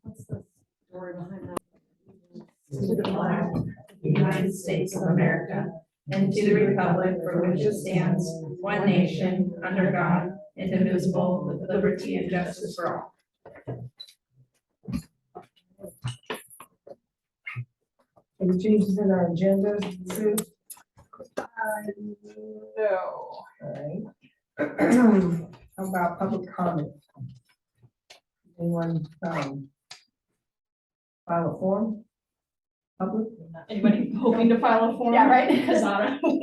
What's the story behind that? To the flag of the United States of America, and to the republic for which it stands, one nation, under God, indivisible, with liberty and justice for all. Any changes in our agenda, Sue? No. All right. How about public comment? Anyone, file a form? Public? Anybody hoping to file a form? Yeah, right. Because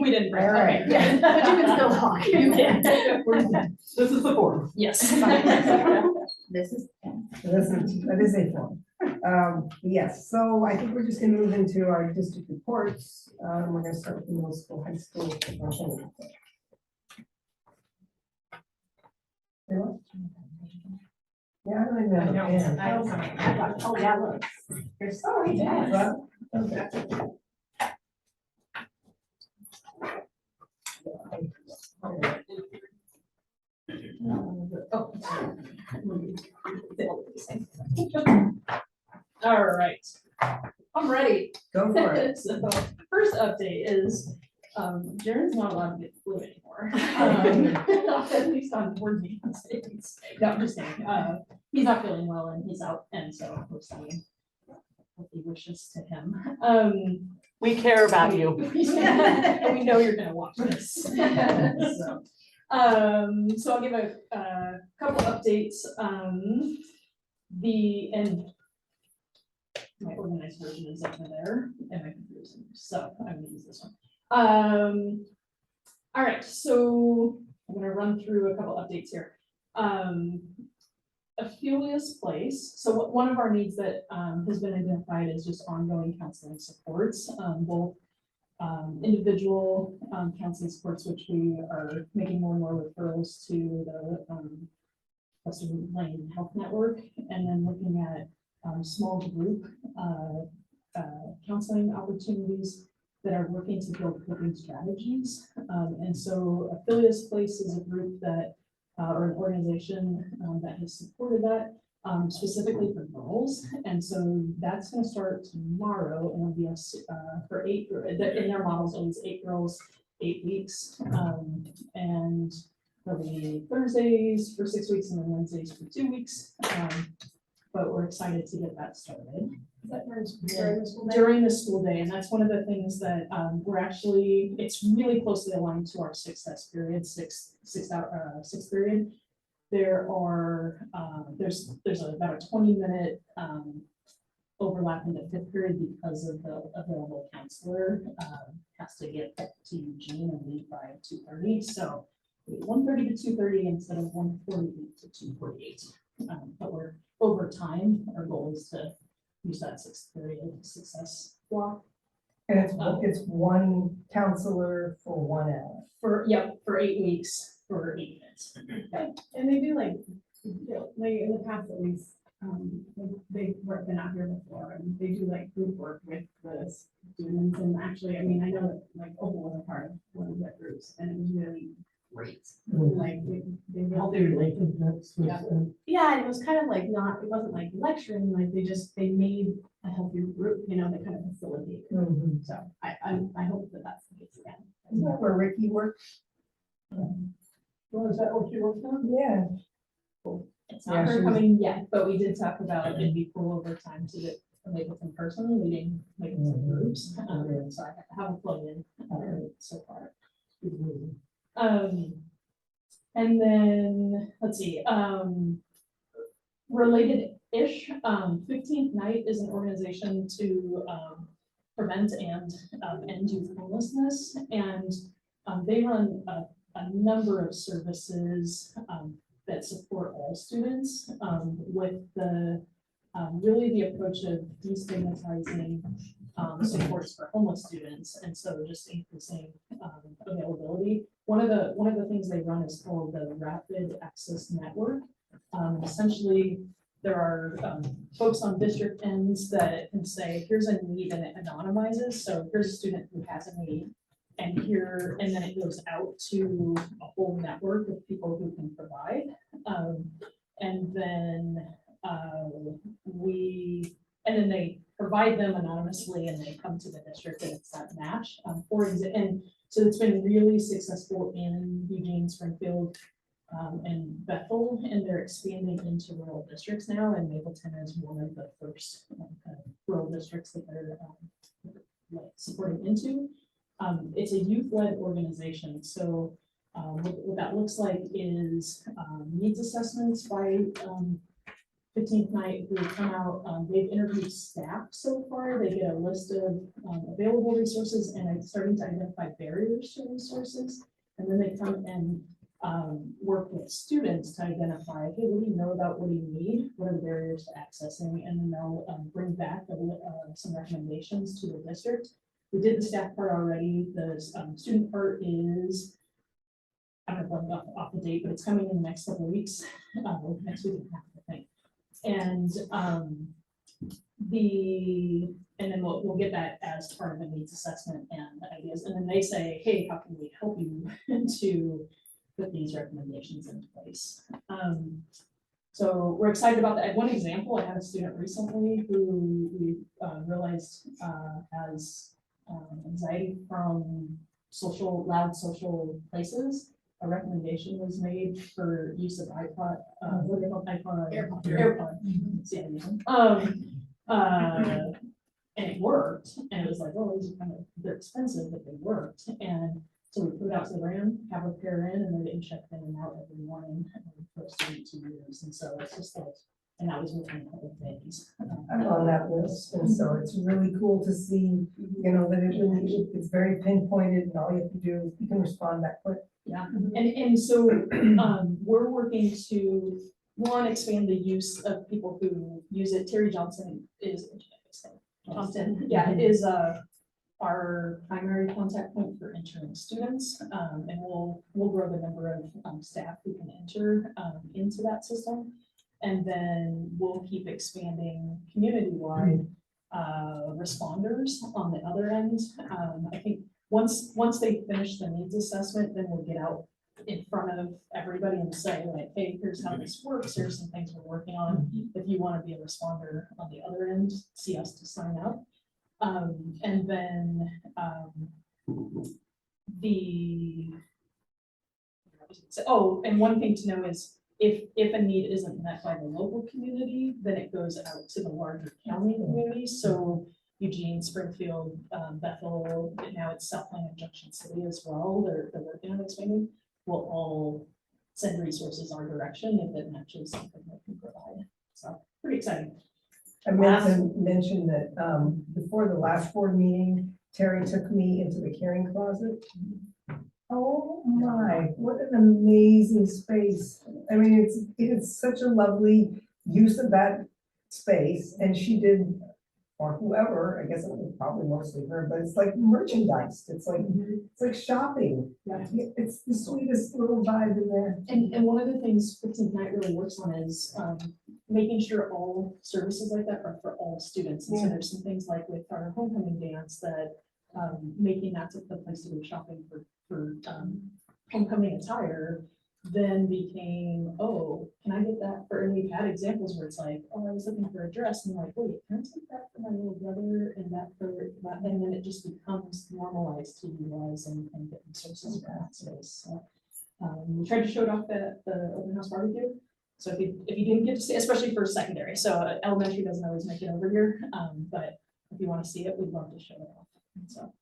we didn't. Bring- All right. okay. Yeah, but you can still talk. You can. This is the form. Yes. This is. That is a form. Yes, so I think we're just gonna move into our district reports. We're gonna start with the middle school, high school. Yeah, I don't even have a pen. Oh, yeah, look. There's so many tabs. Well, okay. All right. I'm ready. Go for it. So, first update is, Jaren's not allowed to get flu anymore. At least on board meetings. No, I'm just saying, he's not feeling well and he's out, and so we're sending healthy wishes to him. We care about you. And we know you're gonna watch this. So I'll give a couple updates. My organized version is over there, and my computer's in, so I'm gonna use this one. All right, so I'm gonna run through a couple updates here. Affilia's Place. So one of our needs that has been identified is just ongoing counseling supports, both individual counseling supports, which we are making more and more referrals to the Western Lane Health Network, and then looking at small group counseling opportunities that are working to build coping strategies. And so Affilia's Place is a group that, or an organization that has supported that specifically for girls. And so that's going to start tomorrow, and it'll be for in their models, always 8 girls, 8 weeks. And there'll be Thursdays for 6 weeks and then Wednesdays for 2 weeks. But we're excited to get that started. Is that during the school day? During the school day, and that's one of the things that we're actually, it's really closely aligned to our success period, sixth period. There are, there's about a 20-minute overlap in the 5th period because of the available counselor has to get to Eugene and leave by 2:30. So 1:30 to 2:30 instead of 1:48 to 2:48. But we're over time, our goal is to use that 6th period success block. And it's one counselor for 1 hour. For 8 weeks, for 8 minutes. And they do like in the past at least, they've been out here before, and they do like group work with the students. And actually, I mean, I know that like Opal was a part of one of their groups, and it was really great. Like they Healthy relationships. yeah, and it was kind of like it wasn't like lecturing, like they made a healthy group, you know, that kind of facilitated. So I hope that that's the case again. Isn't that where Ricky works? Well, is that what you worked on? Yeah. It's Yeah, not she her was- coming yet, but we did talk about it'd be cool over time to get Mapleton person leading Mapleton groups. So I haven't plugged in so far. And then let's see, related-ish, 15th Night is an organization to prevent and end youth homelessness, and they run a number of services that support all students with the really the approach of destigmatizing supports for homeless students, and so just increasing availability. One of the things they run is called the Rapid Access Network. Essentially, there are folks on district ends that can say, here's a need, and it anonymizes. So here's a student who has a need, and then it goes out to a whole network of people who can provide. And then and then they provide them anonymously and they come to the district and it's that match. And so it's been really successful in Eugene, Springfield, and Bethel, and they're expanding into rural districts now, and Mapleton is one of the first kind of rural districts that they're like supporting into. It's a youth-led organization, so what that looks like is needs assessments by 15th night. Who come out, they've interviewed staff so far. They get a list of available resources and it's starting to identify barriers to resources, and then they come and work with students to identify, hey, what do you know about what do you need? What are the barriers to accessing? And then they'll bring back some recommendations to the district. We did the staff part already. The student part is, I don't know off the date, but it's coming in the next couple of weeks, next week and a half, I think. And then we'll get that as part of the needs assessment and the ideas. And then they say, hey, how can we help you to put these recommendations into place? So we're excited about that. One example, I had a student recently who we realized has anxiety from loud social places. A recommendation was made for use of iPod, what do they call AirPod. And it worked, and it was like, oh, these are they're expensive, but they worked. And so we put it out to the brand, have a pair in, and they're getting checked in and out every morning for a student to use. And so it's just like, and that was within a couple of days. I'm on that list, and so it's really cool to see, that it's very pinpointed, and all you have to do is you can respond that quick. Yeah, and so we're working to, one, expand the use of people who use it. Terry Johnson is our primary contact point for entering students, and we'll grow the number of staff who can enter into that system, and then we'll keep expanding community-wide responders on the other end. I think once they finish the needs assessment, then we'll get out in front of everybody and say, like, hey, here's how this works. Here's some things we're working on. If you want to be a responder on the other end, see us to sign up. And then and one thing to know is if a need isn't met by the local community, then it goes out to the larger county community. So Eugene, Springfield, Bethel, now it's South Lane and Junction City as well. They're working on expanding. We'll all send resources our direction if it matches something that we provide. So pretty exciting. I meant to mention that before the last board meeting, Terry took me into the caring closet. Oh my, what an amazing space. I mean, it's such a lovely use of that space, and she did, or whoever, I guess it was probably mostly her, but it's like merchandise. It's like shopping. Yeah. It's the sweetest little vibe in there. And one of the things 15th Night really works on is making sure all services like that are for all students. And so there's some things like with our homecoming dance that making that the place to go shopping for homecoming attire then became, oh, can I get that for, and we've had examples where it's like, oh, I was looking for a dress and I'm like, wait, can I take that for my little brother and that for that? And then it just becomes normalized to utilize and get resources for that space. So we tried to show it off at the open house barbecue. So if you didn't get to see, especially for secondary, so elementary doesn't always make it over here, but if you want to see it, we'd love to show it off. So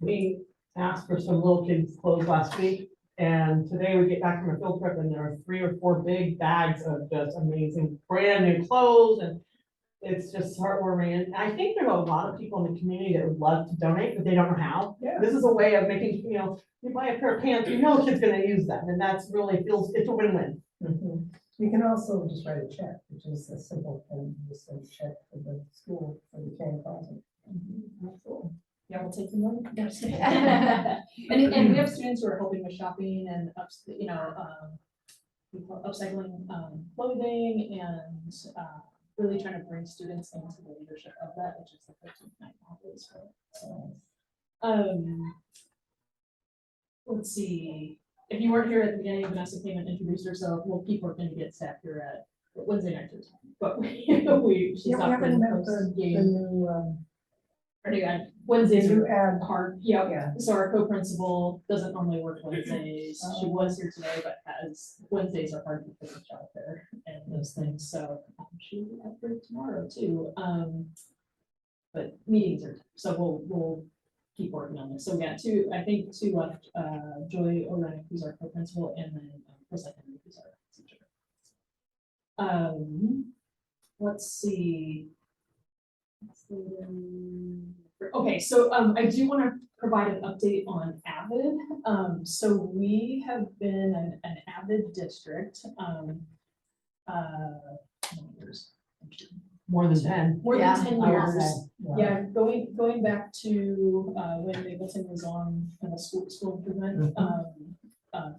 we asked for some little kids' clothes last week, and today we get back from a field trip and there are 3 or 4 big bags of just amazing brand new clothes, and it's just heartwarming. And I think there are a lot of people in the community that would love to donate, but they don't know how. Yeah. This is a way of making, you buy a pair of pants, a kid's gonna use them, and that's really it's a win-win. You can also just write a check, which is a simple thing, just a check for the school, for the caring closet. Cool. Yeah, we'll take the money. And we have students who are helping with shopping and upcycling clothing and really trying to bring students into the leadership of that, which is the 15th Night model as well. So let's see. if you weren't here at the beginning, Vanessa came and introduced herself. We'll keep working to get staff here at Wednesday night, but she's Yeah, we not haven't met post the game. new, Or new ad. Wednesdays new are ad. hard, yeah. Yeah. So our co-principal doesn't normally work Wednesdays. She was here today, but as Wednesdays are hard to finish out there and those things, so she'll be up for tomorrow too. But meetings are, so we'll keep working on this. So we got two left, Joy O'Reilly, who's our co-principal, and then Chris Henry, who's our teacher. Let's see. Okay, so I do want to provide an update on Avid. So we have been an Avid district. More than 10. More than 10 I would years. say. Yeah, going back to when Mapleton was on kind of school improvement,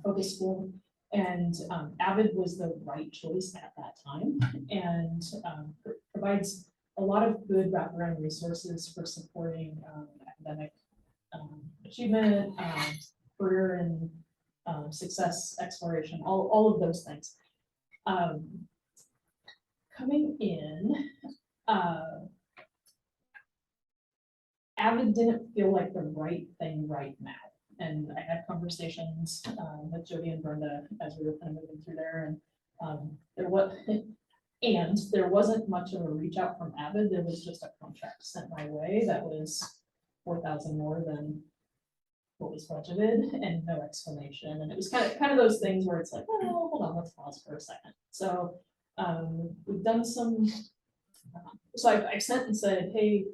focus school. And Avid was the right choice at that time, and provides a lot of good wraparound resources for supporting academic achievement, career and success exploration, all of those things. Coming in, Avid didn't feel like the right thing right now. And I had conversations with Jody and Brenda as we were kind of moving through there, and there wasn't much of a reach out from Avid. There was just a contract sent my way that was $4,000 more than what was budgeted, and no explanation. And it was kind of those things where it's like, oh, hold on, let's pause for a second. So we've done some. So I've sent and said, hey,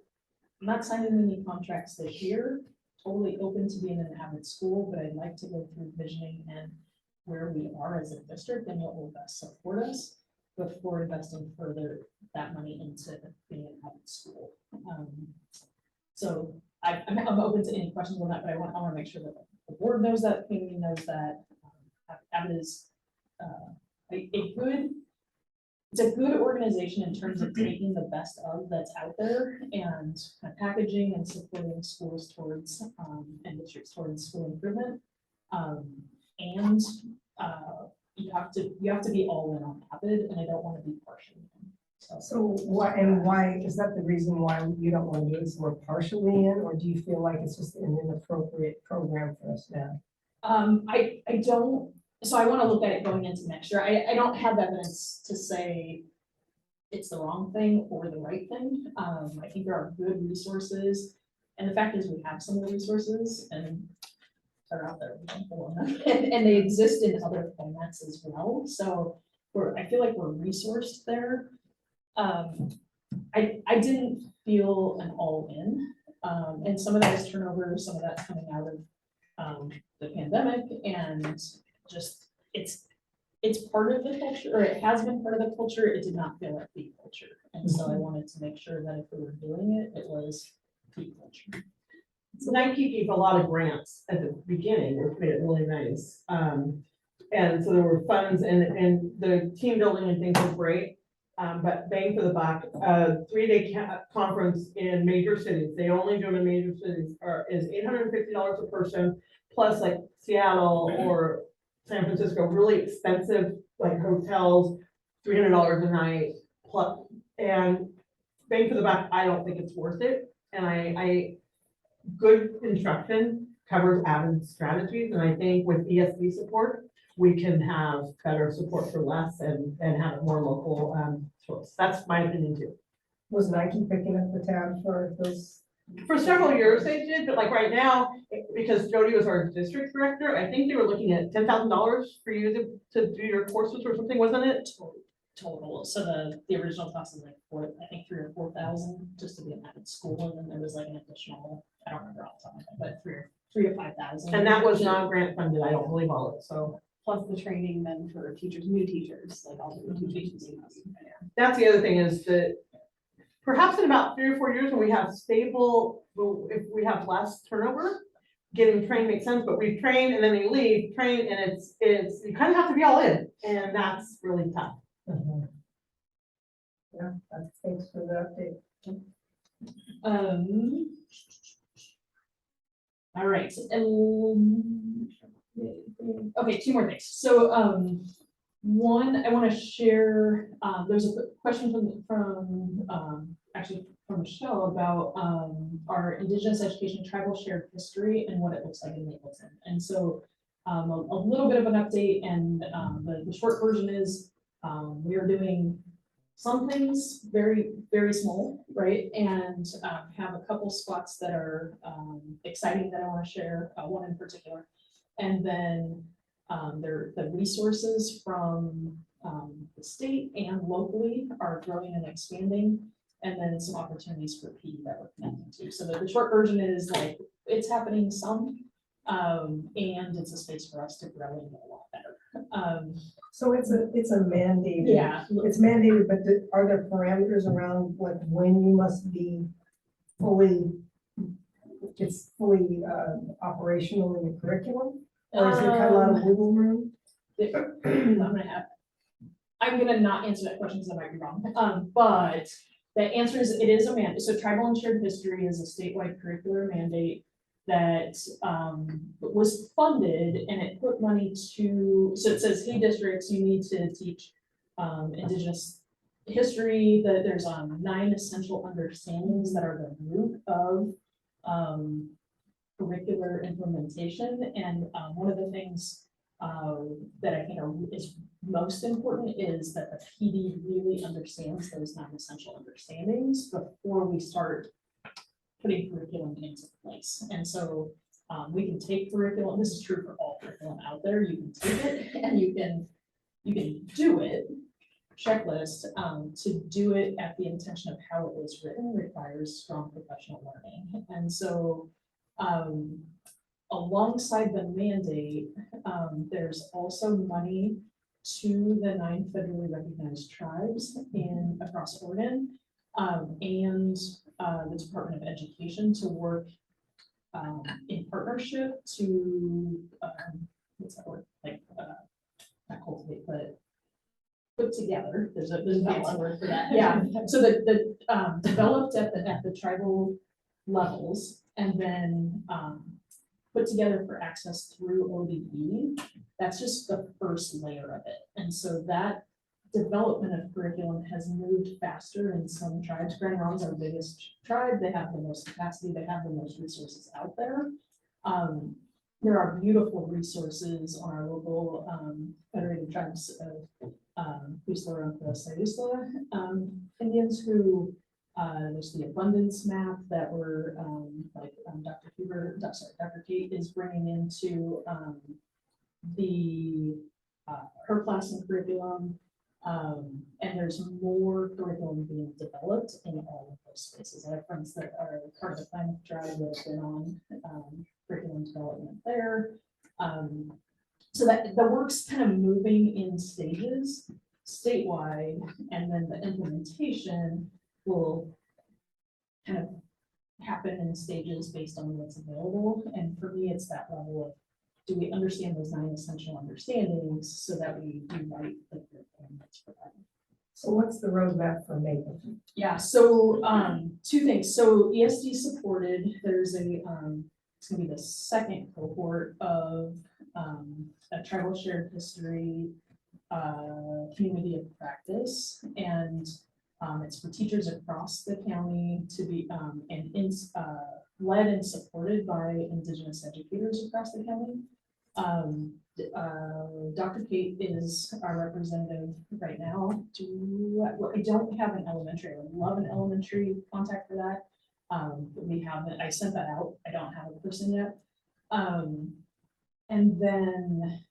I'm not signing any contracts this year. Totally open to being in an Avid school, but I'd like to go through visioning and where we are as a district and what will best support us before investing further that money into being an Avid school. So I'm open to any questions on that, but I want to make sure that the board knows that, the community knows that Avid is it's a good organization in terms of taking the best of that's out there and kind of packaging and supporting schools towards and districts towards school improvement. And you have to be all in on Avid, and I don't want to be partial. So why is that the reason why you don't want to do this more partially in, or do you feel like it's just an inappropriate program for us now? I don't. So I want to look at it going into next year. I don't have evidence to say it's the wrong thing or the right thing. I think there are good resources. And the fact is we have some of the resources and they're out there. And they exist in other formats as well. So I feel like we're resourced there. I didn't feel an all in. And some of that is turnover, some of that's coming out of the pandemic, and just it's part of the culture, or it has been part of the culture. It did not feel like the culture, and so I wanted to make sure that if we were doing it, it was the culture. So Nike gave a lot of grants at the beginning, which made it really nice. And so there were funds, and the team building and things were great. But bang for the buck, 3-day conference in major cities. They only do them in major cities. Is $850 a person, plus like Seattle or San Francisco, really expensive like hotels, $300 a night plus. And bang for the buck, I don't think it's worth it. And I good instruction covers Avid strategies, and I think with ESB support, we can have better support for less and have it more local choice. That's my opinion too. Was Nike picking up the tab for those? For several years they did, but like right now, because Jody was our district director, I think they were looking at $10,000 for you to do your courses or something, wasn't it? Total. So the original cost is like $3,000 or $4,000 just to be in that school, and then there was like an additional, I don't remember off the top of my head, but $3,000 to $5,000. And that was non-grant funded, I don't believe all of it, so. Plus the training then for teachers, new teachers, like all the new teachers. That's the other thing is that perhaps in about 3 or 4 years when we have stable, if we have less turnover, getting trained makes sense, but we train and then they leave, train, and it's you kind of have to be all in, and that's really tough. Yeah, thanks for the update. All right, Okay, two more things. So, one, I want to share, there's a question actually from Michelle about, our Indigenous education tribal shared history and what it looks like in Mapleton. And so, a little bit of an update, and, the short version is, we are doing some things very, very small, right? And, have a couple spots that are, exciting that I want to share, one in particular. And then the resources from the state and locally are growing and expanding. And then some opportunities for PD that we're connecting to. So the short version is like, it's happening some, and it's a space for us to grow and get a lot better. So it's a mandated. Yeah. It's mandated, but are there parameters around like when you must be fully, it's fully operational in the curriculum? Or is there kind of a lot of wiggle room? I'm gonna not answer that question because I might be wrong. But the answer is it is a mandate. So tribal and shared history is a statewide curricular mandate that was funded, and it put money to, so it says, hey districts, you need to teach Indigenous history, that there's 9 essential understandings that are the root of curricular implementation. And one of the things that I think is most important is that the PD really understands those 9 essential understandings before we start putting curriculum into place. And so we can take curriculum, this is true for all curriculum out there, you can take it and you can do it, checklist, to do it at the intention of how it was written requires strong professional learning. And so alongside the mandate, there's also money to the 9 federally recognized tribes across Oregon, and the Department of Education to work in partnership to what's that word, like not cultivate, but put together. There's a fancy word for that. Yeah. So the developed at the tribal levels, and then put together for access through ODE. That's just the first layer of it. And so that development of curriculum has moved faster in some tribes. Grand Ronde's our biggest tribe. They have the most capacity. They have the most resources out there. There are beautiful resources on our local federated tribes of Usla and Sayusla Indians who there's the abundance map that we're Dr. Kate is bringing into her class and curriculum. And there's more curriculum being developed in all of those spaces. I have friends that are part of the climate drive that have been on curriculum development there. So that the work's kind of moving in stages statewide, and then the implementation will kind of happen in stages based on what's available. And for me, it's that level of, do we understand those 9 essential understandings so that we do right the curriculum that's provided? So what's the roadmap for Mapleton? Yeah, so 2 things. So ESD supported, there's it's gonna be the second cohort of a tribal shared history community of practice, and it's for teachers across the county to be led and supported by Indigenous educators across the county. Dr. Kate is our representative right now. I don't have an elementary. I would love an elementary contact for that. But we haven't. I sent that out. I don't have a person yet. And then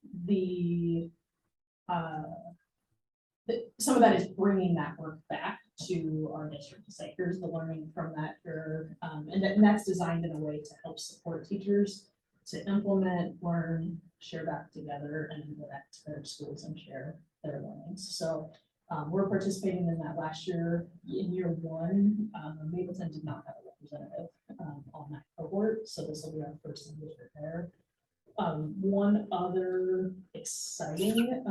some of that is bringing that work back to our district to say, here's the learning from that here. And that's designed in a way to help support teachers to implement, learn, share back together, and go back to their schools and share their learnings. So we're participating in that last year. In year 1, Mapleton did not have a representative on that cohort, so this will be our first engagement there. One other exciting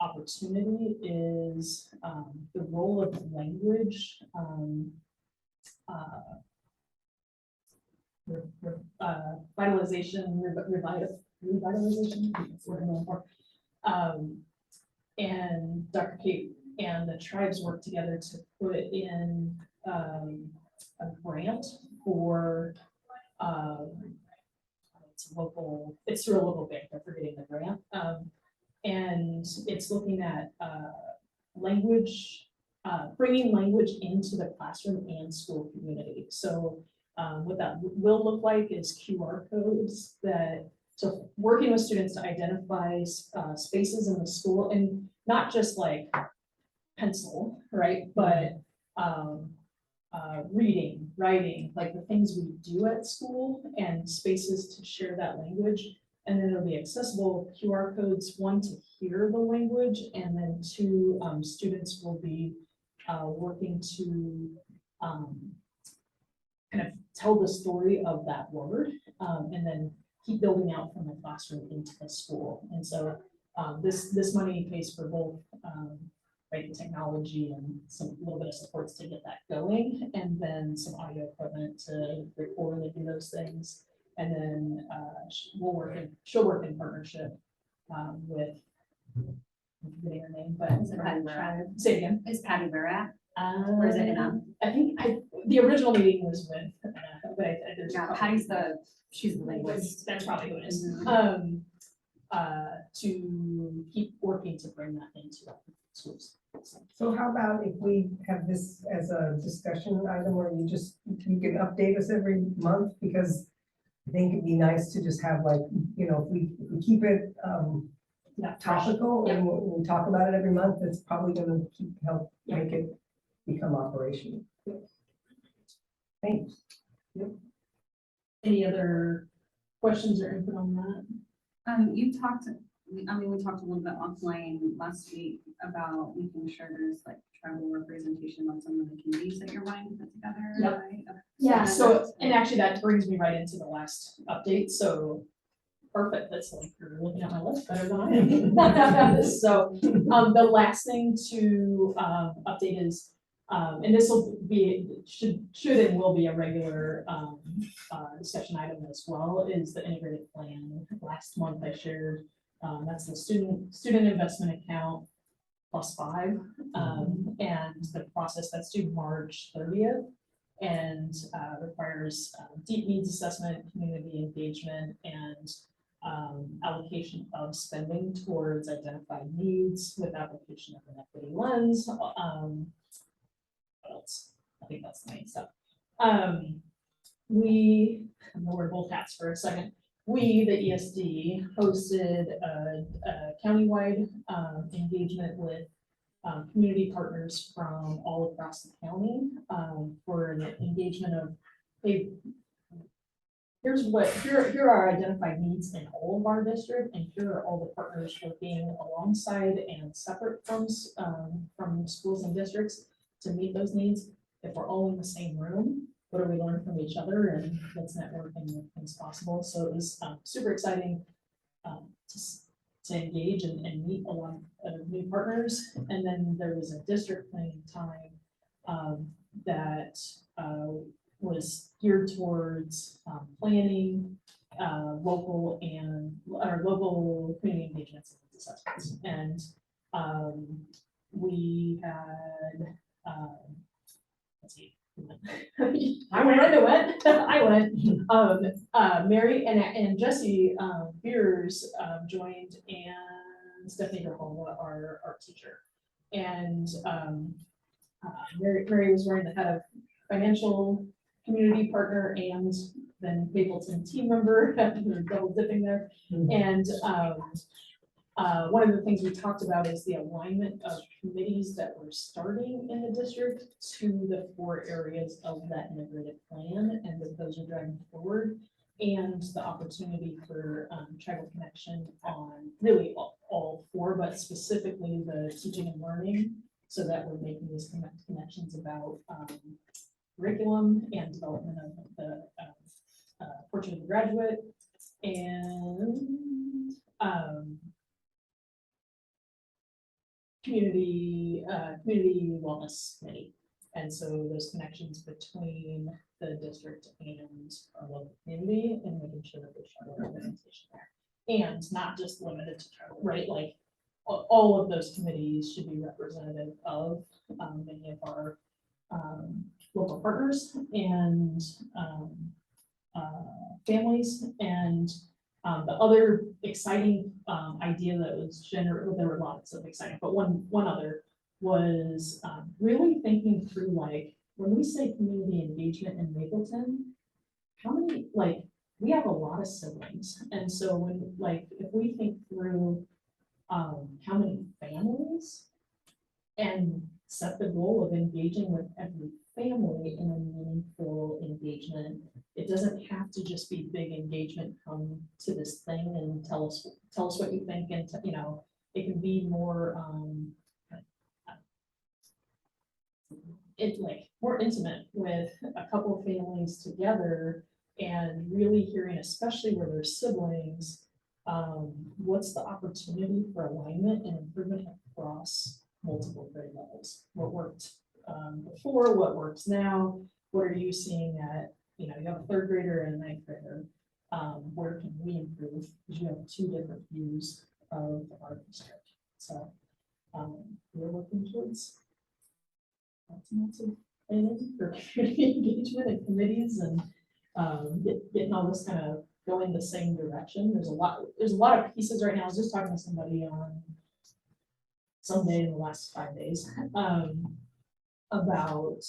opportunity is the role of language revitalization, that's what I'm looking for. And Dr. Kate and the tribes work together to put in, a grant for, it's through a local bank, I'm forgetting the grant. And it's looking at, language, bringing language into the classroom and school community. So what that will look like is QR codes that, so working with students to identify spaces in the school, and not just like pencil, right? But reading, writing, like the things we do at school, and spaces to share that language. And then it'll be accessible QR codes, one, to hear the language, and then two, students will be working to kind of tell the story of that word, and then keep building out from the classroom into the school. And so this money pays for both, right, the technology and some little bit of supports to get that going, and then some audio equipment to record and do those things. And then she'll work in partnership with, I'm forgetting her name, but Is it Patty Barat? say it again. Is Patty Barat? Or is it Anna? I think the original meeting was with, but there's. Yeah, Patty's she's the linguist. That's probably who it is. To keep working to bring that into schools. So how about if we have this as a discussion item where you can update us every month? Because I think it'd be nice to just have, like, if we keep it topical and we talk about it every month, it's probably gonna help make it become operational. Thanks. Any other questions or input on that? You talked, we talked a little bit offline last week about making sure there's like tribal representation on some of the committees that you're wanting to put together. Yep. Right? Okay. Yeah, then so, that's- and actually that brings me right into the last update, so perfect, that's like, you're looking at my list better than I am. So, the last thing to, update is, and this will be, should and will be a regular, discussion item as well, is the integrated plan. Last month I shared, that's the student investment account +5, and the process that's due March 30th. And requires deep needs assessment, community engagement, and allocation of spending towards identified needs with application of an equity lens. What else? I think that's the main stuff. I'm gonna wear both hats for a second. We, the ESD, hosted a countywide engagement with community partners from all across the county for an engagement of, hey, here are identified needs in all of our district, and here are all the partners working alongside and separate from schools and districts to meet those needs. If we're all in the same room, what do we learn from each other, and let's network and make things possible. So it was super exciting to engage and meet a lot of new partners. And then there was a district planning time that was geared towards planning local community engagements and assessments. And we had, let's see, I went. Mary and Jesse Beers joined, and Stephanie Derhola, our art teacher. And Mary was wearing the head of financial community partner and then Mapleton team member, they're double dipping there. And one of the things we talked about is the alignment of committees that were starting in the district to the 4 areas of that integrated plan, and that those are driving forward, and the opportunity for tribal connection on really all 4, but specifically the teaching and learning, so that we're making these connections about curriculum and development of the portrait of the graduate, and community wellness committee. And so those connections between the district and our local community and making sure that there's tribal representation there. And not just limited to tribal, right? Like all of those committees should be representative of many of our local partners and families. And the other exciting idea that was generated, there were lots of exciting, but one other was really thinking through, like, when we say community engagement in Mapleton, how many, like, we have a lot of siblings. And so when, like, if we think through how many families and set the goal of engaging with every family in a meaningful engagement, it doesn't have to just be big engagement, come to this thing and tell us what you think, and you know, it can be more it's like more intimate with a couple of families together and really hearing, especially where there's siblings, what's the opportunity for alignment and improvement across multiple grade levels? What worked before, what works now? What are you seeing at, you know, you have a third grader and a ninth grader. Where can we improve? Because you have two different views of our district. So we're working towards lots of planning for community engagement and committees and getting all this kind of going the same direction. There's a lot of pieces right now. I was just talking to somebody on Sunday in the last 5 days about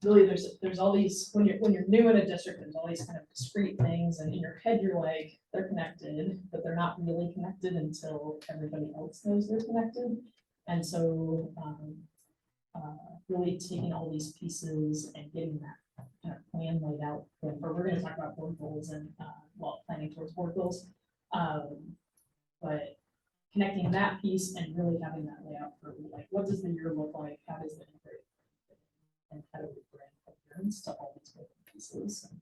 really there's all these, when you're new in a district, there's all these kind of discrete things, and in your head you're like, they're connected, but they're not really connected until everybody else knows they're connected. And so really taking all these pieces and getting that kind of plan laid out. We're going to talk about board goals and planning towards board goals, but connecting that piece and really having that layout for, like, what does the year look like? How does it integrate? And how do we bring coherence to all these different pieces? And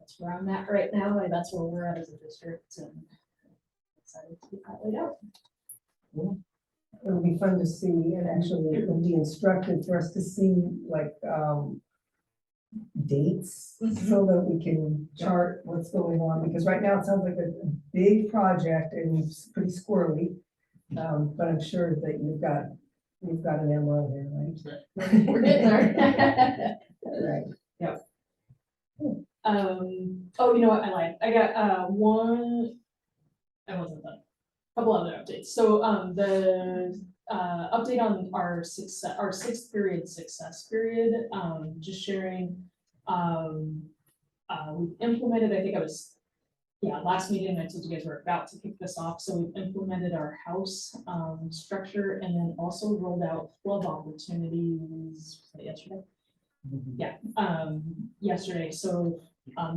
that's where I'm at right now. And that's where we're at as a district, and excited to get that laid out. It'll be fun to see, and actually it will be instructive for us to see, like, dates so that we can chart what's going on, because right now it sounds like a big project and it's pretty squirrely. But I'm sure that you've got an MO there, right? We're getting there. Right. Yep. Oh, you know what? I lied. I got one. I wasn't done. Couple other updates. So the update on our sixth period success period. Just sharing. We've implemented. I think I was. Yeah, last meeting I told you guys we're about to kick this off. So we've implemented our house structure, and then also rolled out club opportunities yesterday. Yeah, yesterday. So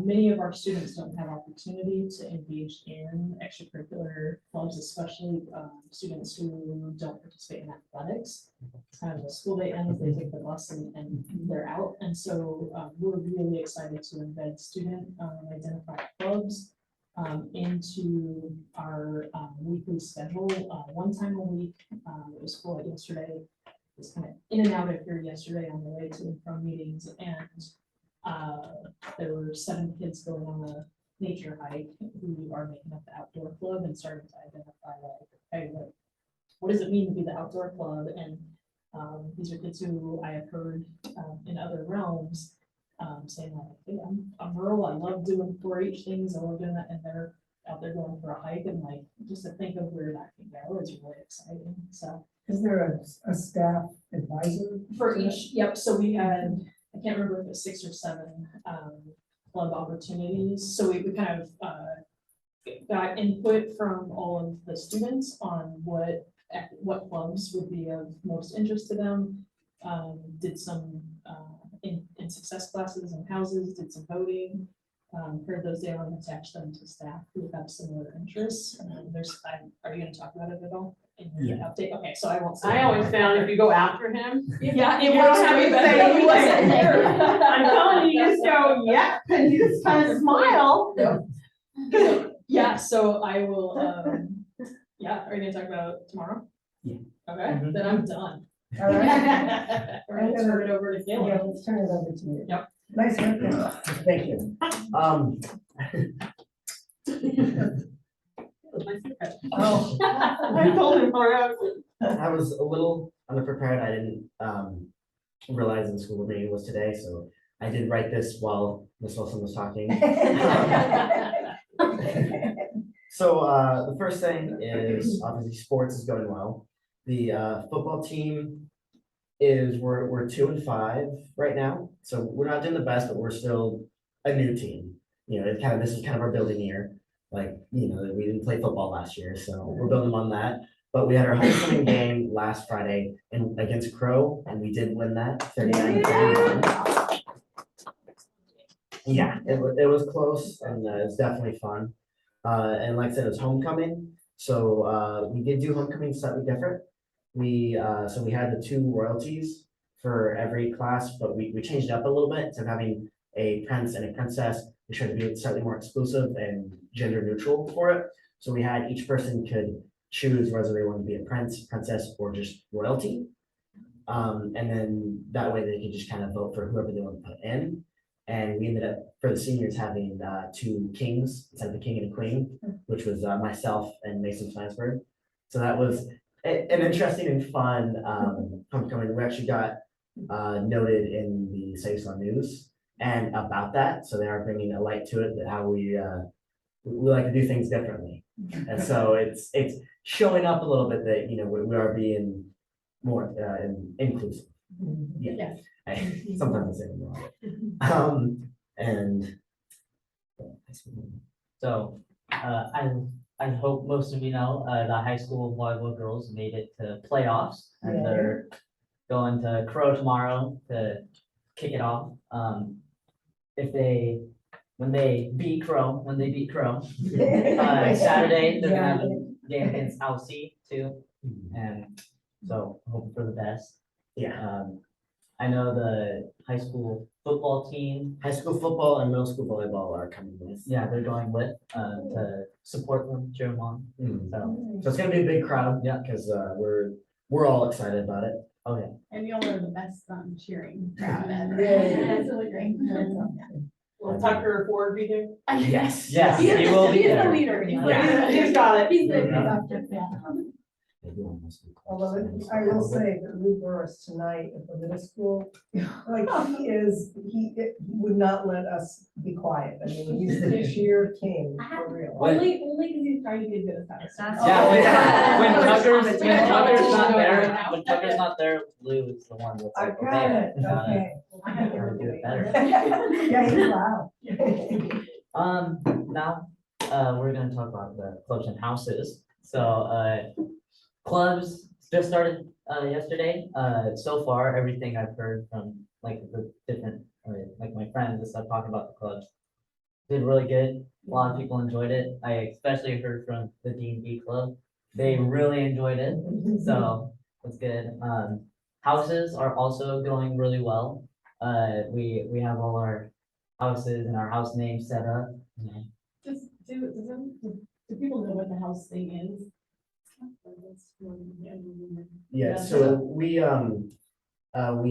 many of our students don't have opportunity to engage in extracurricular clubs, especially students who don't participate in athletics. It's kind of a school day ends, they take the bus and they're out. And so we're really excited to embed student identified clubs into our weekly schedule. One time a week. It was full yesterday. Was kind of in and out of here yesterday on the way to and from meetings, and there were 7 kids going on a nature hike who are making up the outdoor club and starting to identify, like, hey, what does it mean to be the outdoor club? And these are kids who I have heard in other realms saying, like, hey, I'm rural, I love doing 4-H things, I love doing that, and they're out there going for a hike, and like, just to think of where that can go is really exciting. So Is there a staff advisor? for each, yep, so we had, I can't remember if it was 6 or 7 club opportunities. So we kind of got input from all of the students on what clubs would be of most interest to them. Did some in success classes and houses, did some voting. Heard those down and attached them to staff who have similar interests. Are you going to talk about it at all in your update? Okay, so I won't say. I always found if you go after him, Yeah, you it don't works have way to better say when he wasn't anything. here. I'm telling you, you just go, yep, and you just kind of smile. Yeah, so I will, yeah, are you gonna talk about tomorrow? Yeah. Okay, then I'm done. All right. We're gonna turn it over to Yeah, Gail. let's turn it over to you. Yep. Nice haircut. Thank you. Oh. I told him already. I was a little underprepared. I didn't realize the school meeting was today, so I did write this while Miss Wilson was talking. So the first thing is obviously sports is going well. The football team is we're 2-5 right now, so we're not doing the best, but we're still a new team. You know, it kind of this is kind of our building year. Like, you know, we didn't play football last year, so we're building on that. But we had our homecoming game last Friday and against Crow, and we did win that 39-31. Yeah, it was close and it's definitely fun. And like I said, it was homecoming, so we did do homecoming slightly different. So we had the 2 royalties for every class, but we changed it up a little bit. Instead of having a prince and a princess, we tried to be slightly more exclusive and gender neutral for it. So we had each person could choose whether they want to be a prince, princess, or just royalty. And then that way they could just kind of vote for whoever they want to put in. And we ended up, for the seniors, having 2 kings instead of the king and a queen, which was myself and Mason Flansburgh. So that was an interesting and fun homecoming. We actually got noted in the Sayson News and about that. So they are bringing a light to it, that how we like to do things differently. And so it's showing up a little bit that, you know, we are being more inclusive. Yeah. Yes. Sometimes I say it wrong. And So, I hope most of you know, the high school volleyball girls made it to playoffs and Yeah. they're going to Crow tomorrow to kick it off. When they beat Crow, Saturday, they're gonna have a game against Alcy too. And so hoping for the best. yeah, I know the high school football team, high school football and middle school volleyball are coming with. yeah, they're going with, to support them, cheer them on. Mm. So, So it's gonna be a big crowd, yeah, because we're all excited about it. okay. And y'all are the best cheering crowd ever. Yeah. It's really great. Will Tucker Ford be there? Yes. Yes, He he will be is the there. leader. Yeah. He's got it. He's the Yeah. yeah. Although I will say that Lou Burris tonight at the middle school, like he would not let us be quiet. I mean, he's the cheer king for real. Only because he's trying to be a good assessor. Yeah, when Tucker's not there, Yeah. when Tucker's not there, Lou is the one that's I like, got okay, it, we gotta okay. do it better. Yeah, he's loud. Now, we're gonna talk about the clubs and houses. So, clubs just started, yesterday. So far, everything I've heard from like the different, like my friends and stuff talking about the clubs did really good. A lot of people enjoyed it. I especially heard from the D&D club. They really enjoyed it. So that's good. Houses are also going really well. We have all our houses and our house names set up. Just do people know what the house thing is? Yeah, so we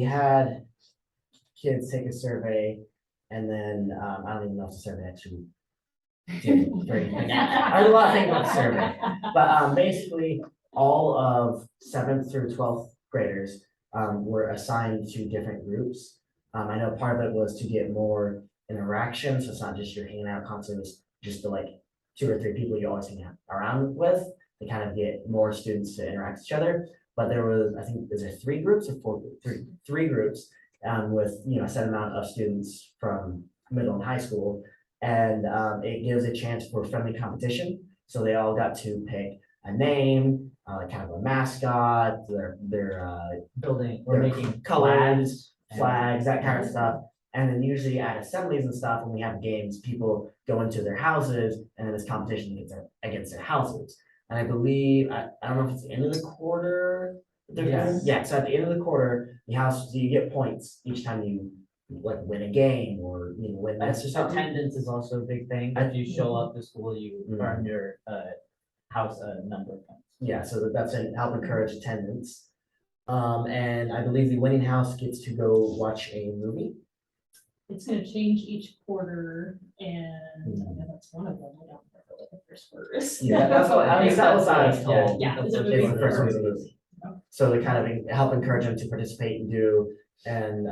had kids take a survey and then, I don't even know if the survey actually did or anything. I heard a lot of things about the survey, but basically all of 7th through 12th graders were assigned to different groups. I know part of it was to get more interaction, so it's not just you're hanging out constantly, it's just the like 2 or 3 people you always hang out around with. To kind of get more students to interact with each other. But there was, I think, is there 3 groups or 4 groups? 3 groups with, you know, a set amount of students from middle and high school. And it gives a chance for friendly competition. So they all got to pick a name, kind of a mascot, their Building, we're Their making colors, and- flags, that kind of stuff. And then usually at assemblies and stuff, when we have games, people go into their houses and then it's competition against their houses. And I believe, I don't know if it's the end of the quarter. Yes. Yeah, so at the end of the quarter, so you get points each time you like win a game or, you know, win this or something. Attendance is also a big thing. If you show up to school, you earn your house number of points. Yeah, so that's to help encourage attendance. And I believe the winning house gets to go watch a movie. It's gonna change each quarter, and I know that's one of them, I don't remember what the first quarter is. Yeah, that's what, at least that was what I was Yeah, told. Yeah, It's it's a the movie first first. movie. So they kind of help encourage them to participate and do, and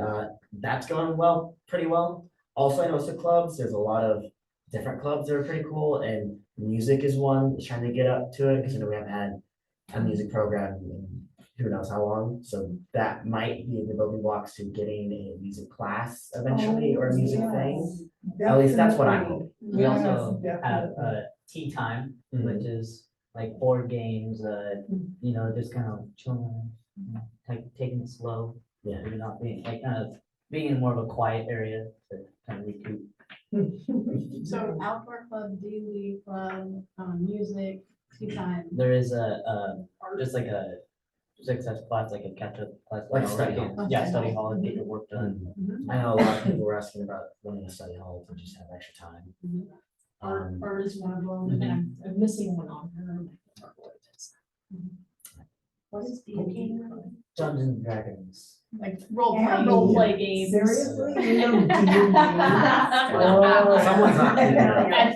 that's going well, pretty well. Also, I know some clubs, there's a lot of different clubs that are pretty cool, and music is one, trying to get up to it, because we haven't had a music program in who knows how long, so that might be the building blocks to getting a music class eventually, or a music thing. At least that's what I hope. We also Yes, have definitely. tea time, Mhm. which is like board games, you know, just kind of chilling, you know, taking it slow. Yeah. Maybe not being, like, kind of being in more of a quiet area to kind of recoup. So outdoor club, daily club, music, tea time. There is just like a success class, like a catch-up class. Like a study hall. Yeah, study hall, and get your work done. I know a lot of people were asking about wanting a study hall to just have extra time. Art is one of them, and I'm missing one on here. What is D&D? Dungeons and Dragons. Like role Yeah, playing, role play games. Seriously? You know D&D? Oh, someone's not kidding. I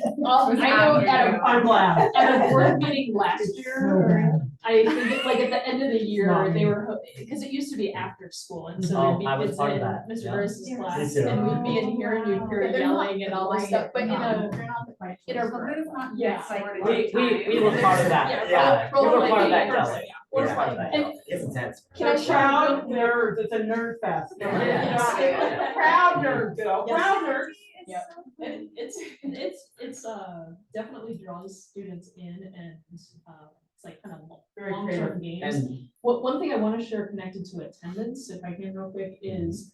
know at I'm glad. a board meeting last year, So I think like at the end of the year, Not they me. were, because it used to be after school, and so Oh, there'd be I was kids part of in that, Mr. yeah. Burris's Me class, too. and we'd be in here and you'd hear They're not yelling and all this stuff, but you know, They're not the quiet. in a- choice. yeah. We were part of that, yeah, we role were part of that, playing, Kelly. or- We were part of that, and- Kelly. It's intense. Can I They're share proud real- nerds, it's a nerd fest. Yes. Yeah. Proud nerds, girl, Yes. proud nerds. Yep. And it's definitely draws students in, and it's like kind of Very long-term creative. games. And One thing I want to share connected to attendance, if I can real quick, is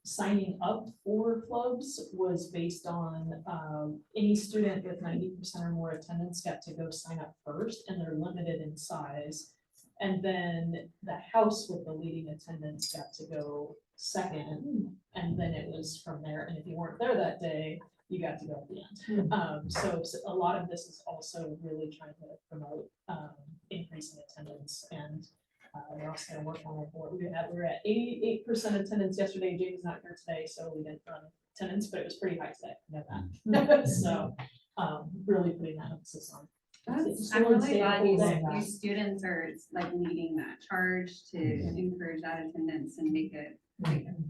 signing up for clubs was based on any student with 90% or more attendance got to go sign up first, and they're limited in size. And then the house with the leading attendance got to go second, and then it was from there. And if you weren't there that day, you got to go at the end. So a lot of this is also really trying to promote increasing attendance, and we're also gonna work on our board. We were at 88% attendance yesterday. James not here today, so we didn't run attendance, but it was pretty high today. I know that. So really putting that emphasis on. I'm really glad you students are like leading that charge to encourage that attendance and make it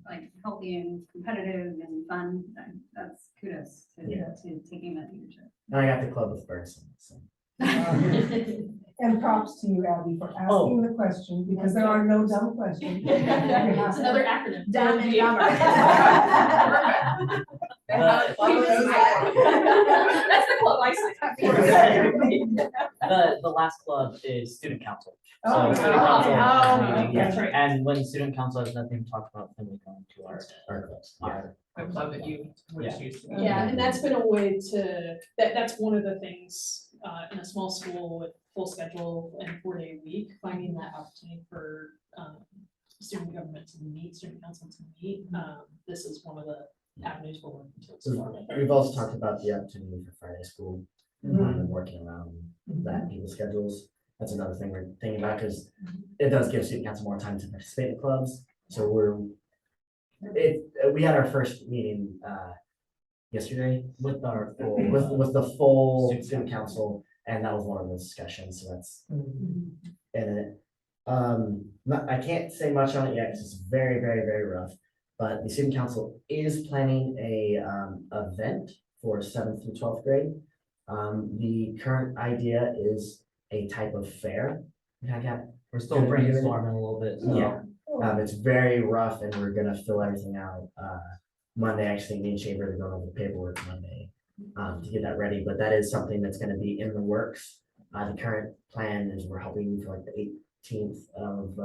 like healthy and competitive and fun. That's kudos to taking that leadership. And I got the club with Burson, so. And props to you, Abby, for asking the question, because there are no dumb questions. It's another acronym. Dumb and dumber. But That's the club I signed up the last club is student council. Oh, So student council okay. That's right. And when student council has nothing to talk about, then we come to our clubs. our The club that you Yeah. choose. Yeah, and that's been a way to, that's one of the things, in a small school with full schedule and 4-day week, finding that opportunity for, student government to meet, student council to meet. This is one of the avenues we're working to explore. We've also talked about the opportunity for Friday school, and working around that people's schedules. That's another thing we're thinking about, because it does give student council more time to participate in clubs. So we had our first meeting yesterday with our full, with the full student council, and that was one of those discussions. So that's in it. I can't say much on it yet because it's very, very, very rough. But the student council is planning a event for 7th through 12th grade. The current idea is a type of fair. we're still brainstorming a little bit. So. Yeah. It's very rough, and we're gonna fill everything out Monday. Actually, me and Chamber are going over the paperwork Monday to get that ready. But that is something that's gonna be in the works. The current plan is we're hoping for like the 18th of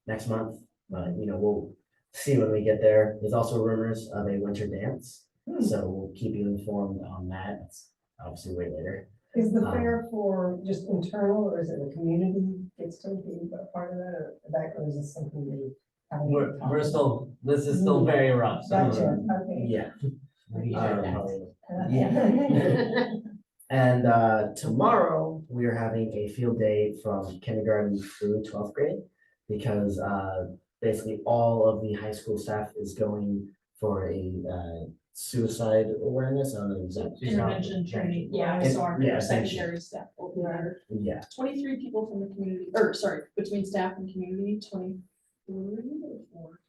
next month, but we'll see when we get there. There's also rumors of a winter dance, so we'll keep you informed on that. It's obviously way later. Is the fair for just internal, or is it a community gets to be a part of that, or is this something you? We're still, this is still very rough. So Gotcha, okay. Yeah. we And tomorrow we are having a field day from kindergarten through 12th grade. because basically all of the high school staff is going for a suicide awareness. I don't know exactly. Intervention training, yeah, It- so our yeah, essentially. secondary staff will be there. Yeah, 23 people from the community, or sorry, between staff and community, 23 or 4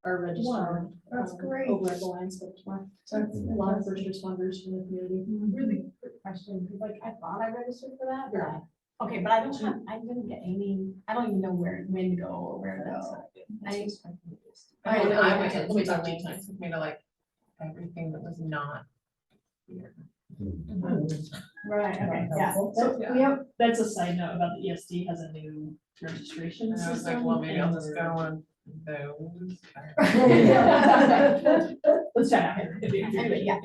are registered. Wow, that's great. Over at the Lions Club tomorrow. So it's a lot of first responders from the community. Really quick question, because like I thought I registered for that, but okay, but I didn't get any, I don't even know when to go or where to go. I went, let me talk to you tonight, took me to like everything that was not here. Right, okay, yeah. So we have, That's a side note about the ESD has a new registration And I was like, system. well, maybe I'll and just go on those. Let's chat after. anyway, yeah.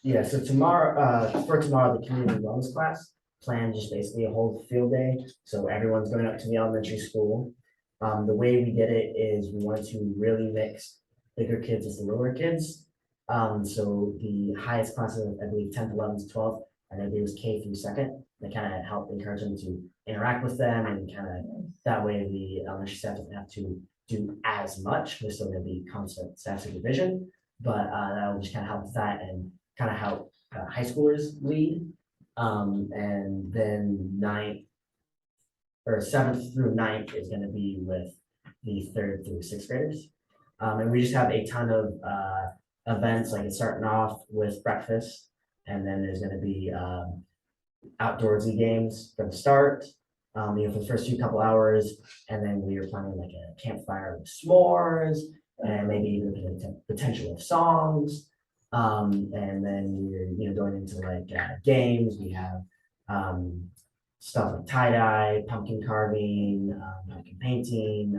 yeah, so tomorrow, for tomorrow, the community wellness class plan just basically a whole field day, so everyone's going up to the elementary school. The way we did it is we wanted to really mix bigger kids with the lower kids. So the highest classes, I believe, 10th, 11th, 12th, and then it was K through second. They kind of help encourage them to interact with them, and kind of that way the elementary staff doesn't have to do as much. There's still going to be constant staff supervision, but that will just kind of help with that and kind of help high schoolers lead. And then 9th or 7th through 9th is going to be with the 3rd through 6th graders. And we just have a ton of events, like it's starting off with breakfast, and then there's going to be outdoorsy games from the start, for the first few couple hours, and then we are planning like a campfire with s'mores, and maybe even the potential of songs. And then we're going into like games. We have stuff like tie-dye, pumpkin carving, pumpkin painting,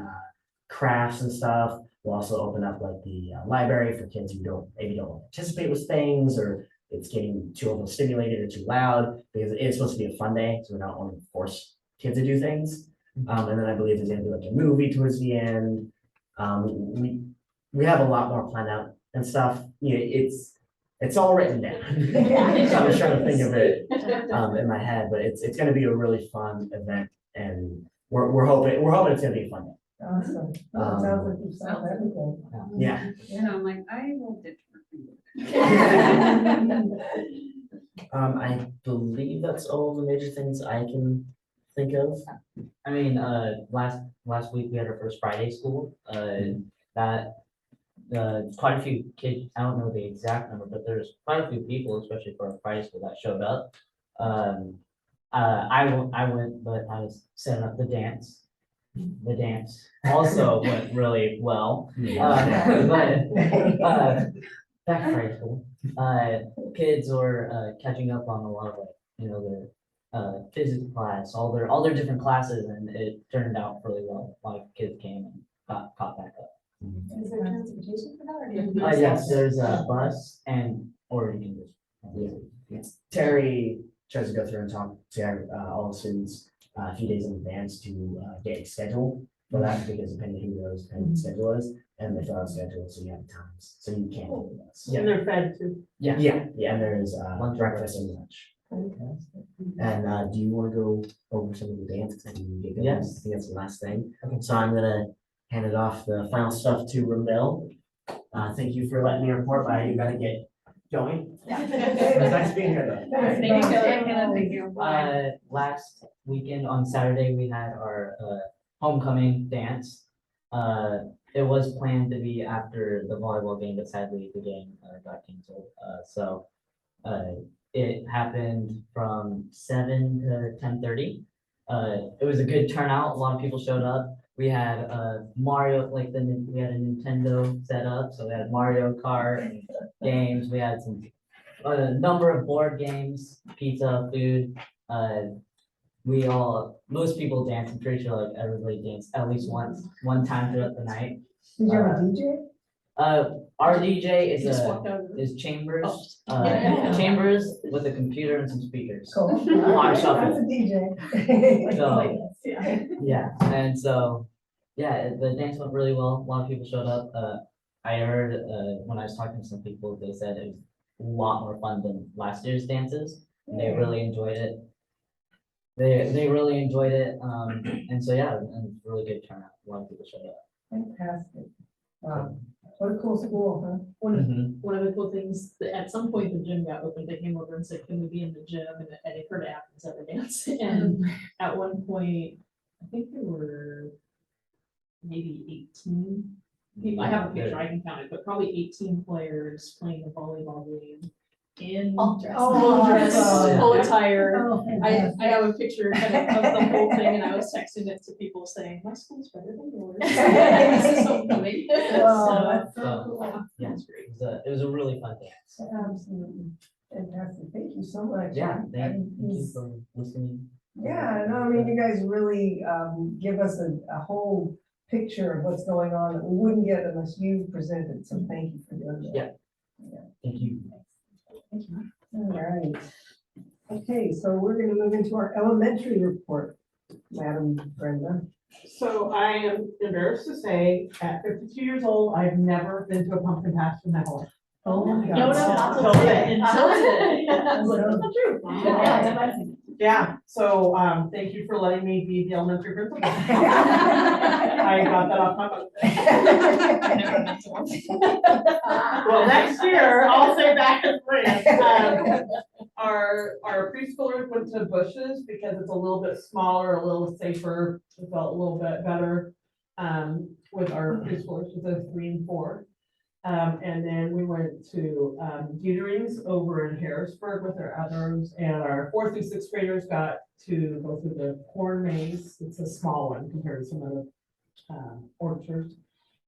crafts and stuff. We'll also open up like the library for kids who maybe don't participate with things, or it's getting too overstimulated or too loud, because it is supposed to be a fun day, so we're not wanting to force kids to do things. And then I believe there's gonna be like a movie towards the end. We have a lot more planned out and stuff. It's all written down. So I was trying to think of it in my head, but it's gonna be a really fun event, and we're hoping it's gonna be a fun day. Awesome. Well, it sounds like you've solved everything. Yeah. You know, I'm like, I will ditch work. I believe that's all the major things I can think of. I mean, last week we had our first Friday school, that, quite a few kids, I don't know the exact number, but there's quite a few people, especially for a Friday school, that showed up. I went, but I was setting up the dance. The dance also went really well. But back to Friday school, kids were catching up on a lot of their physics class, all their different classes, and it turned out really well. A lot of kids came and got caught back up. Is there transportation for that, or do you have to- Yes, there's a bus or you can just. Terry tries to go through and talk to all the students a few days in advance to get a schedule for that, because depending who goes, depending the schedule is, and they fill out a schedule, so you have times, so you can't do this. And they're fed too. Yeah, and there's breakfast and lunch. And do you want to go over some of the dances and you get going? Yes. I think that's the last thing. So I'm gonna hand it off the final stuff to Ramil. Thank you for letting me report, but I gotta get going. It's nice being here though. Thank you. Last weekend on Saturday, we had our homecoming dance. It was planned to be after the volleyball game, but sadly the game got canceled. So it happened from 7 to 10:30. It was a good turnout. A lot of people showed up. We had Mario, we had a Nintendo set up, so we had Mario Kart and games. We had a number of board games, pizza, food. Most people dance. I'm pretty sure like everybody danced at least one time throughout the night. Did you have a DJ? Our DJ Just walked out of the room. is Chambers. Oh. Chambers with a computer and some speakers. Cool. On That's shuffle. a DJ. So, Yeah. yeah, and so, yeah, the dance went really well. A lot of people showed up. I heard when I was talking to some people, they said it was a lot more fun than last year's dances. And they really enjoyed it. they really enjoyed it, and so, yeah, and really good turnout, a lot of people showed up. Fantastic. Wow, what a cool school, huh? One of the cool things, that at some point the gym got open, they came over and said, can we be in the gym? And I heard Athens ever dance. And at one point, I think there were maybe 18 people. I have a picture, I can count it, but probably 18 players playing the volleyball game in All dressed. Oh, dress, awesome. full attire. Oh, I fantastic. have a picture kind of the whole thing, and I was texting it to people saying, my school's better than yours. This is homecoming. Wow, So, that's so So, cool. yeah, that's great. it was a really fun dance. Absolutely. Fantastic. Thank you so much. Yeah, I thank you was- for listening. Yeah, no, I mean, you guys really give us a whole picture of what's going on that we wouldn't get unless you presented, so thank you for doing that. Yeah. Thank you. All right. Okay, so we're gonna move into our elementary report, Madam Brenda. So I am embarrassed to say, at 52 years old, I've never been to a pumpkin patch in my whole life. Oh my No, no, not Until till today. today. Until today. I was like, So- that's not true. Wow. Yeah, it's amazing. Yeah, so, thank you for letting me be the elementary principal. I got that off my butt. Well, next year, I'll say back in France. Our preschoolers went to Bushes because it's a little bit smaller, a little safer, it felt a little bit better, with our preschoolers, with those 3 and 4. And then we went to Dietering's over in Harrisburg with our others, and our 4th through 6th graders got to go through the corn maze. It's a small one compared to some other orchards.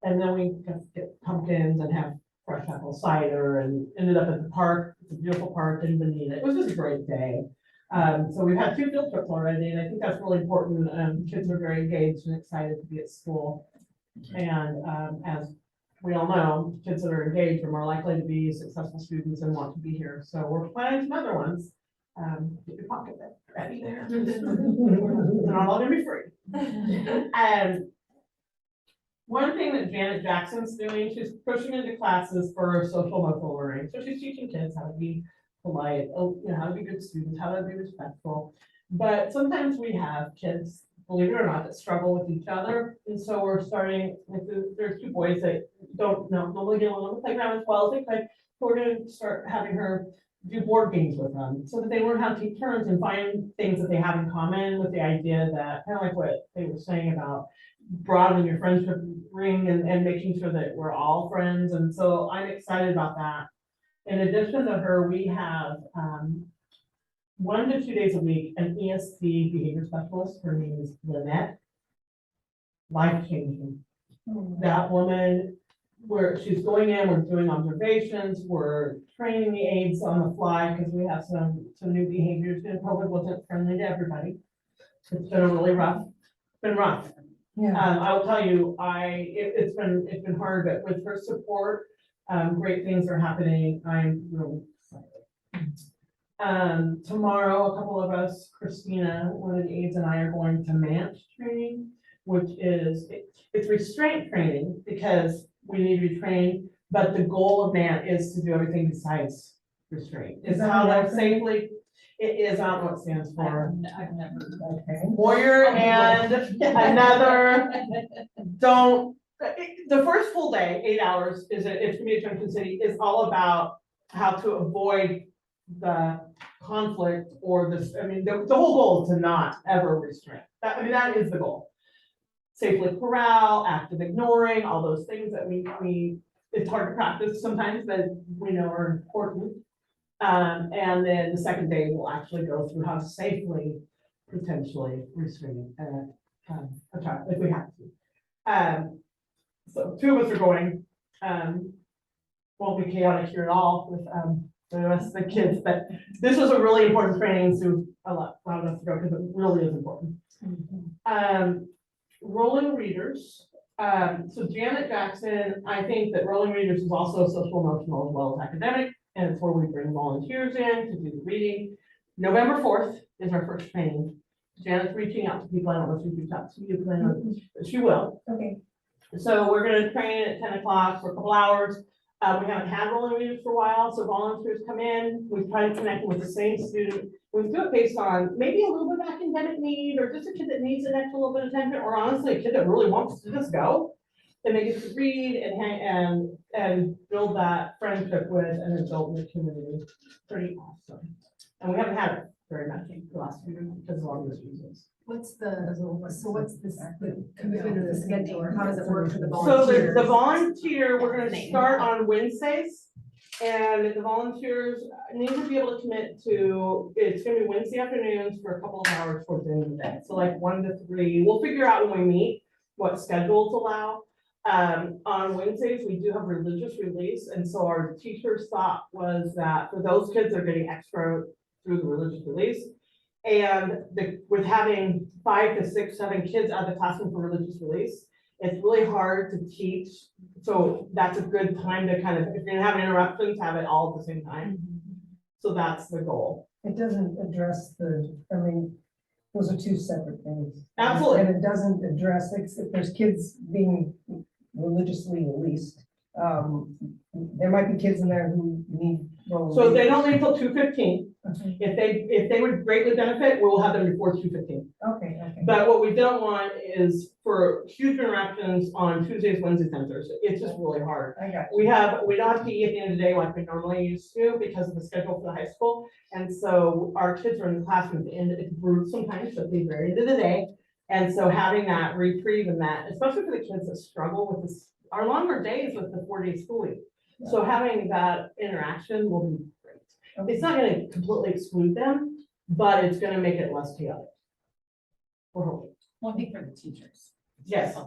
And then we got to get pumpkins and have fresh apple cider and ended up at the park. It's a beautiful park in Benita. It was just a great day. So we've had 2 field trips already, and I think that's really important. Kids are very engaged and excited to be at school. And as we all know, kids that are engaged are more likely to be successful students and want to be here. So we're planning some other ones. Get your pocket ready there. They're not all gonna be free. One thing that Janet Jackson's doing, she's pushing into classes for social emotional learning. So she's teaching kids how to be polite, how to be good students, how to be respectful. But sometimes we have kids, believe it or not, that struggle with each other. And so we're starting, like, there's 2 boys that don't normally get along on the playground as well as they could. So we're gonna start having her do board games with them so that they learn how to take turns and find things that they have in common, with the idea that, kind of like what they were saying about broadening your friendship ring and making sure that we're all friends. And so I'm excited about that. In addition to her, we have 1 to 2 days a week an ESP behavior specialist. Her name is Lynette. Life changing. That woman, she's going in, we're doing observations, we're training the aides on the fly because we have some new behaviors, and COVID wasn't friendly to everybody. It's been rough. Yeah. I will tell you, it's been hard, but with her support, great things are happening. I'm really excited. Tomorrow, a couple of us, Christina, one of the aides, and I are going to MANT training, which is, it's restraint training because we need to be trained, but the goal of MANT is to do everything besides restraint. Is Is that how an to acronym? safely, it is, I don't know what it stands for. I've never. Okay. Warrior and another, the first full day, 8 hours, it's gonna be at Junction City, is all about how to avoid the conflict or this, the whole goal is to not ever restrain. That is the goal. Safely corral, active ignoring, all those things that it's hard to practice sometimes, but we know are important. And then the second day, we'll actually go through how to safely, potentially restrain a child if we have to. So 2 of us are going, won't be chaotic here at all with the rest of the kids, but this was a really important training, so allowed us to go because it really is important. Rolling readers. So Janet Jackson, I think that rolling readers is also social emotional as well as academic, and it's where we bring volunteers in to do the reading. November 4th is our first training. Janet's reaching out to people. I don't know if she's reached out to you, because I know that she will. Okay. So we're gonna train at 10 o'clock for a couple hours. We haven't had rolling readers for a while, so volunteers come in. We try to connect with the same student we do it based on maybe a little bit of academic need, or just a kid that needs an extra little bit of attention, or honestly, a kid that really wants to just go. And they get to read and hang and build that friendship with an adult in the community. Pretty awesome. And we haven't had it very much in the last few years because of all these reasons. What's the commitment of the schedule, or how does it work for the So volunteers? the volunteer, we're gonna start on Wednesdays. And the volunteers need to be able to commit to, it's gonna be Wednesday afternoons for a couple of hours towards the end of the day. So like 1 to 3, we'll figure out when we meet what schedules allow. On Wednesdays, we do have religious release. And so our teacher's thought was that for those kids, they're getting extra through the religious release. And with having 5 to 6, 7 kids out of the classroom for religious release, it's really hard to teach. So that's a good time to kind of, if you're gonna have interruptions, have it all at the same time. So that's the goal. It doesn't address I mean, those are two separate things. Absolutely. And it doesn't address, like, if there's kids being religiously released, there might be kids in there who need. So they don't leave till 2:15. Okay, If they would greatly benefit, we will have them before 2:15. okay. But what we don't want is for huge interruptions on Tuesdays, Wednesdays, and Thursdays. It's just really hard. I got We don't have PE at the end of the day like we normally used to because of the schedule for the high school. And so our kids are in the classroom at the end, it's rude sometimes, so at the very end of the day. And so having that reprieve and that, especially for the kids that struggle with this, our longer days with the 4-day school week. So having that interaction will be great. It's not gonna completely exclude them, but it's gonna make it less chaotic. We're hoping. One thing for the teachers. Yes.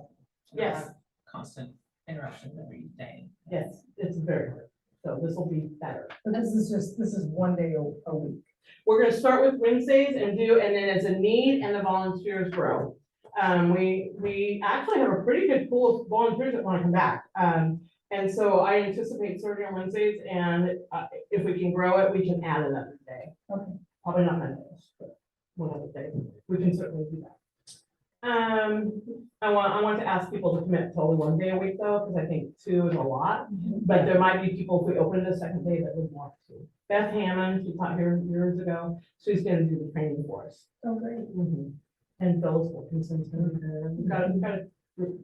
Yes. Constant interruptions every day. Yes, it's very hard. So this will be better. But this is 1 day a week. We're gonna start with Wednesdays and then as a need and the volunteers grow. We actually have a pretty good pool of volunteers that wanna come back. And so I anticipate starting on Wednesdays, and if we can grow it, we can add another day. Okay. Probably not Mondays, but one other day. We can certainly do that. I want to ask people to commit to only 1 day a week though, because I think 2 is a lot. But there might be people, if we open the second day, that would want to. Beth Hammond, she taught here years ago, she's gonna do the training for us. Oh, great. And Phyllis Wilkinson's gonna be there. We've got a group.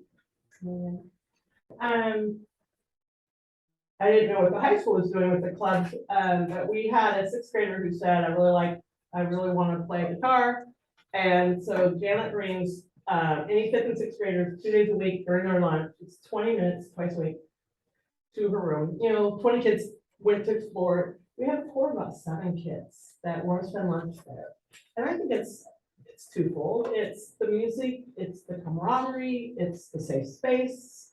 I didn't know what the high school was doing with the clubs, but we had a 6th grader who said, I really want to play guitar. And so Janet brings any 5th and 6th graders 2 days a week during their lunch. It's 20 minutes twice a week to her room. 20 kids went to explore. We have 4 of us, 7 kids that want to spend lunch there. And I think it's twofold. It's the music, it's the camaraderie, it's the safe space.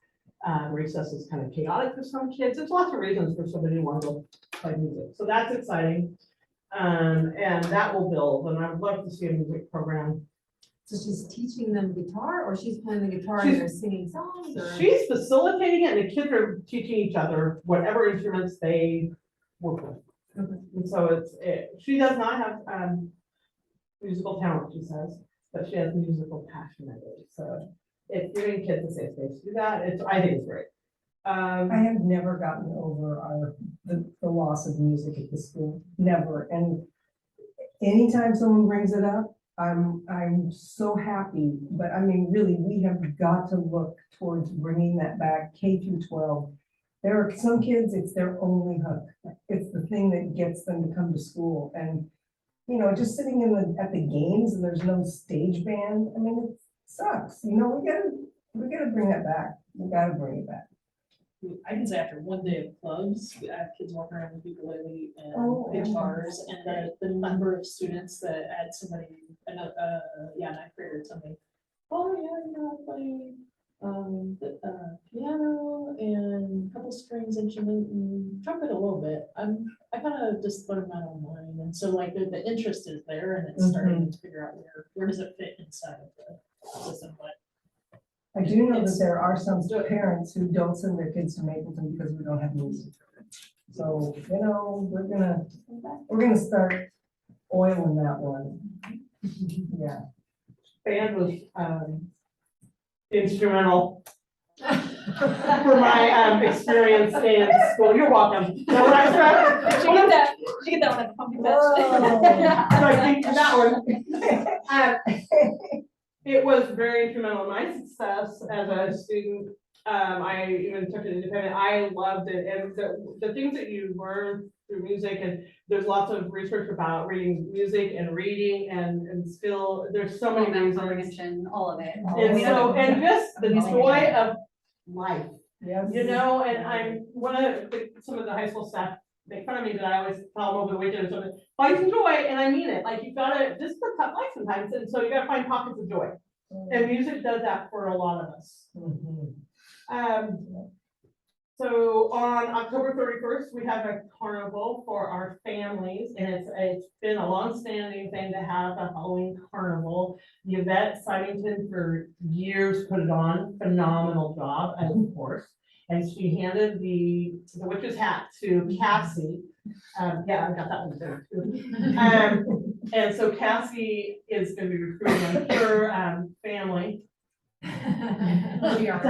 Recess is kind of chaotic for some kids. There's lots of reasons for somebody to want to go play music. So that's exciting. And that will build, and I would love to see a music program. So she's teaching them guitar, or she's playing the guitar and they're singing songs, or? She's facilitating it, and the kids are teaching each other whatever instruments they work with. And so she does not have musical talent, she says, but she has musical passion, I believe. So it's giving kids a safe space to do that. I think it's great. I have never gotten over the loss of music at the school, never. And anytime someone brings it up, I'm so happy. But I mean, really, we have got to look towards bringing that back, K through 12. There are some kids, it's their only hook. It's the thing that gets them to come to school. And just sitting at the games and there's no stage band. I mean, it sucks. We gotta bring that back. We gotta bring it back. I can say after 1 day of clubs, we have kids walking around with ukulele Oh, and guitars, and the number of students that had somebody, ninth grader, something. Oh, yeah, I play the piano and a couple strings instrument and trumpet a little bit. I kind of just learned that online, and so like the interest is there, and it's starting to figure out where does it fit inside of the system, but. I do know that there are some parents who don't send their kids to Mapleton because we don't have music. So, we're gonna start oiling that one. Yeah. Band was instrumental. for my experience in school. You're welcome. So when I started, Did you get that? Did you get that one at the pumpkin patch? so I think that one. It was very instrumental in my success as a student. I even took it independent. I loved it. And the things that you learn through music, and there's lots of research about reading music and reading and skill. There's so many reasons. Comprehension, all of it. And so, and just the joy of life, Yes. you know, and I'm some of the high school staff make fun of me that I always tell them over the weekend or something, find joy, and I mean it. Like you've gotta, this is a tough life sometimes, and so you gotta find pockets of joy. And music does that for a lot of us. So on October 31st, we have a carnival for our families, and it's been a long-standing thing to have a Halloween carnival. Yvette Symington for years put it on, phenomenal job, of course. And she handed the witch's hat to Cassie. Yeah, I got that one there too. And so Cassie is gonna be recruiting her family to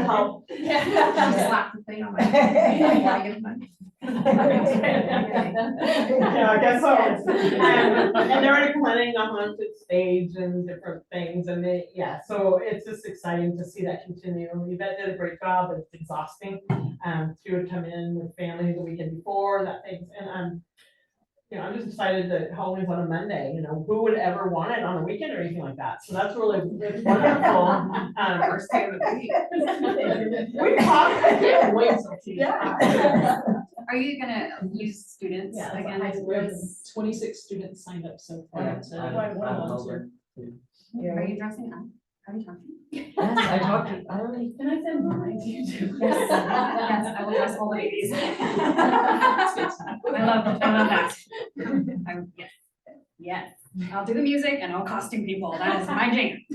help. Slap the thing on my head. Yeah, I guess so. And they're already planning a haunted stage and different things, and so it's just exciting to see that continue. Yvette did a great job, but it's exhausting. She would come in with family the weekend before that things, and I'm just excited that Halloween's on a Monday. Who would ever want it on a weekend or anything like that? So that's really it's wonderful. First day of the week. We talked. I can't wait till Tuesday. Yeah. Are you gonna use students Yeah, again? we have 26 students signed up so far. Yeah, to I'm volunteer. Are you dressing up? Are you talking? Yes, I talked to, I already. Can I send mine to you too? Yes, yes, I will dress all ladies. I love that. Yes, I'll do the music and I'll costume people. That is my jam.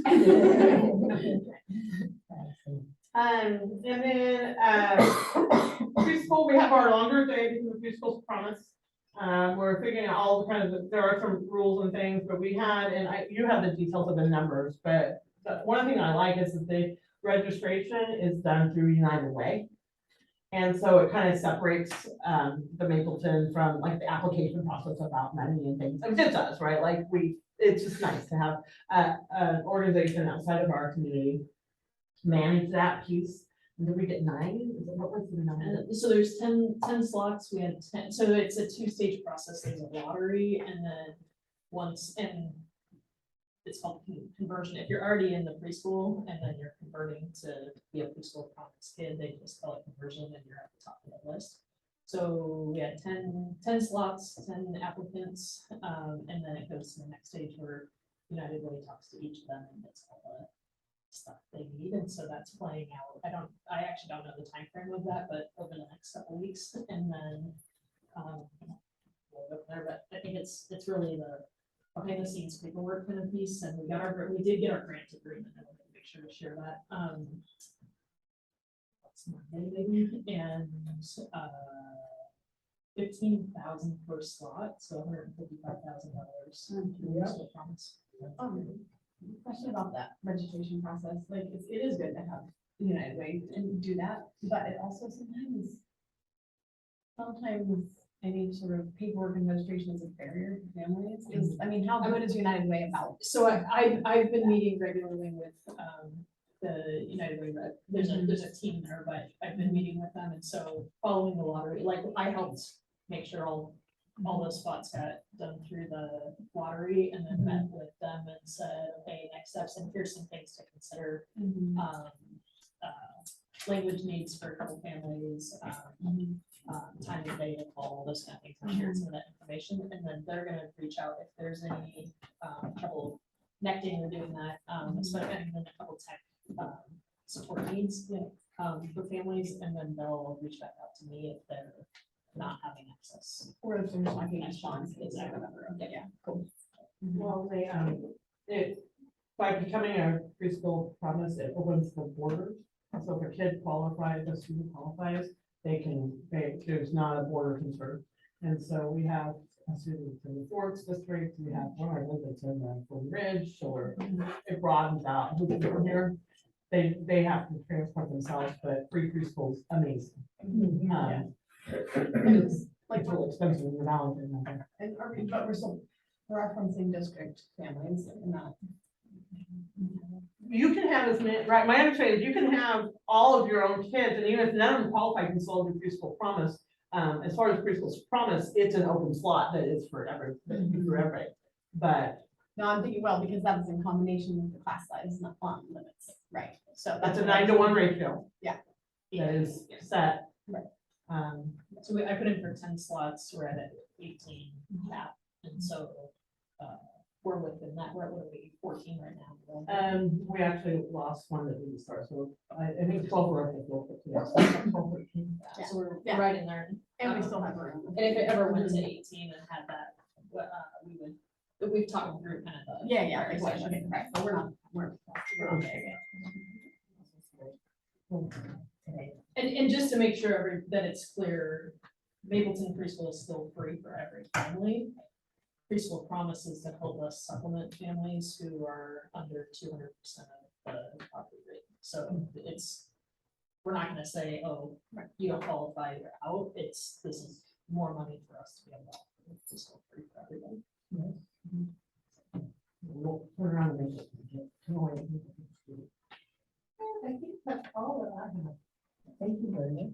And then preschool, we have our longer day because the preschool's promise. We're figuring out all the there are some rules and things, but we had, and you have the details of the numbers, but one thing I like is that the registration is done through United Way. And so it kind of separates the Mapleton from like the application process about money and things. It just does, right? Like it's just nice to have an organization outside of our community manage that piece. And did we get 9? What was the 9? So there's 10 slots. We had 10. So it's a 2-stage process. There's a lottery, and then it's called conversion. If you're already in the preschool and then you're converting to be a preschool promise kid, they just call it conversion, and you're at the top of the list. So we had 10 slots, 10 applicants, and then it goes to the next stage where United Way talks to each of them and gets all the stuff they need. And so that's playing out. I actually don't know the time frame of that, but over the next couple of weeks, and then we'll go there. But I think it's really the behind the scenes paperwork kind of piece, and we did get our grant agreement, and we're gonna make sure to share that. That's Monday maybe, and 15,000 per slot, so $155,000. Question about that registration process, like, it is good to have United Way and do that, but it also sometimes any sort of paperwork and registration is a barrier for families. How good is United Way about? So I've been meeting regularly with the United Way rep. There's a team there, but I've been meeting with them, and so following the lottery, like I helped make sure all those spots got done through the lottery, and then met with them and said, okay, next steps, and here's some things to consider. Language needs for a couple families, time of day to call, those kind of things. I shared some of that information, and then they're gonna reach out if there's any trouble connecting or doing that. So and then a couple tech support needs for families, and then they'll reach back out to me if they're not having access. Or if there's like a response. Exactly. Yeah, cool. Well, by becoming a preschool promise, it opens the borders. So if a kid qualifies, a student qualifies, there's not a border concern. And so we have a student in the Forks district, we have one that's in the Golden Ridge, so it broadens out who can come here. they have to transport themselves, but free preschool's amazing. Um, It's like really expensive in the valley. And are we, but we're still referencing district families and not. You can have as many, right, my understanding is you can have all of your own kids, and even if none of them qualify, you can still do preschool promise. As far as preschool promise, it's an open slot that is for everybody, but No, I'm thinking, well, because that was in combination with the class size, not on limits, right? So that's a what I was 9-to-1 thinking. ratio. Yeah. That is set. Right. So I put in for 10 slots, we're at 18 cap, and so, we're within that, we're at 14 right now. We actually lost one that didn't start, so I think 12 were up at 12. Yeah, so we're Yeah. right in there. And we still have room. And if it ever went to 18 and had that, we would, we've talked through kind of the. Yeah, prioritization. exactly, right, but we're okay. And just to make sure that it's clear, Mapleton preschool is still free for every family. Preschool promises to help us supplement families who are under 200% of the poverty rate. So it's, we're not gonna say, oh, you don't qualify, you're out. It's, this is more money for us to be able to offer preschool free for everybody. We'll turn around and make it. I think that's all that I have. Thank you, Brenda.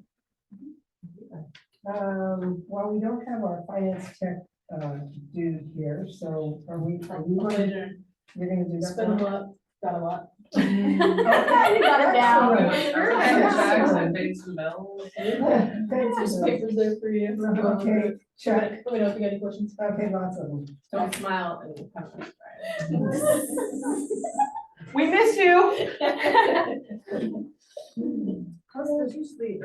Well, we don't have our finance tech dude here, so are you gonna, you're gonna do that? Spend a lot, got a lot. Okay, You got it down. Excellent. Thanks, Mel. There's papers there for you. Okay, check. Let me know if you got any questions. Okay, lots of them. Don't smile and come on. We miss you. There's usually,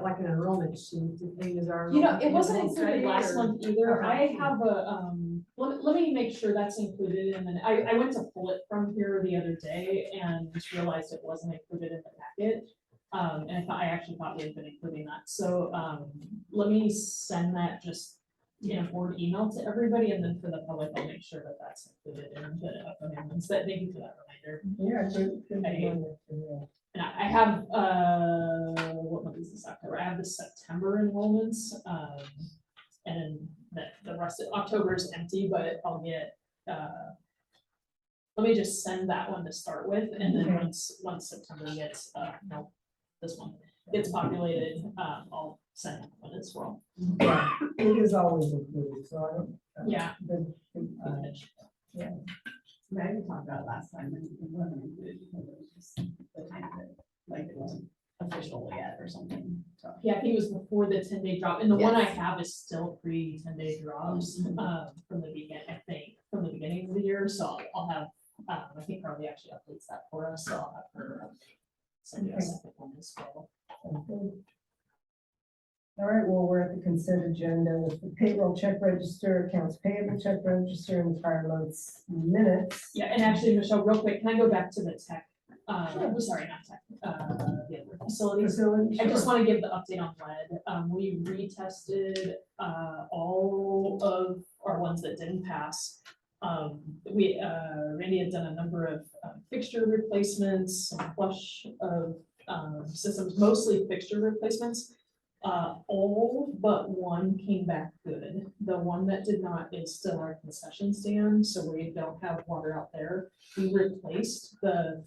like an enrollment sheet, do they use our? You know, it wasn't enrollment included study last or- month either. I Okay. have a, let me make sure that's included, and then I went to pull it from here the other day and just realized it wasn't included in the packet. And I actually thought we had been including that, so, let me send that just in a board email to everybody, and then for the public, I'll make sure that that's included in the upcoming ones, but thank you for that reminder. Yeah, good. And I have, what month is this, October? I have the September enrollments, and the rest of October is empty, but I'll get, let me just send that one to start with, and then Okay. once September gets, no, this one gets populated, I'll send that one as well. Yeah, it is always included, so I don't. Yeah. Yeah. Yeah, we talked about it last time, and it wasn't included because it was just the time of it, like it wasn't official yet or something, so. Yeah, I think it was before the 10-day drop, and the one I Yes. have is still pre-10-day drops, from the beginning, I think, from the beginning of the year, so I'll have, I think Carly actually updates that for us, so I'll have her send you a second one as well. All right, well, we're at the consent agenda with the payroll check register, accounts payable check register, and prior month's minutes. Yeah, and actually, Michelle, real quick, can I go back to the tech, Sure. sorry, not tech, the other facilities? Facility, I just sure. want to give the update on lead. We retested all of our ones that didn't pass. Randy had done a number of fixture replacements, some flush of systems, mostly fixture replacements. All but one came back good. The one that did not is still our concession stand, so we don't have water out there. We replaced the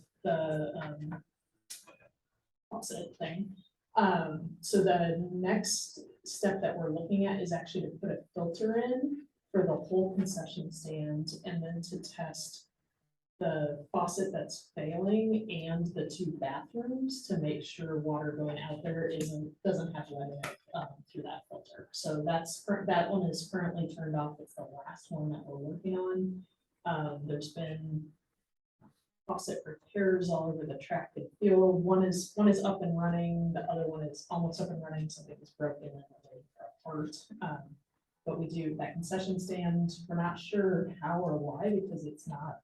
faucet thing. So the next step that we're looking at is actually to put a filter in for the whole concession stand, and then to test the faucet that's failing and the two bathrooms to make sure water going out there doesn't have lead in it through that filter. So that one is currently turned off. It's the last one that we're working on. There's been faucet repairs all over the track and field. One is up and running. The other one is almost up and running. Something was broken and we're waiting for a part. But we do that concession stand. We're not sure how or why, because it's not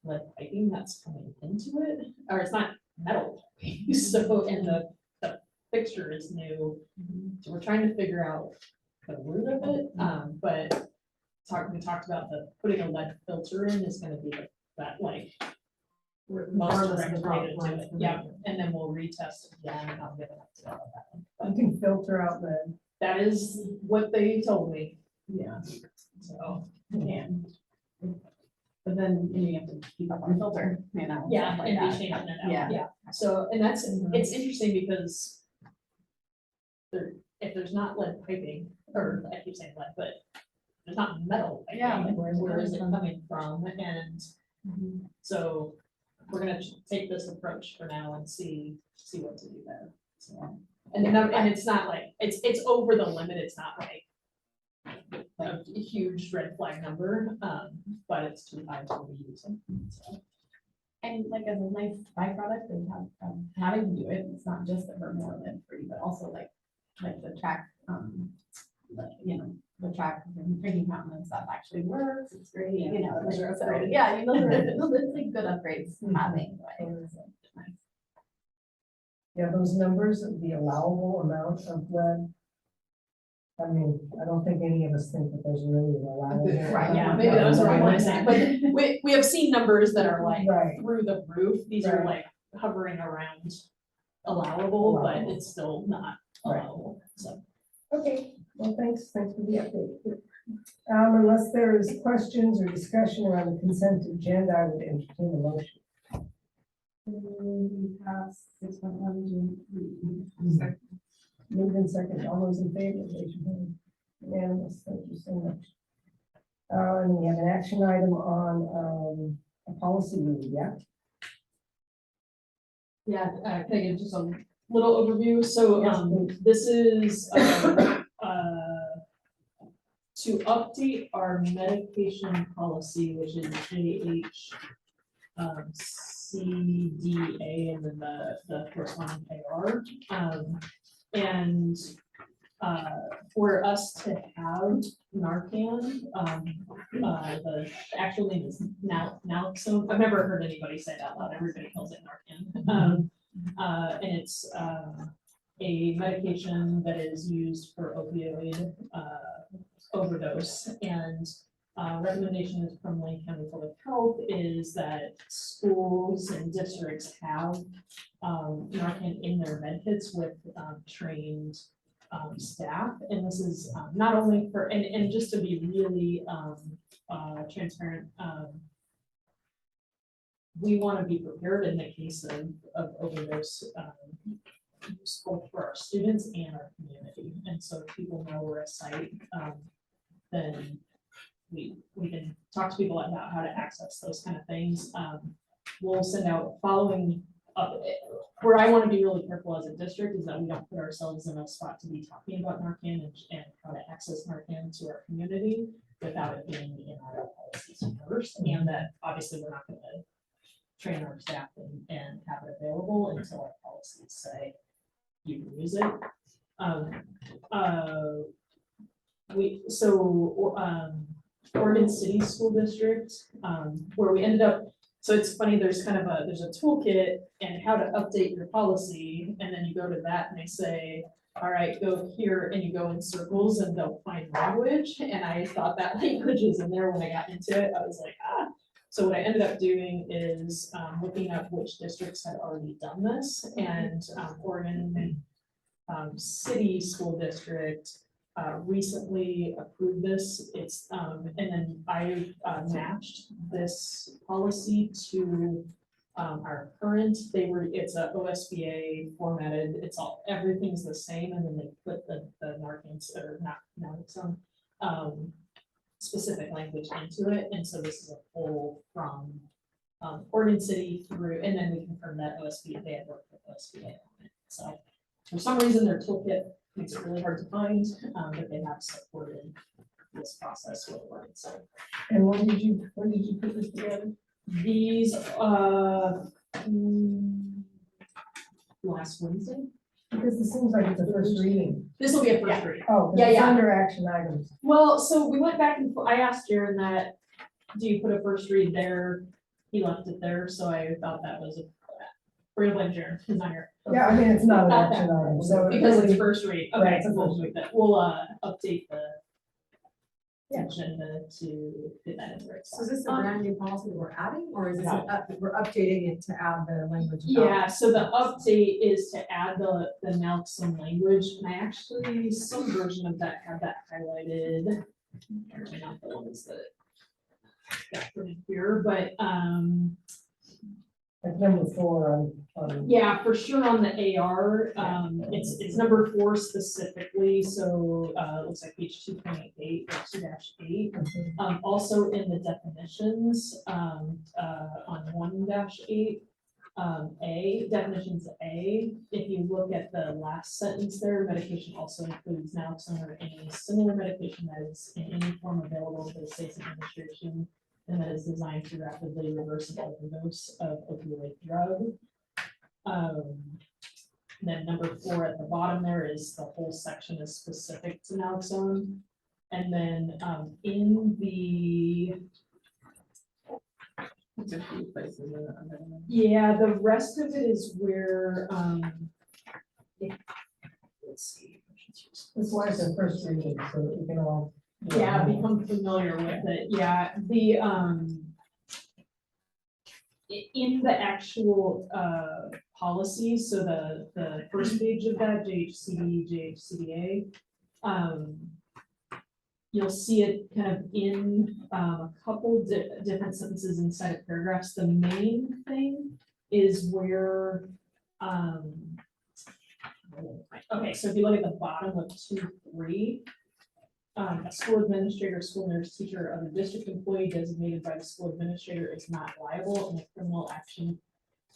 lead piping that's coming into it, or it's not metal piping. So, and the fixture is new. So we're trying to figure out the root of it. But we talked about putting a lead filter in is going to be that like most Regardless of direct the related to lines it, for yeah, me. and then we'll retest again, and I'll get an update on that one. You can filter out the, That is what they told me, Yeah, so, and. But then you have to keep up on filter, you know. yeah, stuff like and be that. changing it out, Yeah. yeah, so, and that's, it's interesting because if there's not lead piping, or I keep saying lead, but there's not metal piping, Yeah, like, where is it coming from, and Mhm. so we're gonna take this approach for now and see what to do there, so. And the number, and it's not like, it's over the limit, it's not like a huge red flag number, but it's too high to be using, so. And like as a nice byproduct of having to do it, it's not just that we're more lead free, but also like the track, the track drinking fountain and stuff actually works, it's great, you know, those are upgraded, yeah, I mean, those are like good upgrades having, like, so, nice. yeah, those numbers, the allowable amount of lead. I mean, I don't think any of us think that there's really an allowable. Right, yeah, Maybe that was the wrong way to say, Right. it, but we have seen numbers that are like Right, through the roof, these are Right. like hovering around allowable, but Allowable. it's still not Right. allowable, so. okay, well, thanks for the update. Unless there is questions or discussion around the consent agenda, I would entertain a motion. We pass 6.1 Moved in second, all those in favor, raise your hand. Unanimous, thank you so much. And we have an action item on, a policy review, yeah? Yeah, can I give just a little overview? So, Yes, please. this is, to update our medication policy, which is JH, CDA, and then the corresponding AR. And, for us to have Narcan, the actual name is naloxone. I've never heard anybody say that out loud. Everybody calls it Narcan. And it's, a medication that is used for opioid, overdose, and recommendation is from Lane County Public Health is that schools and districts have Narcan in their med kits with trained staff, and this is not only for, and just to be really transparent, we want to be prepared in the case of overdose, both for our students and our community, and so if people know we're a site, then we can talk to people about how to access those kind of things. We'll send out following up, where I want to be really careful as a district is that we don't put ourselves in a spot to be talking about Narcan and how to access Narcan to our community without it being in our policies first, and that obviously we're not going to train our staff and have it available until our policies say you can use it. Oregon City School District, where we ended up, so it's funny, there's a toolkit and how to update your policy, and then you go to that and they say, all right, go here, and you go in circles and they'll find language, and I thought that language was in there when I got into it, I was like, ah. So what I ended up doing is looking up which districts had already done this, and Oregon City School District recently approved this. It's, and then I matched this policy to our current, it's a OSBA formatted, it's all, everything's the same, and then they put the Narcan, or not naloxone, specific language into it, and so this is a pull from Oregon City through, and then we confirmed that OSBA, they had worked with OSBA on it. So for some reason, their toolkit makes it really hard to find, but they have supported this process with Oregon City. And when did you put this together? These, last Wednesday, Because it seems like it's a first reading. this will be a first read. Oh, 'cause Yeah, it's yeah. under action items. Well, so we went back and I asked Jaron that, do you put a first read there? He left it there, so I thought that was we're gonna blame Jaron, he's not here. Yeah, I mean, it's not an Not action that, item, so. it because it's really- first read, Right, okay, it's a we'll first do that. We'll update Yeah. agenda to get that in the right So is spot. this a brand new policy that we're adding, or is this, we're updating it to add the language? about- Yeah, so the update is to add the naloxone language, and I actually, some version of that had that highlighted. Apparently not the ones that got printed here, but, Like number 4 on. yeah, for sure on the AR, it's number 4 specifically, so, it looks like page 2.8 or 2-8. Also in the definitions, on 1-8, A, definitions A, if you look at the last sentence there, medication also includes naloxone or any similar medication that is in any form available for the safe administration and that is designed to rapidly reverse an overdose of opioid drug. Then number 4 at the bottom there is the whole section is specific to naloxone. And then in the yeah, the rest of it is where, let's see. That's why it's a first reading, so that we can all. Yeah, become familiar with it, yeah, the, in the actual, policy, so the first page of that, JHCD, JHCDA, you'll see it kind of in a couple different sentences inside of paragraphs. The main thing is where, okay, so if you look at the bottom of 2.3, a school administrator, school nurse, teacher, or other district employee designated by the school administrator is not liable in a criminal action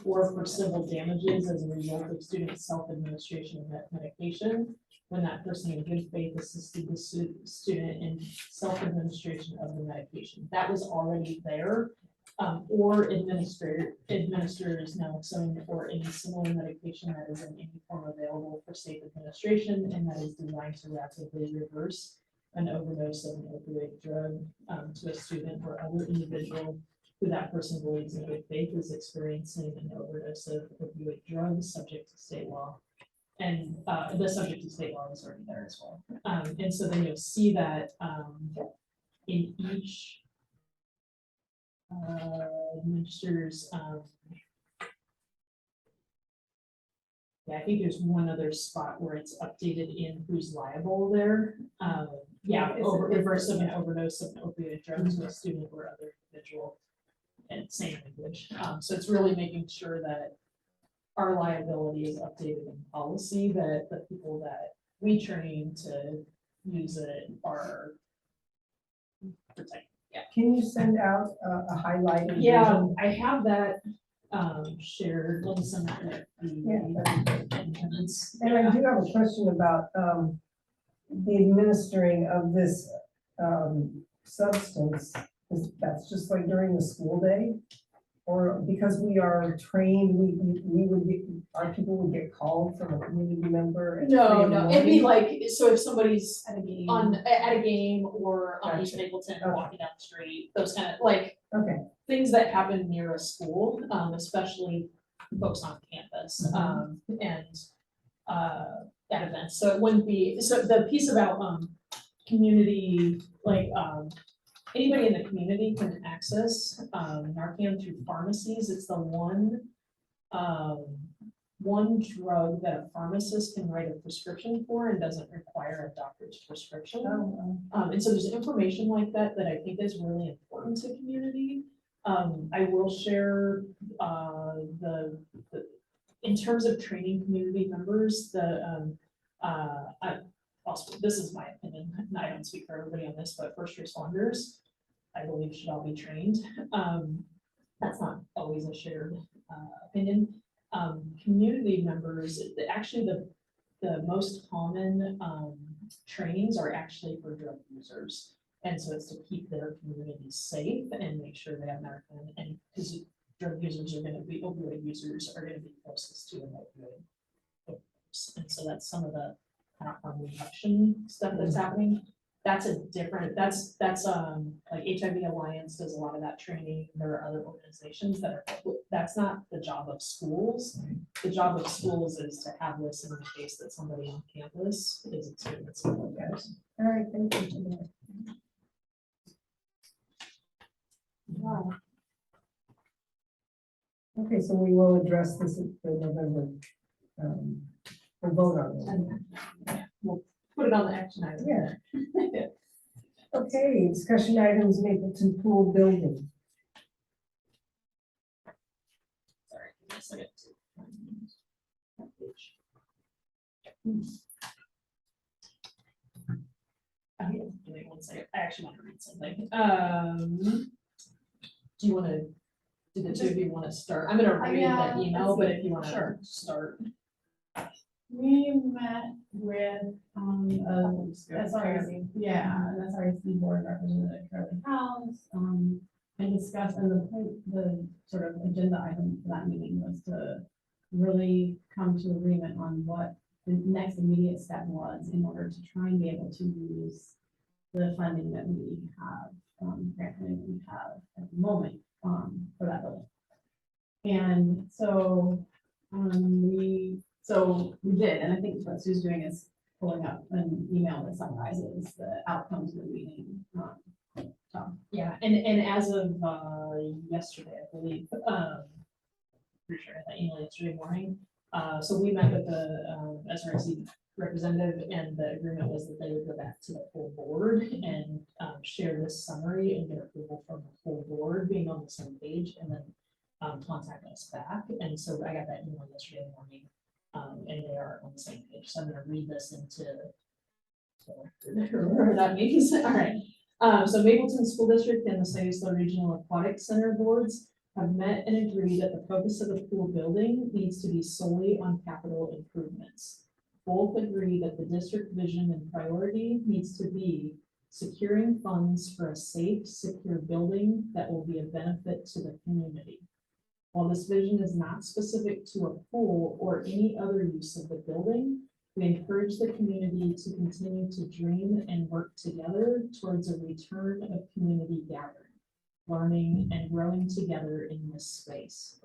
or for civil damages as a result of student self-administration of medication, when that person in good faith assisted the student in self-administration of the medication. That was already there. Or administers naloxone or any similar medication that is in any form available for safe administration and that is designed to rapidly reverse an overdose of an opioid drug to a student or other individual who that person believes in good faith is experiencing an overdose of opioid drugs subject to state law. And the subject to state law is already there as well. And so then you'll see that in each administers, yeah, I think there's one other spot where it's updated in who's liable there. Yeah, reverse of an overdose of an opioid drug to a student or other individual, and same language. So it's really making sure that our liability is updated in policy, that the people that we train to use it are protected. Yeah. Can you send out a highlighted? Yeah, version? I have that shared. Let me send that with the attendance. And I do have a question about the administering of this substance. That's just like during the school day? Or because we are trained, we would get, our people would get called from a community member? at 3 No, in the no, it'd be morning? like, so if somebody's At a game. at a game or on East Gotcha. Mapleton, Okay. walking down the street, those kind of, like, Okay, things that happen near a school, especially folks on campus, and at events. So it wouldn't be, so the piece about community, like anybody in the community can access Narcan through pharmacies. It's the one drug that a pharmacist can write a prescription for and doesn't require a doctor's prescription. And so there's information like that that I think is really important to community. I will share in terms of training community members, also, this is my opinion, and I don't speak for everybody on this, but first responders, I believe should all be trained. That's not always a shared opinion. Community members, actually the most common trainings are actually for drug users. And so it's to keep their communities safe and make sure they have Narcan, and because drug users are going to be, opioid users are going to be closest to an opioid overdose. And so that's some of the kind of harm reduction stuff that's happening. That's a different, that's like HIV Alliance does a lot of that training. There are other organizations that are, that's not the job of schools. The job of schools is to have this in the case that somebody on campus is experiencing overdose. all right, thank you. Okay, so we will address this at the November, we'll vote on it. Put it on the action item. Yeah. Okay, discussion items, Mapleton Pool Building. Sorry, give me a second. Oh, yeah, give me one second. I actually want to read something. Do you want to, do the two of you want to start? I'm gonna read Yeah, the email, let's but see. if you want to Sure. start. We met with, SRC, yeah, an SRC board representative, Curly House, and discussed, and the sort of agenda item for that meeting was to really come to agreement on what the next immediate step was in order to try and be able to use the funding that we have, grant funding that we have at the moment, for that building. And so, we did, and I think what Sue's doing is pulling up an email that summarizes the outcomes of the meeting. Tom. Yeah, and as of yesterday, I believe, pretty sure I got email yesterday morning. So we met with the SRC representative, and the agreement was that they would go back to the full board and share this summary and get approval from the full board being on the same page, and then contact us back. And so I got that email yesterday morning, and they are on the same page. So I'm gonna read this into whatever that means. All right. So Mapleton School District and the Sayosla Regional Aquatic Center boards have met and agreed that the focus of the pool building needs to be solely on capital improvements. Both agree that the district vision and priority needs to be securing funds for a safe, secure building that will be a benefit to the community. While this vision is not specific to a pool or any other use of the building, we encourage the community to continue to dream and work together towards a return of community gathering, learning, and growing together in this space.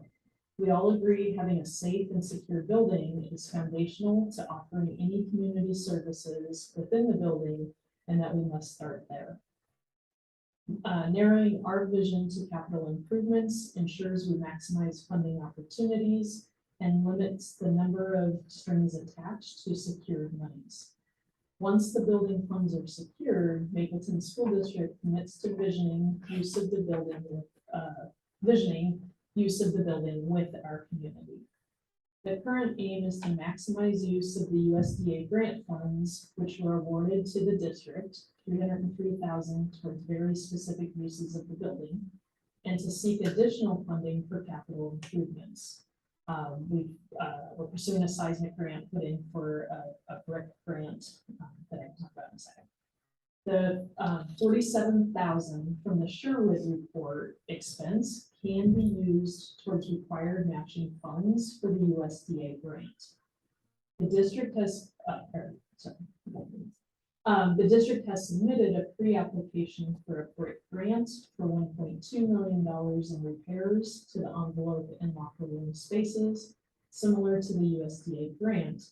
We all agree having a safe and secure building is foundational to offering any community services within the building, and that we must start there. Narrowing our vision to capital improvements ensures we maximize funding opportunities and limits the number of strings attached to secured monies. Once the building funds are secured, Mapleton School District commits to visioning use of the building with our community. The current aim is to maximize use of the USDA grant funds, which were awarded to the district, $303,000 towards very specific uses of the building, and to seek additional funding for capital improvements. We're pursuing a seismic grant put in for a brick grant that I can talk about in a second. The $47,000 from the Sherwood report expense can be used towards required matching funds for the USDA grant. The district has, the district has submitted a pre-application for a brick grant for $1.2 million in repairs to the envelope and locker room spaces, similar to the USDA grant.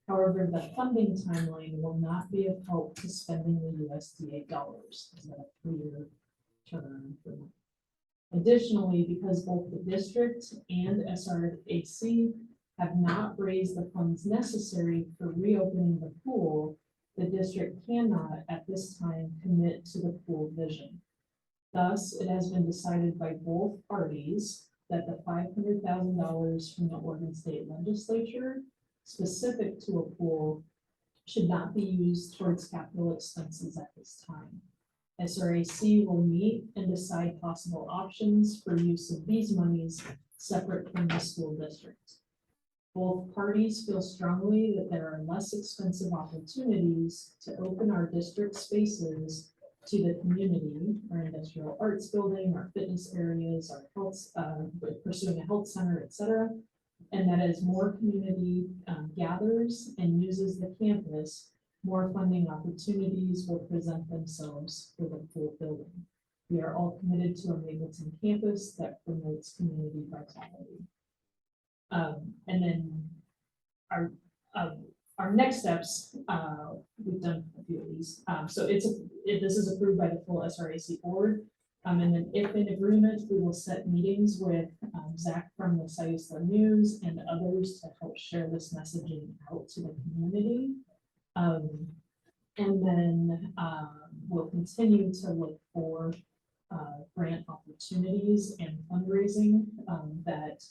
However, the funding timeline will not be of help to spending the USDA dollars. It's a 3-year turnaround for them. Additionally, because both the district and SRAC have not raised the funds necessary for reopening the pool, the district cannot at this time commit to the pool vision. Thus, it has been decided by both parties that the $500,000 from the Oregon State Legislature specific to a pool should not be used towards capital expenses at this time. SRAC will meet and decide possible options for use of these monies separate from the school district. Both parties feel strongly that there are less expensive opportunities to open our district spaces to the community, our industrial arts building, our fitness areas, our health, pursuing a health center, etc. And that as more community gathers and uses the campus, more funding opportunities will present themselves for the pool building. We are all committed to a Mapleton campus that promotes community vitality. And then our next steps, we've done a few of these. So this is approved by the full SRAC board. And then if in agreement, we will set meetings with Zach from the Siuslaw News and others to help share this messaging out to the community. And then we'll continue to look for grant opportunities and fundraising that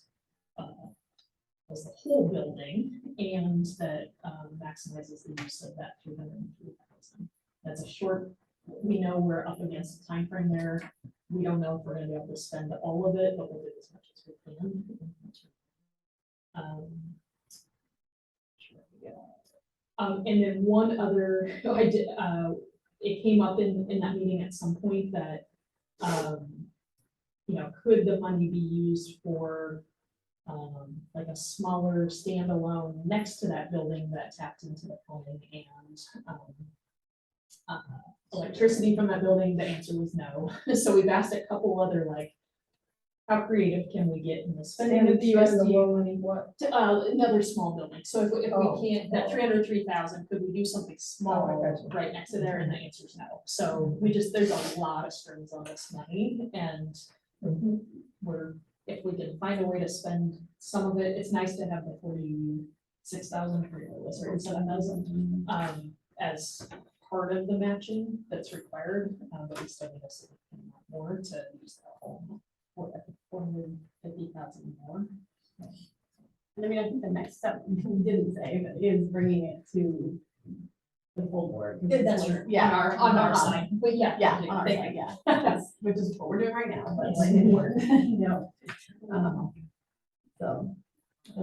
was the whole building and that maximizes the use of that 303,000. That's a short, we know we're up against a time frame there. We don't know if we're gonna be able to spend all of it, but we'll do as much as we can. And then one other, I did, it came up in that meeting at some point that, you know, could the money be used for like a smaller standalone next to that building that tapped into the plumbing and electricity from that building? The answer was no. So we've asked a couple other, like, how creative can we get in the spending of the USDA? What? Another small building. So if Oh. we can't, that 303,000, could we do something small gotcha. right next to there? And the answer is no. So we just, there's a lot of strings on this money, and if we can find a way to spend some of it, it's nice to have the 46,000 or 47,000 as part of the matching that's required, but we still need a significant amount more to use that whole 450,000 more. And I mean, I think the next step, we didn't say, but is bringing it to the full board. That's true. Yeah, On our side, but yeah. Yeah, on our side, yeah. That's, which is what we're doing right now, but like, it worked, you know. So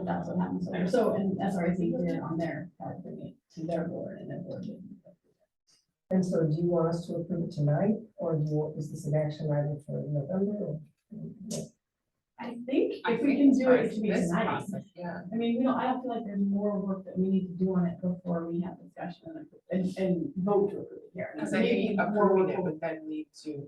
that's what happens there. So, and SRC did it on their part, bring it to their board and their board didn't. And so do you want us to approve it tonight, or do you want, is this an action item for November? Or? I think if we can do it, it should be This tonight. process, yeah. I mean, I don't feel like there's more work that we need to do on it before we have discussion and vote to approve it here. Because I think approving it would then lead to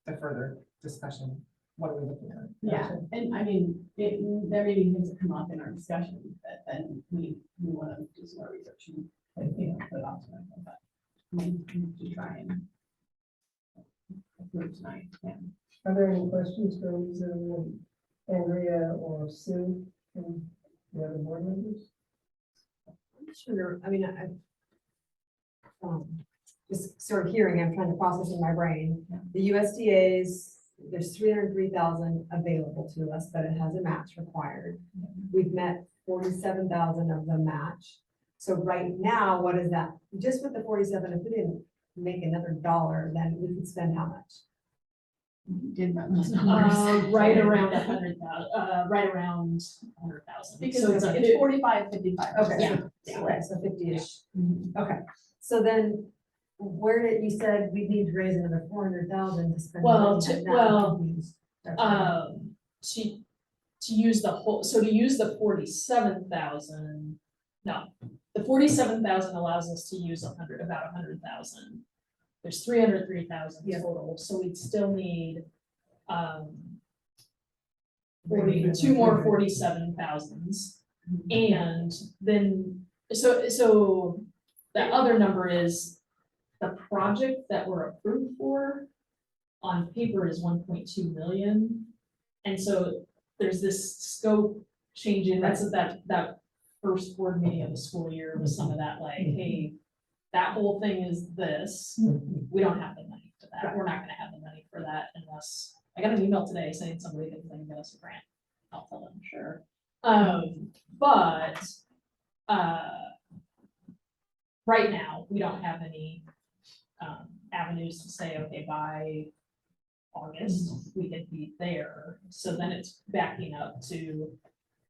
the further discussion. What are we looking at? Yeah, and I mean, there may be things that come up in our discussion that then we want to do some more research and, you know, put off to it, but we need to try and approve tonight, yeah. Are there any questions for Lisa, Andrea, or Sue from the other board members? Sure, I mean, just sort of hearing, I'm trying to process in my brain. The USDA's, there's 303,000 available to us, but it has a match required. We've met 47,000 of the match. So right now, what is that? Just with the 47, if we didn't make another dollar, then we could spend how much? Did run those numbers. Right around 100,000, right around 100,000. Because So it's 45, 55. Okay, Yeah. okay, so 50-ish. Okay, so then where did, you said we need to raise another 400,000 to spend? Well, money to- on that. well, Confused. to use the whole, so to use the 47,000, no, the 47,000 allows us to use about 100,000. There's 303,000 Yeah. total, so we'd still need, Maybe two more 47,000s. And then, so the other number is the project that we're approved for on paper is 1.2 million. And so there's this scope changing, that's that first board meeting of the school year with some of that, like, hey, that whole thing is this, we don't have the money for that, we're not gonna have the money for that unless, I got an email today saying somebody thinks they can get us a grant, I'll tell them, sure. But right now, we don't have any avenues to say, okay, by August, we could be there. So then it's backing up to,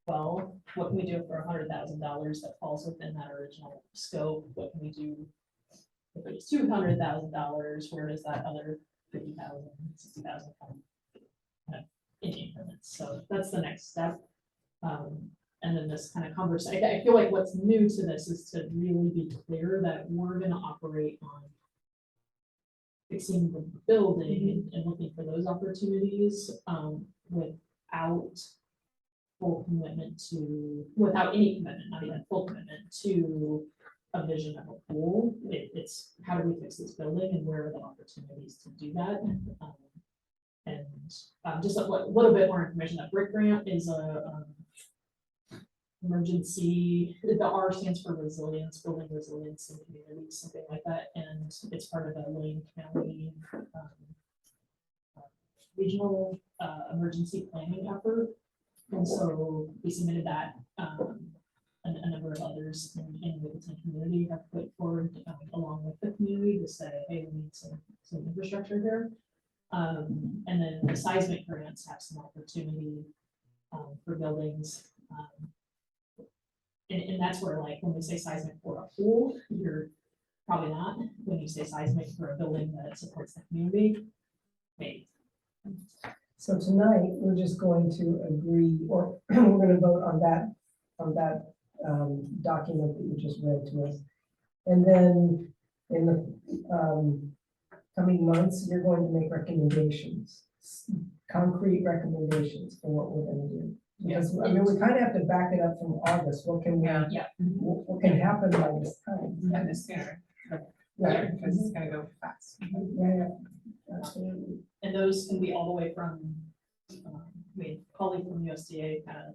well, what can we do for $100,000 that falls within that original scope? What can we do if it's $200,000? Where does that other 50,000, 60,000 come? Kind of in increments. So that's the next step. And then this kind of conversation, I feel like what's new to this is to really be clear that we're gonna operate on fixing the building and looking for those opportunities, without full commitment to, without any commitment, not even full commitment to a vision of a pool. It's how do we fix this building and where are the opportunities to do that? just a little bit more information, that brick grant is a, emergency, the R stands for resilience, building resilience in communities, something like that, and it's part of the Wayne County, regional, emergency planning effort. And so we submitted that, a number of others in the Mapleton community have put forward, along with the community to say, hey, we need some infrastructure here. And then the seismic grants have some opportunity, for buildings. And that's where, like, when we say seismic for a pool, you're probably not. When you say seismic for a building that supports the community, maybe. So tonight, we're just going to agree, or we're gonna vote on that document that you just read to us. And then in the coming months, you're going to make recommendations, concrete recommendations for what we're gonna do. Because, I mean, we kind of have to back it up from August. What can we, Yeah. what can happen by this time? And the sooner, Right. because it's gonna go fast. Yeah, absolutely. And those can be all the way from, I mean, colleague from USDA kind of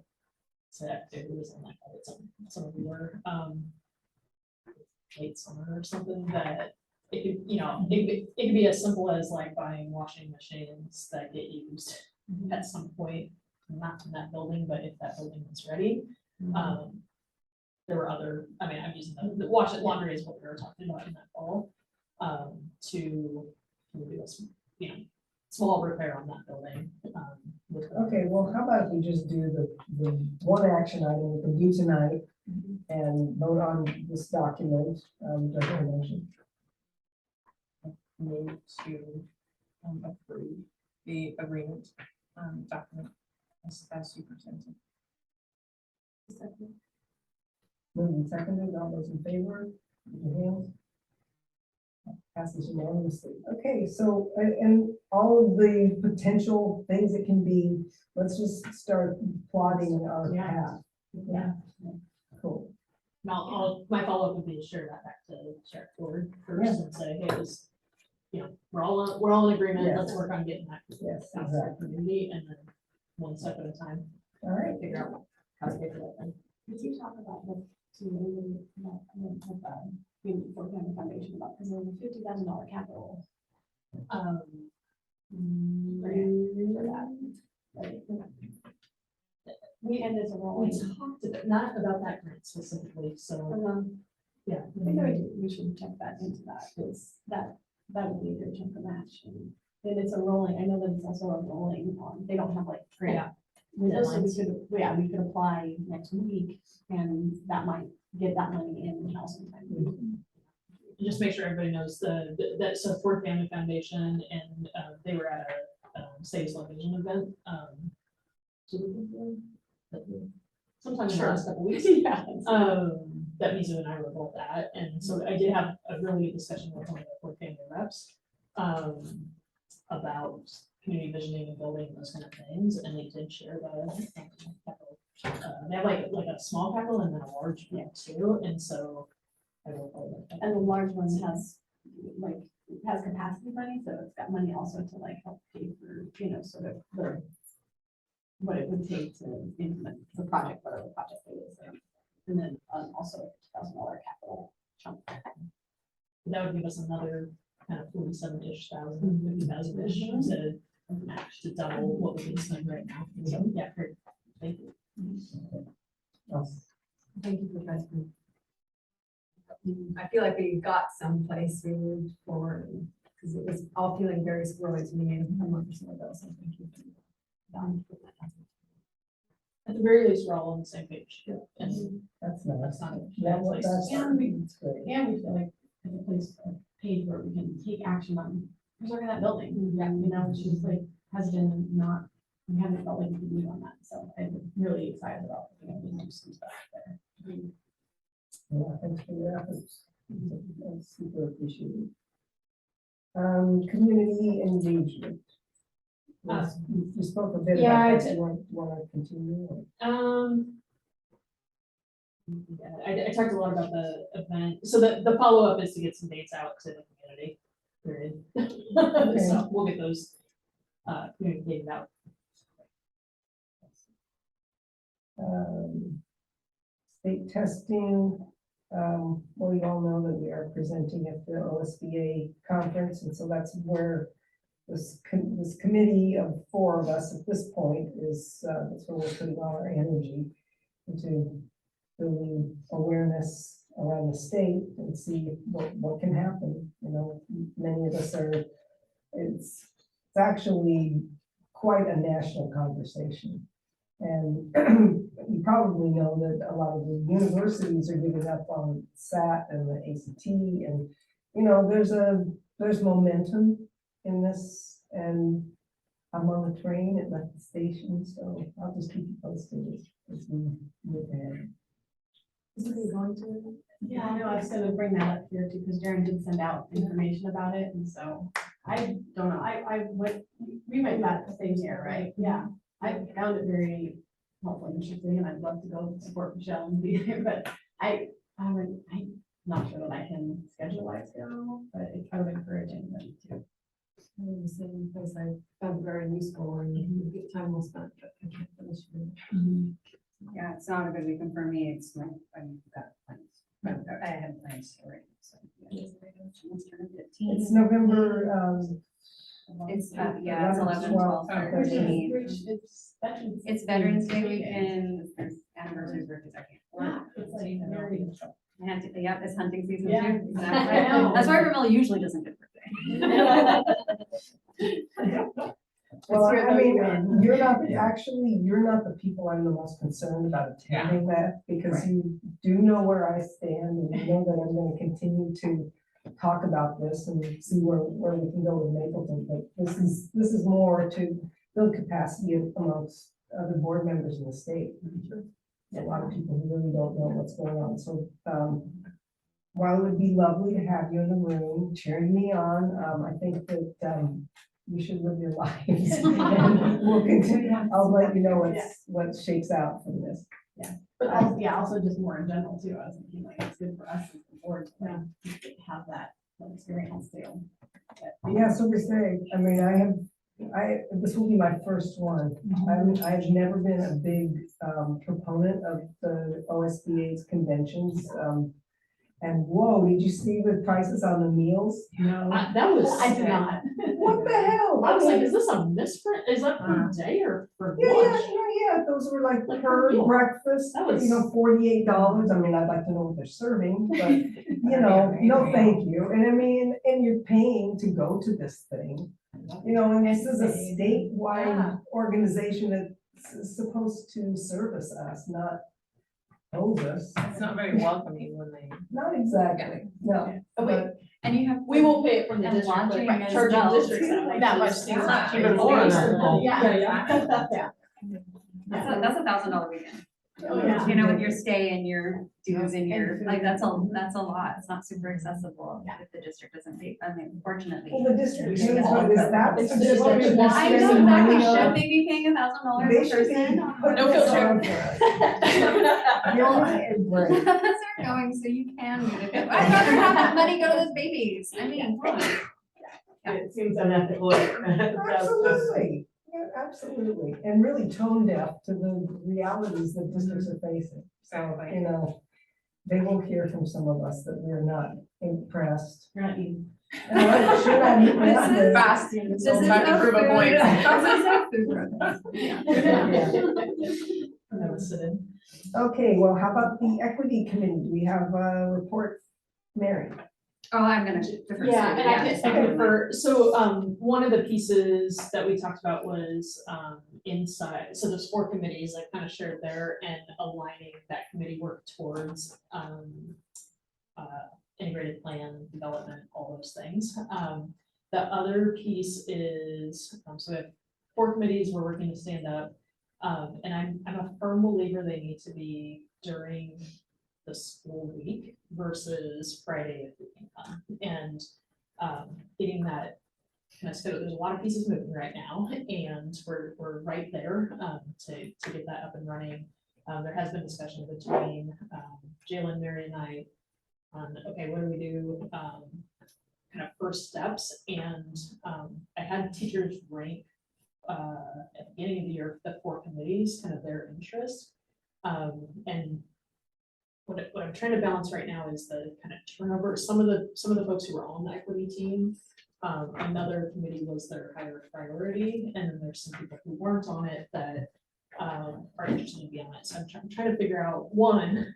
said, it was on that, some of your, late summer or something, that it could, it could be as simple as like buying washing machines that get used at some point, not in that building, but if that building is ready. There were other, I mean, I'm using the wash it laundry is what we were talking about in that fall, to do a, small repair on that building. Okay, well, how about if we just do the one action item we can do tonight and vote on this document, do I hear a motion? Move to approve the agreement document as you presented. Moved and seconded, all those in favor, raise your hands. Passes unanimously. Okay, so, and all of the potential things that can be, let's just start plotting our path. Yeah. Cool. My follow-up would be to share that back to Sheriff Ford first and say, hey, this, we're all in agreement, Yes. let's work on getting that Yes, out to the exactly. community, and then one step at a time, All right. figure out how to figure that in. Did you talk about the, for family foundation about, because there was a $50,000 capital Um, grant for that. Right? And there's a role. we talked not about that grant specifically, so, yeah. I think we should check that into that, because that would be a good chunk of match. And it's a rolling, I know that it's also a rolling, they don't have like grant. windows, so we could apply next week, and that might get that money in house in time. Just make sure everybody knows that so Ford Family Foundation, and they were at a Save Television event. Sometime in the last couple weeks. Yeah. That Mizu and I were both at, and so I did have a really good discussion with one of the Ford family reps about community visioning and building those kind of things, and they did share the capital. They have like a small capital and then a large one too, and so I will follow that. And the large one has capacity money, so it's got money also to like help pay for, sort of what it would take to implement the project, whatever the project is. And then also a $2,000 capital chunk. That would give us another kind of 47-ish thousand, 50,000-ish instead of match to double what we can spend right now. So, yeah, great. Thank you. Thank you, Professor. I feel like we got someplace, we moved forward, because it was all feeling very squirrely to me a month or so ago, so thank you. At the very least, we're all on the same page. And That's that's nice. not a Yeah, bad place to that's start. that's great. And we feel like it's a place, a page where we can take action on preserving that building. Yeah, she's like, has been not, we haven't felt like we could move on that, so I'm really excited about, do some stuff there. Yeah, thanks for your efforts. That's super appreciated. Community engagement. Yes, you spoke a bit Yeah, about that. You want to continue? or- I talked a lot about the event. So the follow-up is to get some dates out to the community. Period. So we'll get those communicating out. State testing, well, you all know that we are presenting at the OSBA conference, and so that's where this committee of 4 of us at this point is, that's where we're putting all our energy into building awareness around the state and see what can happen. You know, many of us are, it's actually quite a national conversation. And you probably know that a lot of the universities are giving up on SAT and the ACT, and, you know, there's momentum in this, and I'm on the train at the station, so I'll just keep you posted as we move ahead. Somebody going to? Yeah, I know, I was gonna bring that up here too, because Jaren did send out information about it, and so, I don't know, I went, we went that same year, right? Yeah, I found it very helpful and interesting, and I'd love to go support Michelle and be there, but I'm not sure that I can schedule-wise go, but I would encourage anybody to. I'm in the same place. I found it very useful and good time well spent, but I can't finish it. Yeah, it's not a good weekend for me. It's my, I've got plans. I have plans already, so. Yeah. It's turning 15. It's November, It's, yeah, it's 11, 12, 13. It's Veterans Day weekend, there's anniversaries, birthdays, I can't work. It's like very. I had to, yeah, it's hunting season Yeah. too. Exactly. I know. That's why Ramona usually doesn't get birthday. well, It's I mean, your you're not the people I'm the most concerned about attending that, because you do know where I stand, and you know that I'm gonna continue to talk about this and see where we can go with Mapleton, but this is more to build capacity amongst other board members in the state. A lot of people who really don't know what's going on, so, while it would be lovely to have you in the room cheering me on, I think that, you should live your lives. And we'll continue, I'll let you know what shakes out from this. But also, yeah, also just more in general too, I was thinking like, it's good for us as the board to have that experience too. Yeah, so to say, I mean, this will be my first one. I've never been a big proponent of the OSBA's conventions. And whoa, did you see the prices on the meals? No, That was. I did not. What the hell? I was like, is this a misprint? Is that per day or for Yeah, lunch? yeah, those were like Like per per meal. breakfast, That was- you know, $48. I mean, I'd like to know what they're serving, but, you know, no, thank you. And I mean, and you're paying to go to this thing. You know, and this is a statewide Yeah. organization that's supposed to service us, not oppose us. It's not very welcoming when they. Not exactly, no. Oh, wait, and you have. We will pay it from the And district, lodging but as charging well. districts that much. That much, is yeah. not Even more on that. Yeah. That's $1,000 weekend. Oh, yeah. You know, with your stay and your dues and your, like, that's a lot. It's not super accessible if the district doesn't pay, I mean, unfortunately. Well, the district pays, but is that? It's the just what district we want. I spending know money exactly, on? should they be paying $1,000 They a should be person? putting No this field on trip. for us. Give me a break. That's where going, so you can get it. I'd rather have that money go to those babies. I mean, come on. It seems unethical. Absolutely, yeah, absolutely, and really tone deaf to the realities that districts are facing. So, you know, they will hear from some of us that we're not impressed. You're not eating. And I should I eat that? This is Fasting This until is time to a prove a point. Yeah. I was sitting. Okay, well, how about the equity committee? Do we have a report, Mary? Oh, I'm gonna defer. to Yeah, you. and I can refer, so, one of the pieces that we talked about was, inside, so there's 4 committees, I kind of shared there, and aligning that committee work towards, integrated plan development, all those things. The other piece is, so we have 4 committees we're working to stand up, and I'm a firm believer they need to be during the school week versus Friday if we can come. And getting that kind of scheduled, there's a lot of pieces moving right now, and we're right there to get that up and running. There has been discussion between Jalen, Mary, and I on, okay, what do we do, kind of first steps, and I had teachers rank at the beginning of the year, the 4 committees, kind of their interest. And what I'm trying to balance right now is the kind of turnover. Some of the folks who were on the equity team, another committee was their higher priority, and then there's some people who weren't on it that are interested in being on it. So I'm trying to figure out, one,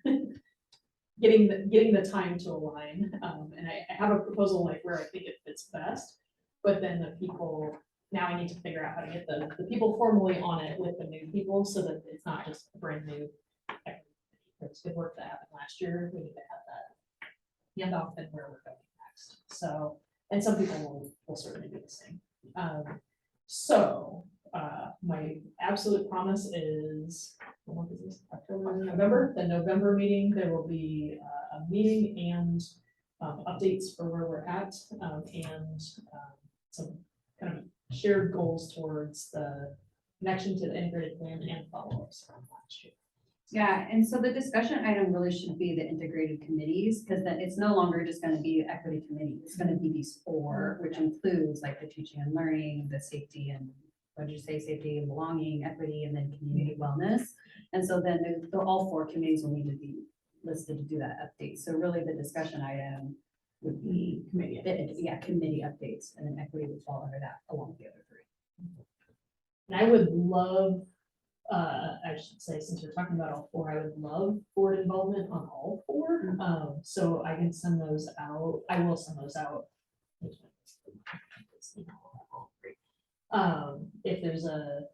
getting the time to align. And I have a proposal like where I think it fits best, but then the people, now I need to figure out how to get the people formally on it with the new people so that it's not just a brand new. It's good work that happened last year. We need to have that handoff and where we're going next. So, and some people will certainly do the same. My absolute promise is, what is this, October, November? The November meeting, there will be a meeting and updates for where we're at, and some kind of shared goals towards the connection to the integrated plan and follow-ups from last year. Yeah, and so the discussion item really should be the integrated committees, because then it's no longer just gonna be equity committee. It's gonna be these 4, which includes like the teaching and learning, the safety and, what did you say, safety and belonging, equity, and then community wellness. And so then all 4 committees will need to be listed to do that update. So really the discussion item would be committee updates, and then equity would fall under that along with the other 3. And I would love, I should say, since we're talking about all 4, I would love board involvement on all 4. So I can send those out. I will send those out. If there's a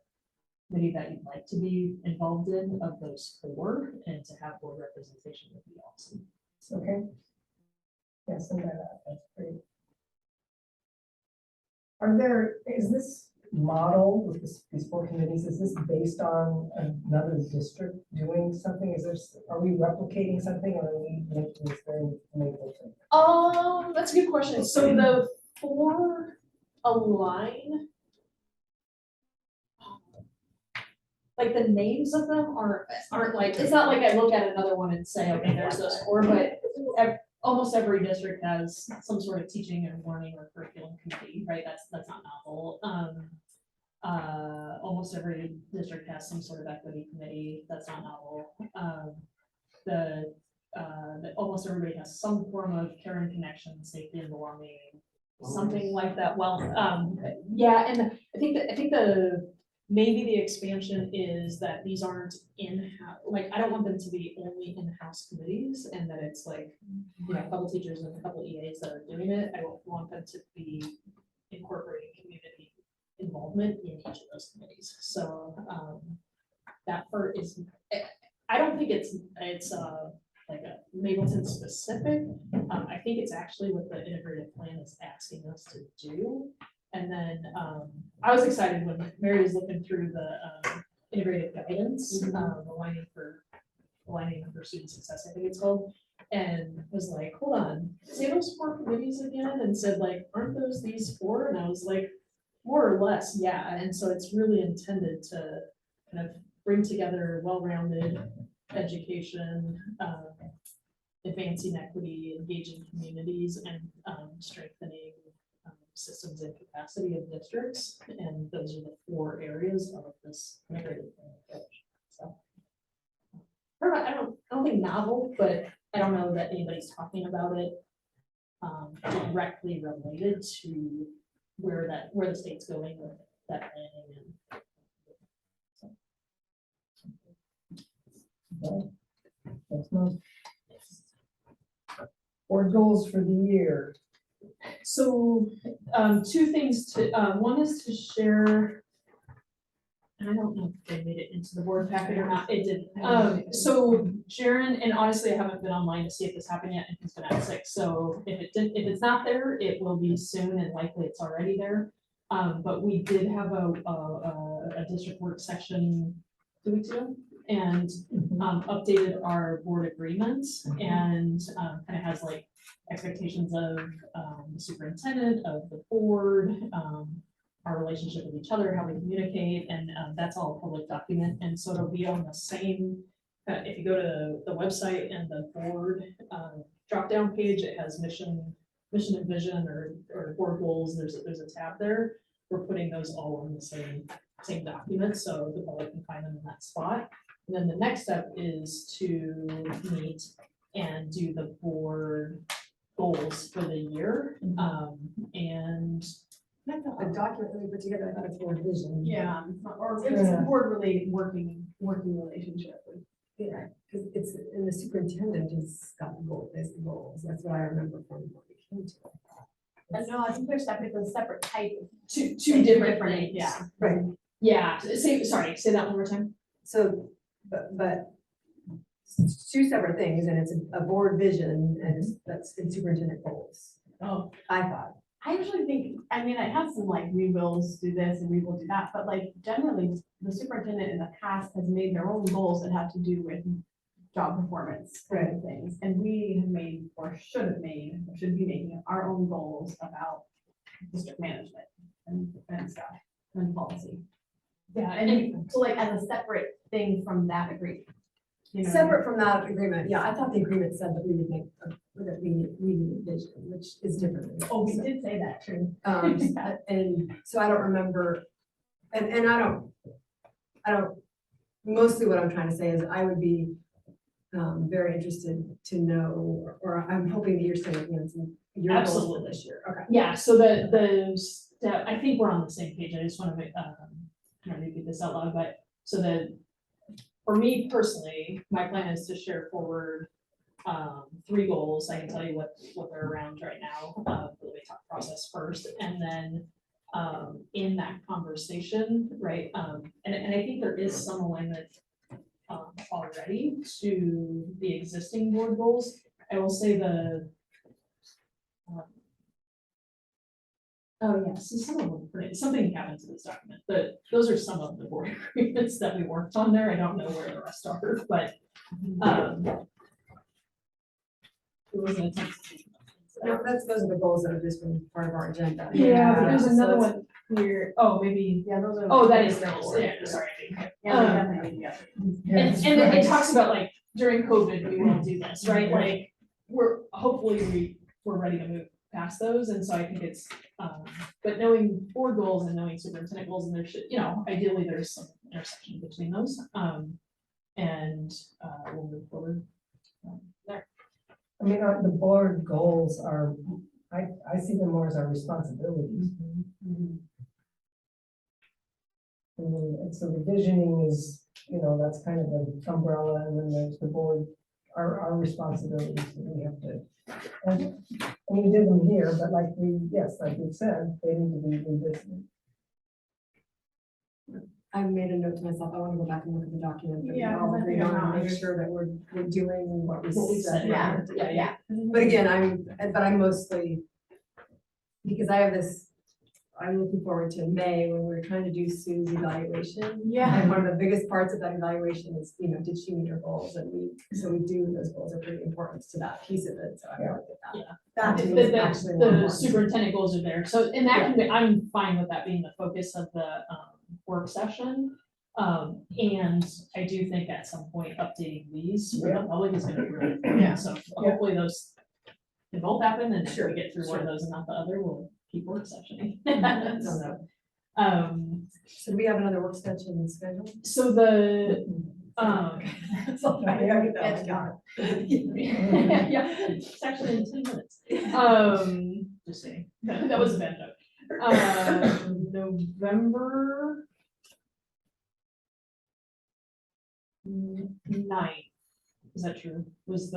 committee that you'd like to be involved in of those 4 and to have board representation would be awesome. Okay. Yes, send that out, that's great. Is this model with these 4 committees, is this based on another district doing something? Are we replicating something, or are we making this very Mapleton? That's a good question. So the 4 align. Like the names of them aren't like, it's not like I look at another one and say, okay, there's those 4, but almost every district has some sort of teaching and learning or curriculum committee, right? That's not novel. Almost every district has some sort of equity committee. That's not novel. Almost everybody has some form of care and connection, safety and belonging, something like that. Well, yeah, and I think maybe the expansion is that these aren't in-house, like, I don't want them to be only in-house committees, and that it's like, you know, a couple teachers and a couple EAs that are doing it. I want them to be incorporating community involvement in each of those committees. So that part is, I don't think it's like a Mapleton specific. I think it's actually what the integrated plan is asking us to do. And then I was excited when Mary was looking through the integrated guidance, aligning for student success, I think it's called, and was like, hold on, say those 4 committees again, and said like, aren't those these 4? And I was like, more or less, yeah. And so it's really intended to kind of bring together well-rounded education, advancing equity, engaging communities, and strengthening systems and capacity of districts, and those are the 4 areas of this integrated plan approach. So I don't think novel, but I don't know that anybody's talking about it directly related to where the state's going with that planning. Okay. Thanks, Mo. Board goals for the year. So 2 things to, one is to share, and I don't know if they made it into the board packet or not, it didn't. So Sharon, and honestly, I haven't been online to see if this happened yet, and he's been out sick, so if it's not there, it will be soon, and likely it's already there. But we did have a district work session 2 weeks ago, and updated our board agreements, and kind of has like expectations of the superintendent, of the board, our relationship with each other, how we communicate, and that's all a public document. And so it'll be on the same, if you go to the website and the board drop-down page, it has mission and vision or board goals. There's a tab there. We're putting those all on the same same documents, so the public can find them in that spot. And then the next step is to meet and do the board goals for the year. And I thought the document that we put together, I thought it's more vision. Yeah, it's not- or it's a board related working relationship with. Yeah, because it's, and the superintendent has got the goal, there's the goals, that's what I remember from what we came to. No, I think they're separate, it's a separate type of. two Two different different things. yeah. Right, Yeah, say that one more time. so, but it's two separate things, and it's a board vision, and that's in superintendent goals, Oh, I thought. I usually think, I mean, I have some like, we will do this and we will do that, but like generally, the superintendent in the past has made their own goals that have to do with job performance kind of things. And we have made, or should have made, or should be making our own goals about district management and stuff and policy. yeah, And so like as a separate thing from that agreement. You know what I mean? Separate from that agreement, yeah, I thought the agreement said that we would make, that we need a vision, which is different. Oh, we did say that, true. And so I don't remember, and I don't, mostly what I'm trying to say is I would be very interested to know, or I'm hoping that you're saying, you know, your goals for Absolutely. this year, okay. yeah, so the step, I think we're on the same page, I just wanna make, trying to get this out loud, but, so for me personally, my plan is to share forward 3 goals. I can tell you what they're around right now, the way talk process first, and then in that conversation, right? And I think there is some alignment already to the existing board goals. I will say oh yes, so some of them, something happened to this document, but those are some of the board agreements that we worked on there. I don't know where the rest are, but it was an attempt to do that. No, those are the goals that have just been part of our agenda. Yeah, but there's So another it's- one here. Oh, maybe. Yeah, those are. Oh, that is those. Yeah, sorry. Yeah, they definitely, yeah. And then it talks about like during COVID, we will do this, right? Like hopefully we're ready to move past those. And so I think it's, but knowing board goals and knowing superintendent goals, and there should, you know, ideally there's some intersection between those. And we'll move forward there. I mean, the board goals are, I see them more as our responsibilities. I mean, and so the visioning is, you know, that's kind of an umbrella, and then there's the board, our responsibilities that we have to. And we did them here, but like we've said, they need to be revisited. I've made a note to myself, I want to go back and look at the document. That we Yeah, all I agreed think on, I'm and not- make sure that we're doing what we What we said. said, Yeah, yeah. But again, I'm mostly, because I have this, I'm looking forward to May when we're trying to do Sue's evaluation. Yeah. And one of the biggest parts of that evaluation is, you know, did she meet her goals? And we do, those goals are pretty important to that piece of it, so I feel like Yeah. that to me is actually more The important. superintendent goals are there. So, and that can be, I'm fine with that being the focus of the work session. And I do think at some point updating these for the public is gonna be really important. Yeah. So hopefully those can both happen, and if Sure, we get through one of those and not the other, we'll keep work sessioning. No. So, So do we have another work session scheduled? so the, So I gotta get that on my yeah, it's actually in 10 minutes. Just saying, that was a bad joke. November 9th, is that true? Was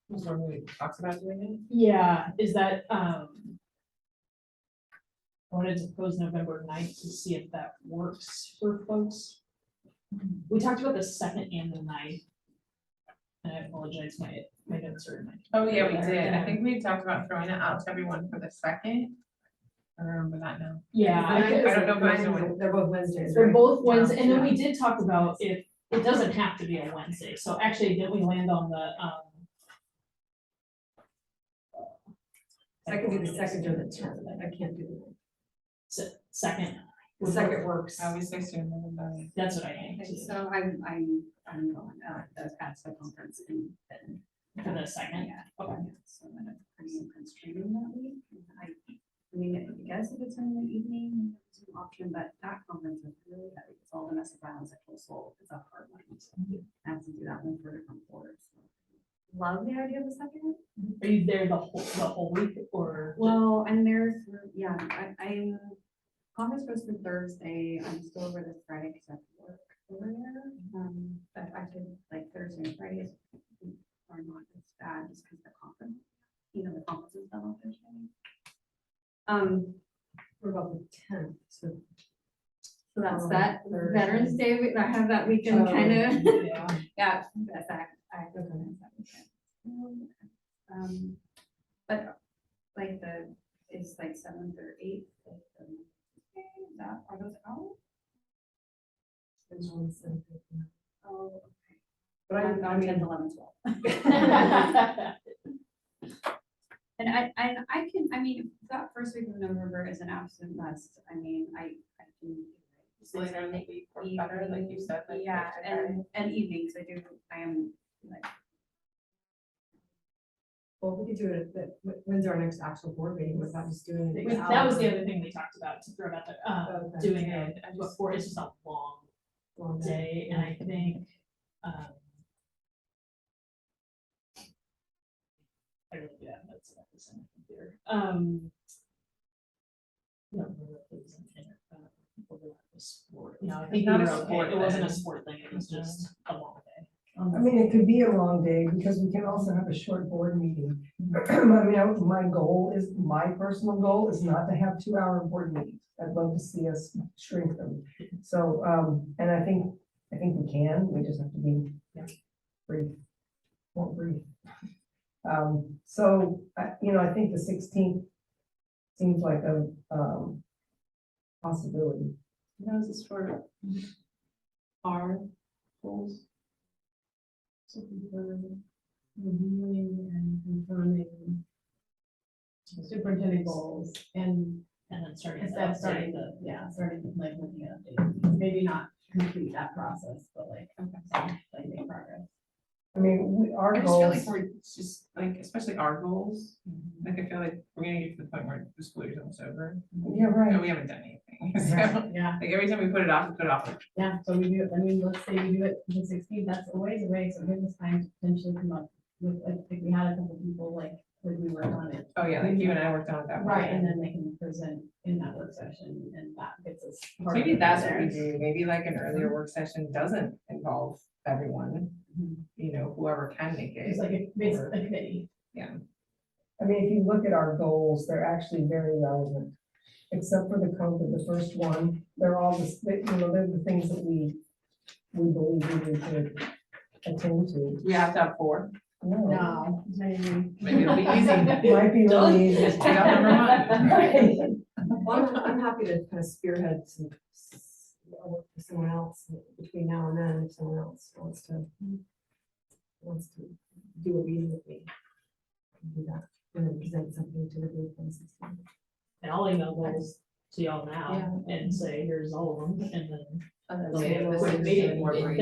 when we talked about doing it. yeah, is that, I wanted to propose November 9th to see if that works for folks. We talked about the 2nd and the 9th. And I apologize, my notes are in my. Oh, yeah, we did. I think we talked about throwing it out to everyone for the 2nd. I remember that now. Yeah, I don't know if it was a Mine- They're both Wednesdays, they're right? both Wednesday, and then Yeah. we did talk about if, it doesn't have to be a Wednesday, so actually, didn't we land on the, I can do the second or the 10th, I can't do the second? The second works. I always say sooner than later. That's what I think, Okay, so I'm going, the PASA conference in. for the second. Yeah. Okay. So I'm at a pretty intense training that week. I mean, I guess if it's in the evening, it's an option, but that conference is really heavy. It's all domestic violence, sexual assault. It's a hard one. So I have to do that one for different boards. Love the idea of the second. Are you there the whole week or? Well, I'm there for, yeah, I'm, conference goes through Thursday. I'm still over this Friday because I have to work over there. But I could, like, Thursday and Fridays are not as bad just because the conference, the conference is done on Thursday. What about the 10th? So So that's Veterans Day. I have that weekend kind of. Yeah. Yeah, that's that. I have that weekend. But like it's like 7th or 8th. That are those out? Oh, okay. But I mean, 10th, 11th, 12th. And I can, I mean, that first week of November is an absolute must. I mean, I can. Later in the week or better, like you said. like Yeah, Thursday, and evenings, I am like, well, we could do it when's our next actual board meeting? Was that just doing it? That was the other thing we talked about, to throw out the, Okay. doing it before, it's just a long day, and I think, I really do have notes about this in my computer. No, it was overlap with sport. No, I think we not a were okay. sport It wasn't a thing. sport thing, it was just a long day. I mean, it could be a long day because we can also have a short board meeting. I mean, my personal goal is not to have 2-hour board meetings. I'd love to see us shrink them. So, and I think we can, we just have to be brief, more brief. So, I think the 16th seems like a, possibility. Now, is this for our goals? So for reviewing and confirming superintendent goals and And then starting. instead of starting like looking at updates, maybe not complete that process, but like make progress. I mean, our I just feel goals, like we're just like, especially our goals, like I feel like we're gonna get to the point where the school year's almost over. yeah, right. And we haven't done anything. So, Yeah, like every time we put it off, we put it off. yeah, so we do it, I mean, let's say we do it the 16th, that's a ways away, so give us time to potentially come up with, like, if we had a couple people, like we worked on it. Oh, yeah, like you and I worked on it that. Right, way. and then they can present in that work session, and that gets us. part of Maybe it that's there. what we do. Maybe like an earlier work session doesn't involve everyone, Mhm. whoever can make it. It's like a, basically a committee. I mean, if you look at our goals, they're actually very relevant, except for the COVID, the first one, they're all they're the things that we believe we need to attend to. We have to have 4. No, maybe. Maybe it'll be easy. Might be really easy. Just take out number 1. Well, I'm happy to kind of spearhead some, work with someone else between now and then, if someone else wants to do what we do with me. I can do that, and then present something to the group on 16. And I'll email those to y'all now and say, here's all of them, and then. Then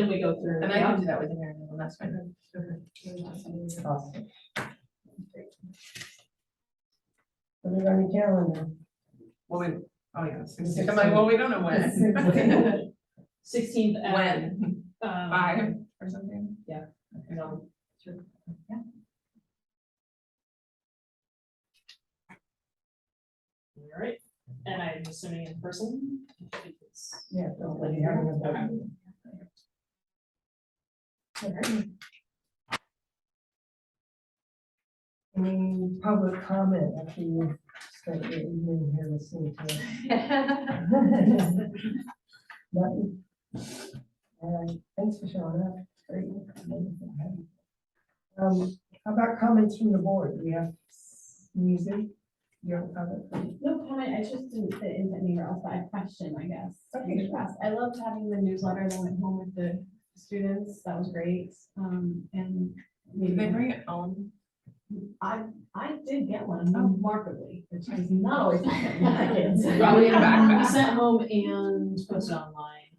we go through. And I can do that with the Mary Ellen, that's fine. Awesome. Put it on your calendar. Well, oh yeah, 16. I'm like, well, we don't know when. 16th at. When? 5 or something? Yeah. Okay. No, sure. Yeah. All right, and I'm assuming in person. Yeah, don't let you having a board Okay. meeting. Okay. Any public comment after you spent your evening here listening to it? Nothing? All right, thanks for showing up. Great. How about comments from the board? Do we have music? You don't have it? No comment, I just didn't fit into anywhere else, but I question, I guess. Okay, sure. I loved having the newsletter that went home with the students, that was great, and. Did they bring it home? I did get one remarkably, which is not always happening with my kids. Probably in a backpack. Sent home and posted online,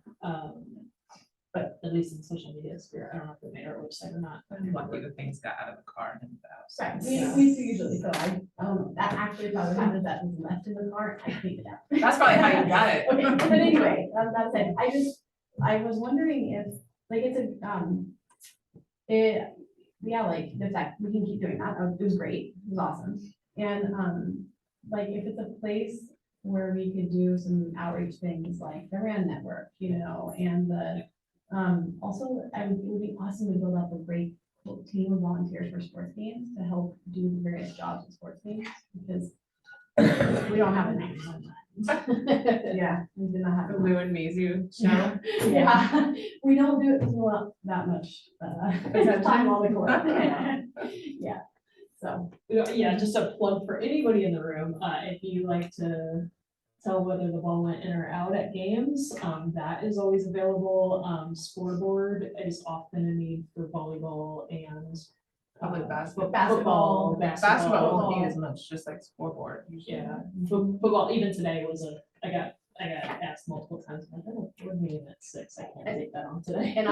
but at least in social media sphere, I don't know if they made our website or not. Luckily the things got out of the car and into the house. Right, we usually, so that actually probably happens, that was left in the cart, I cleaned it out. That's probably how you got it. Okay, but anyway, that's it, I was wondering if, like, it's like, the fact, we can keep doing that, it was great, it was awesome. And, like, if it's a place where we could do some outreach things like the RAN network, and the, also, it would be awesome to build up a great team of volunteers for sports games to help do the various jobs in sports games, because we don't have enough. Yeah, we do not have. The enough. Lou and Mizu show. Yeah, we don't do it well that much, time on the court. Yeah, so. Yeah, just a plug for anybody in the room, if you like to tell whether the ball went in or out at games, that is always available. Scoreboard is often a need for volleyball and Probably basketball. Basketball. Basketball won't need as much, just like scoreboard. usually. Yeah, football, even today was I got asked multiple times, I don't know, board meeting at 6, I can't take that on today. And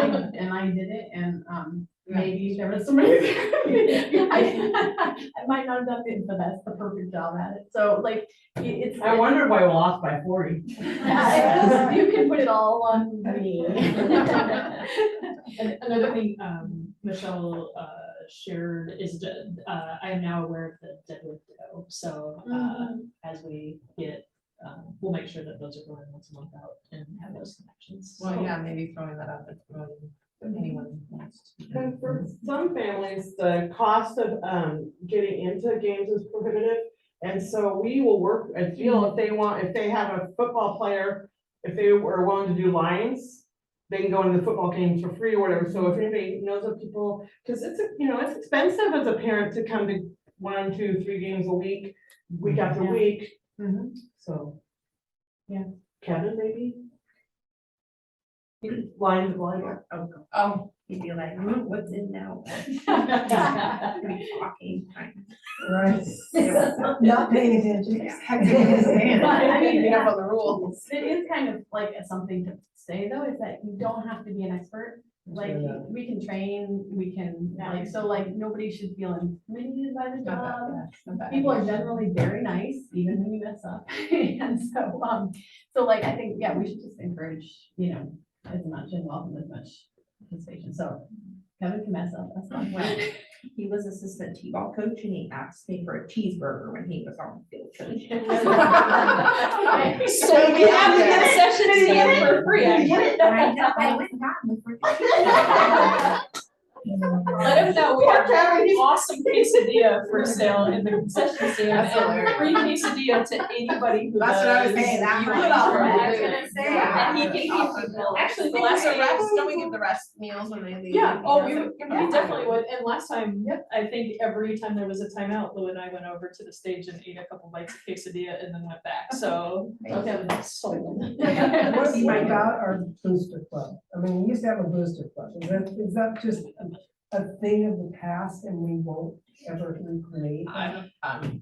I did it, and maybe there was somebody there. I might not have done it, but that's the perfect job at it. So like, it's. I wondered why we lost by 40. You can put it all on me. And another thing, Michelle, shared is that, I am now aware of the deadlift dough, so, as we get, we'll make sure that those are going once a month out and have those connections. Well, yeah, maybe throwing that out there for anyone who wants to. And for some families, the cost of getting into games is prohibitive. And so we will work, I feel if they have a football player, if they were willing to do lines, they can go into the football games for free or whatever. So if anybody knows of people, because it's expensive as a parent to come to 1, 2, 3 games a week after week. So. Yeah. Kevin, maybe? Lines of volleyball. Oh, he'd be like, what's in now? Talking. Right. Not paying attention. I mean, Pick up on the rules. It is kind of like something to say though, is that you don't have to be an expert. Like, we can train, we can, like, so like, nobody should feel intimidated by the job. People are generally very nice, even when you mess up. And so like, I think, yeah, we should just encourage, as much and welcome as much participation. So Kevin can mess up, that's fine. Well, he was assistant t-ball coach and he asked me for a cheeseburger when he was on the field coach. So we have to get sessions in for free. I went and got him for Let him know we have an awesome quesadilla for sale in the concession stand and free quesadilla to anybody who That's what I was does. saying, that You might would offer be it. I was gonna say. And he can keep actually the last Don't we give the rest meals when they leave? Yeah, oh, we definitely would, and last time, I think every time there was a timeout, Lou and I went over to the stage and ate a couple bites of quesadilla and then went back, so. Okay, sold. What about our booster club? I mean, we used to have a booster club. Is that just a thing of the past and we won't ever recreate? I don't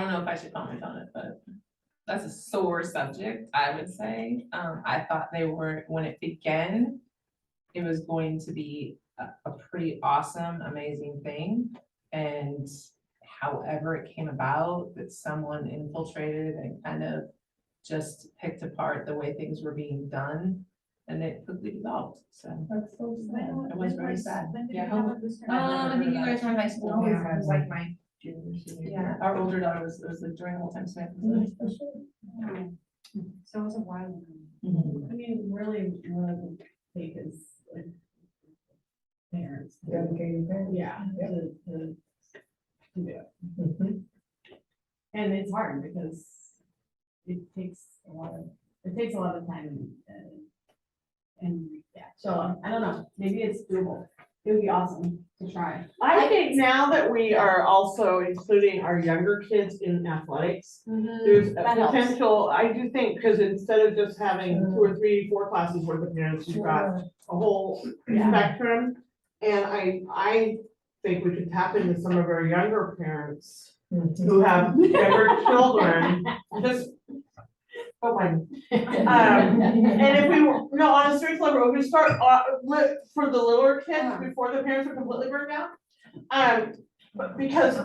know if I should comment on it, but that's a sore subject, I would say. I thought when it began, it was going to be a pretty awesome, amazing thing. And however it came about, that someone infiltrated and kind of just picked apart the way things were being done. And it quickly developed, so. That's so sad. It was very sad. Yeah. I think you guys were in high school. Yeah, it was like my junior, senior. Yeah, our older daughter was like during the whole time Smith was there. So it was a while. I mean, really, one of the take is like parents. Dedicated parents. Yeah, to do it. Mhm. And it's hard because it takes a lot of time and yeah, so I don't know, maybe it's doable. It would be awesome to try. I think now that we are also including our younger kids in athletics, there's a That helps. potential, I do think, because instead of just having 2 or 3, 4 classes worth of parents, you've got a whole spectrum. And I think we could tap into some of our younger parents who have younger children, just. Oh my. And if we were, no, on a street level, if we start for the littler kids before the parents are completely burned out. But because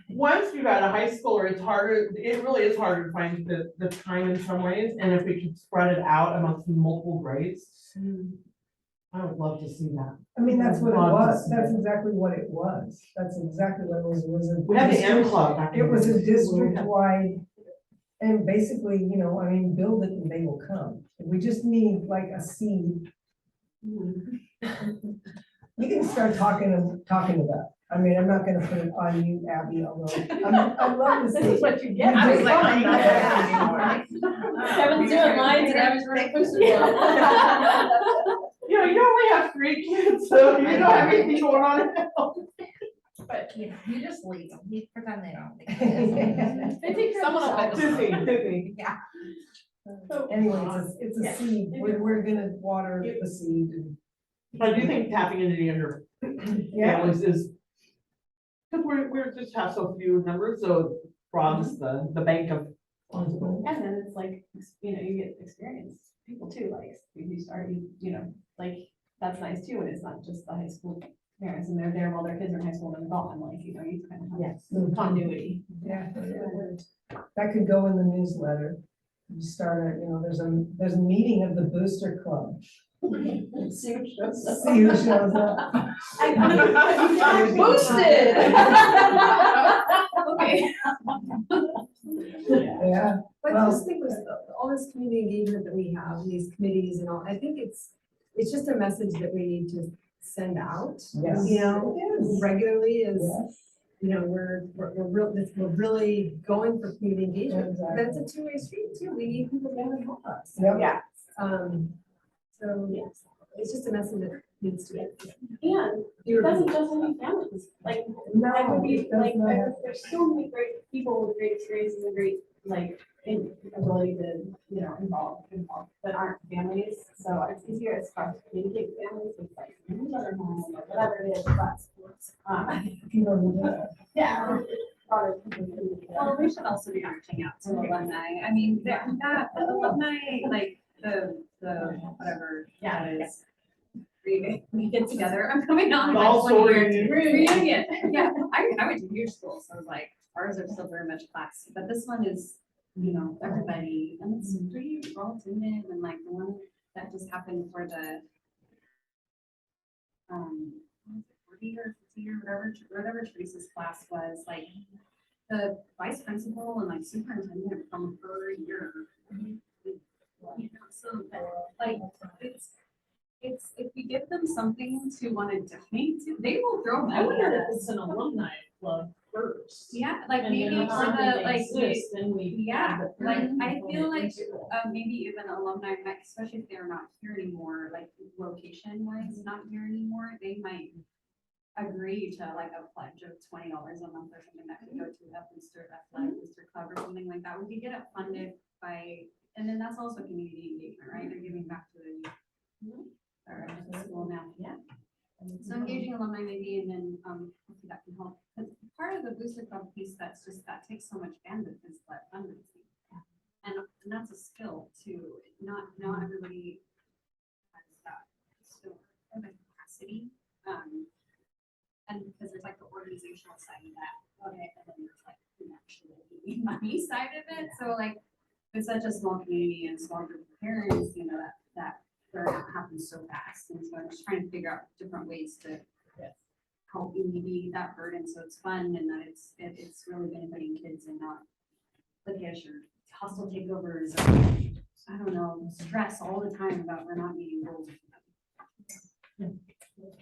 once you've got a high schooler, it's harder, it really is harder to find the time in some ways, and if we could spread it out amongst multiple grades. I would love to see that. I mean, that's what it Love to was, see that's that. exactly what it was, that's exactly what it was a. We had the M district- club. back in It was the a day. district-wide, and basically, you know, I mean, build it and they will come. We just need like a seed. We can start talking about, I mean, I'm not gonna put it on you, Abby, although, I love this. This is what you get. I was like, I'm not Yeah. Kevin's doing lines and Abby's running poster board. You know, you only have 3 kids, so you don't have anything going on at home. But, you know, you just leave them, you pretend they don't. They take care of Someone will themselves. pick them up. Busy. Yeah. Anyway, it's a Yeah. seed, we're gonna water the seed and. I do think tapping into the under Yeah, families is, because we're just have so few numbers, so it broadens the bank of. And then it's like, you know, you get experienced people too, like, you start, you know, like, that's nice too, and it's not just the high school parents, and they're there while their kids are in high school and they're gone, like, you know, you kind of have yes, continuity. yeah, that could go in the newsletter. You start, you know, there's a meeting of the booster club. See who shows up. See who shows up. Okay. Yeah, But Well- this thing was, all this community engagement that we have, these committees and all, I think it's just a message that we need to send out. Yes. You know, Yes. regularly is, yes, you know, we're really going for community engagement. Exactly. That's a two-way street too. We need people to want to help us. Yep. Yeah. So, yes, it's just a message that needs to get. And it doesn't just only families, like, No, I would be, it does like, not have- there's so many great people with great experiences and great, like, ability to, you know, involve, that aren't families, so it's easier, it's hard to communicate with families, with like, other home, or whatever it is, but, you know, we do that. yeah. Well, we should also be reaching out to alumni. I mean, that alumni, like the whatever that is. We get together. I'm coming on my Fall 1 year story. reunion. Yeah, I went to your school, so like ours are still very much class, but this one is, you know, everybody, and it's pretty well attended, and like the one that just happened for the 40 or 50 or whatever Teresa's class was, like the vice principal and like superintendent from her year. You know, so like it's if we give them something to want to donate to, they will throw I money wonder at if us. it's an alumni club first. Yeah, like And then maybe if for something the like exists, then we. yeah, add the like parent I feel component like into it. maybe even alumni might, especially if they're not here anymore, like location wise, not here anymore, they might agree to like a pledge of $20 a month or something that could go to a booster athletic booster club or something like that. We could get it funded by, and then that's also community engagement, right? They're giving back to the or the school now, yeah. So engaging alumni maybe, and then hopefully that can help. Because part of the booster club piece that takes so much bandwidth is that fundraising. And that's a skill too. Not everybody has that skill or the capacity. And because there's like the organizational side of that, okay, and then there's like the actual money side of it. So like it's such a small community and small group of parents, you know, that burnout happens so fast. And so I'm just trying to figure out different ways to help alleviate that burden so it's fun and that it's really benefiting kids and not litigation or hostile takeovers or I don't know, stress all the time about we're not meeting goals.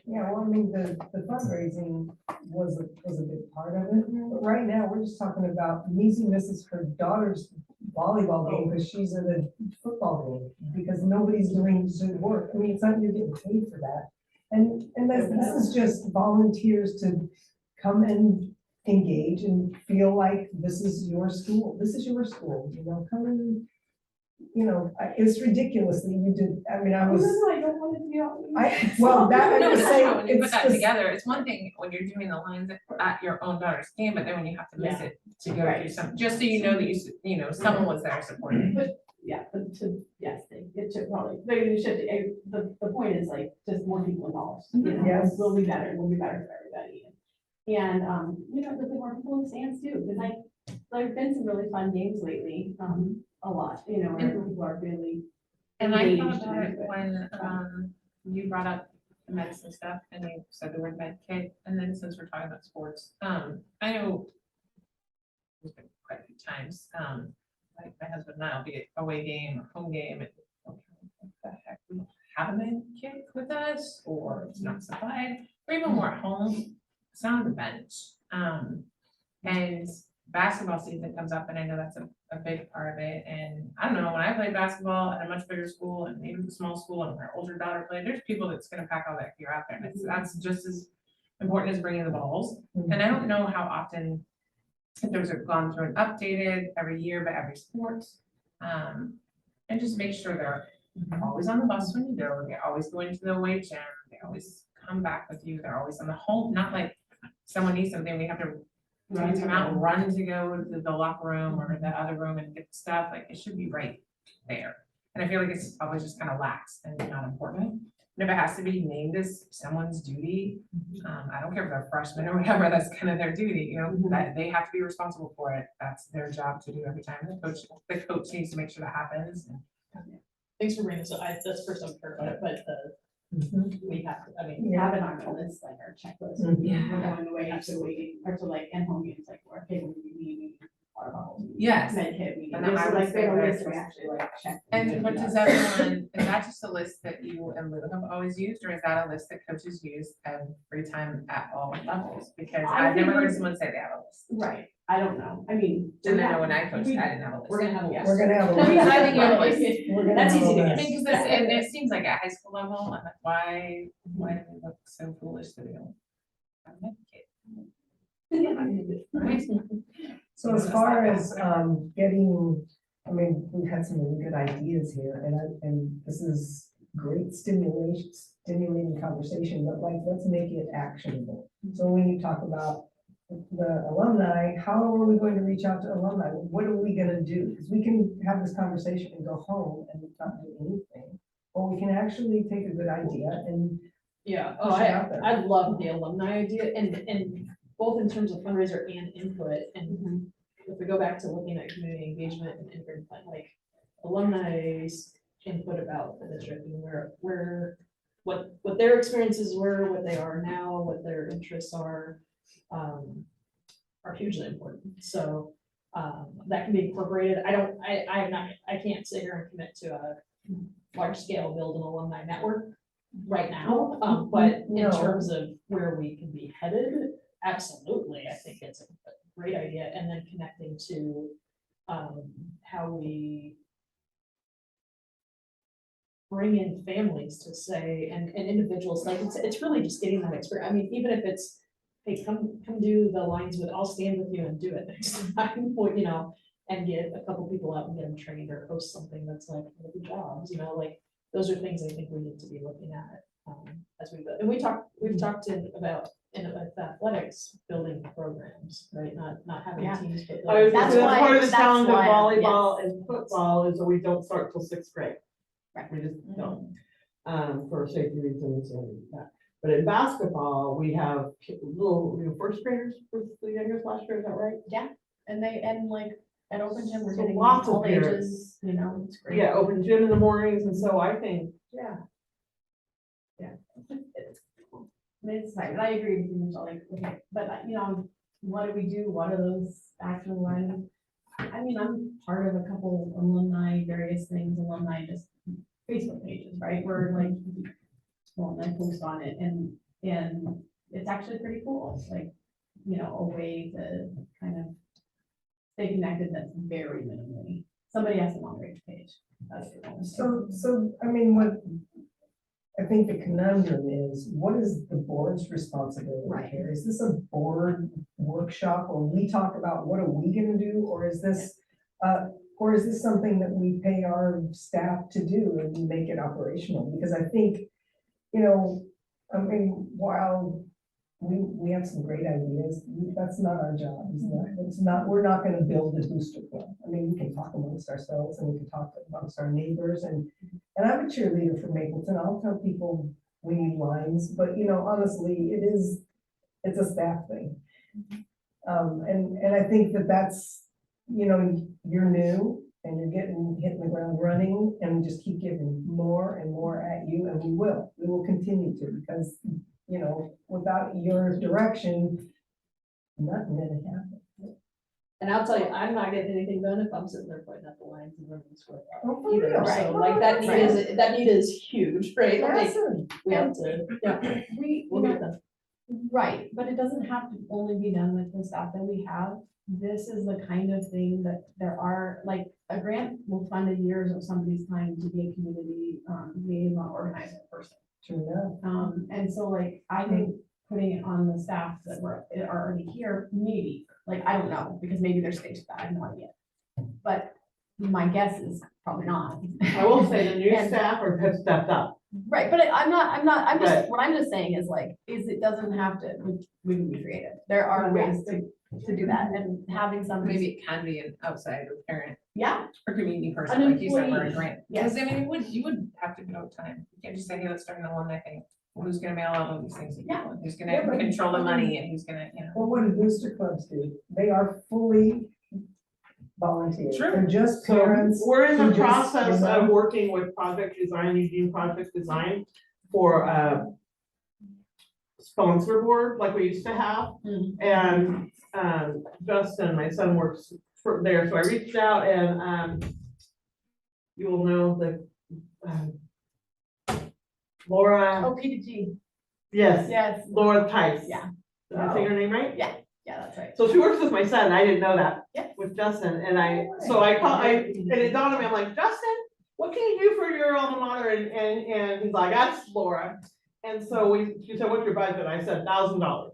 Yeah, well, I mean, the fundraising was a big part of it, but right now, we're just talking about Nisi misses her daughter's volleyball game because she's in a football game, because nobody's doing Zoom work. I mean, it's not, you're getting paid for that. And this is just volunteers to come and engage and feel like this is your school, you know, come and, you know, it's ridiculous that you did, I mean, I was. No, I don't want it to be all. Well, that, I'm No, just it's saying, true, when you put it's that just, together, it's one thing when you're doing the lines at your own daughter's game, but then when you have to miss it to go do something, just so you know that you know, someone was there supporting. Yeah, but yes, it should probably, they should, the point is like, just more people involved, you know, Yes. we'll be better for everybody. And, you know, there's more people in the stands too, because there've been some really fun games lately, a lot, you know, where people are really. And I thought engaged about it into it. when, you brought up the medicine stuff and you said the word med kit, and then since we're talking about sports, I know there's been quite a few times, like my husband and I will be at away game or home game and okay, what the heck, we don't have a med kit with us, or it's not supplied, or even more at home, it's not on the bench. And basketball season comes up and I know that's a big part of it. And I don't know, when I played basketball at a much bigger school and even a small school and my older daughter played, there's people that's gonna pack all that gear out there. And that's just as important as bringing the balls. And I don't know how often, if those are gone through and updated every year by every sport. And just make sure they're always on the bus when you go, they're always going to the away gym, they always come back with you, they're always on the home, not like someone needs something, we have to take time out and run to go to the locker room or the other room and get stuff, like it should be right there. And I feel like it's always just kind of lax and not important. And if it has to be named as someone's duty, I don't care if they're freshmen or whatever, that's kind of their duty, you know, that they have to be responsible for it. That's their job to do every time. The coach needs to make sure that happens. Thanks for bringing this up. That's the first I've heard about it, but we have to, I mean, We have it on our list, like our checklist. Yeah. We're going away to waiting, or to like, and home games, like, okay, we need water bottles. we need Yes. Med kit, we need, And then I so would like, say they don't that- list, we actually like check. And what does everyone, is that just a list that you and Lou have always used, or is that a list that coaches use every time at all levels? Because I I've never think heard we- someone say they have a list. Right, I don't know, I mean. And we I know have- when I coached, we- I didn't have a list. We're gonna have a list. We're gonna have a. I list. think you have a list. We're gonna That's have a easy to I get. list. mean, because it seems like at high school level, I'm like, why do they look so foolish that we don't have a med kit? Right? So as far as, getting, I mean, we've had some really good ideas here, and this is great stimulating conversation, but like, let's make it actionable. So when you talk about the alumni, how are we going to reach out to alumni? What are we gonna do? Because we can have this conversation and go home and not do anything, or we can actually take a good idea and Yeah, push it out there. I love the alumni idea and both in terms of fundraiser and input. And if we go back to looking at community engagement and input, like alumni's input about the district and what their experiences were, what they are now, what their interests are hugely important. So that can be incorporated. I can't sit here and commit to a large scale build an alumni network right now, but in No. terms of where we can be headed, absolutely, I think it's a great idea. And then connecting to how we bring in families to say, and individuals, like, it's really just getting that experience. I mean, even if it's, hey, come do the lines with, I'll stand with you and do it next time, or, you know, and get a couple people out and get them trained or post something that's like, good jobs, you know, like, those are things I think we need to be looking at as we go. And we've talked about in athletics, building programs, right? Not having Yeah. teams, but I was building- gonna That's say, that's why- part of the that's challenge of why, volleyball yes. and football is that we don't start till sixth grade. Right. We just don't, for safety reasons and that. But in basketball, we have little, first graders, for the youngest last year, is that right? And like, at Open Gym, we're So getting lots of all parents. ages, you know, it's great. Yeah, open gym in the mornings, and so I think, yeah. It's fine, I agree with you, Michelle, like, okay, but you know, what do we do? What are those action items? I mean, I'm part of a couple alumni, various things, alumni just Facebook pages, right? Where like, well, I post on it and it's actually pretty cool. It's like, you know, a way to kind of stay connected that's very minimally. Somebody has to moderate the page. That's the only thing. So, I mean, what I think the conundrum is, what is the board's responsibility Right. here? Is this a board workshop where we talk about what are we gonna do, or is this something that we pay our staff to do and make it operational? Because I think, you know, I mean, while we have some great ideas, that's not our job, it's not, we're not gonna build a booster club. I mean, we can talk amongst ourselves and we can talk amongst our neighbors and I'm a cheerleader for Mapleton, I'll tell people we need lines, but you know, honestly, it is It's a staff thing. And I think that that's, you know, you're new and you're hitting the ground running and just keep giving more and more at you, and we will continue to, because, you know, without your direction, nothing gonna happen. And I'll tell you, I'm not getting anything done if I'm sitting there putting up the lines and running the score. Oh, for Either, real. so like that need is huge, right? Like, Massive. we have to, yeah, we'll get it done. Right, but it doesn't have to only be done with the staff that we have. This is the kind of thing that there are, like, a grant will fund a years of somebody's time to be a community, liaison organizer person. True enough. And so like, I think putting it on the staff that are already here, maybe, like, I don't know, because maybe there's space for that, I have no idea. But my guess is probably not. I will say the new And- staff have stepped up. Right, but I'm just, Right. what I'm just saying is like, it doesn't have to, we can be creative. There are ways to do that, and having somebody. Maybe it can be an outside or parent Yeah, or community person, An like you said, or a employee. grant. Yes. Because I mean, you would have to go time. You can't just say, hey, let's start an alumni thing. Who's gonna mail out all these things? Yeah. Who's Yeah, gonna but- control the money and who's gonna, you know. Well, what do booster clubs do? They are fully volunteer. True. They're just So parents. we're in who the just, process you know, of working with project design, Eugene Project Design for sponsor board like we used to have. Mhm. And Justin, my son, works for there, so I reached out and you will know that Laura, oh, PDG, yes, yes, Laura Tice. Yeah. Did I say her name right? yeah, that's right. So she works with my son, I didn't know that. Yeah. With Justin, and and it dawned on me, I'm like, Justin, what can you do for your alma mater? And he's like, that's Laura. And so she said, what's your budget? I said, $1,000.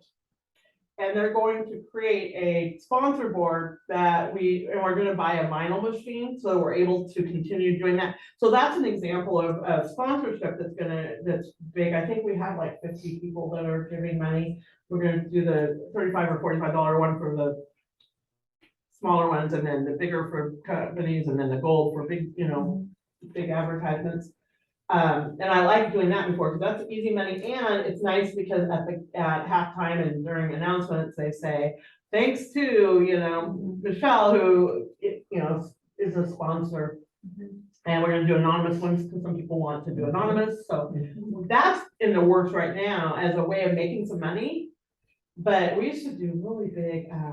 And they're going to create a sponsor board and we're gonna buy a vinyl machine, so we're able to continue doing that. So that's an example of sponsorship that's big. I think we have like 50 people that are giving money. We're gonna do the $35 or $45 one for the smaller ones, and then the bigger for companies, and then the gold for big, big advertisements. And I like doing that before, because that's easy money, and it's nice because at halftime and during announcements, they say, thanks to, Michelle, who, is a sponsor. And we're gonna do anonymous ones, because some people want to do anonymous, so that's in the works right now as a way of making some money. But we used to do really big, I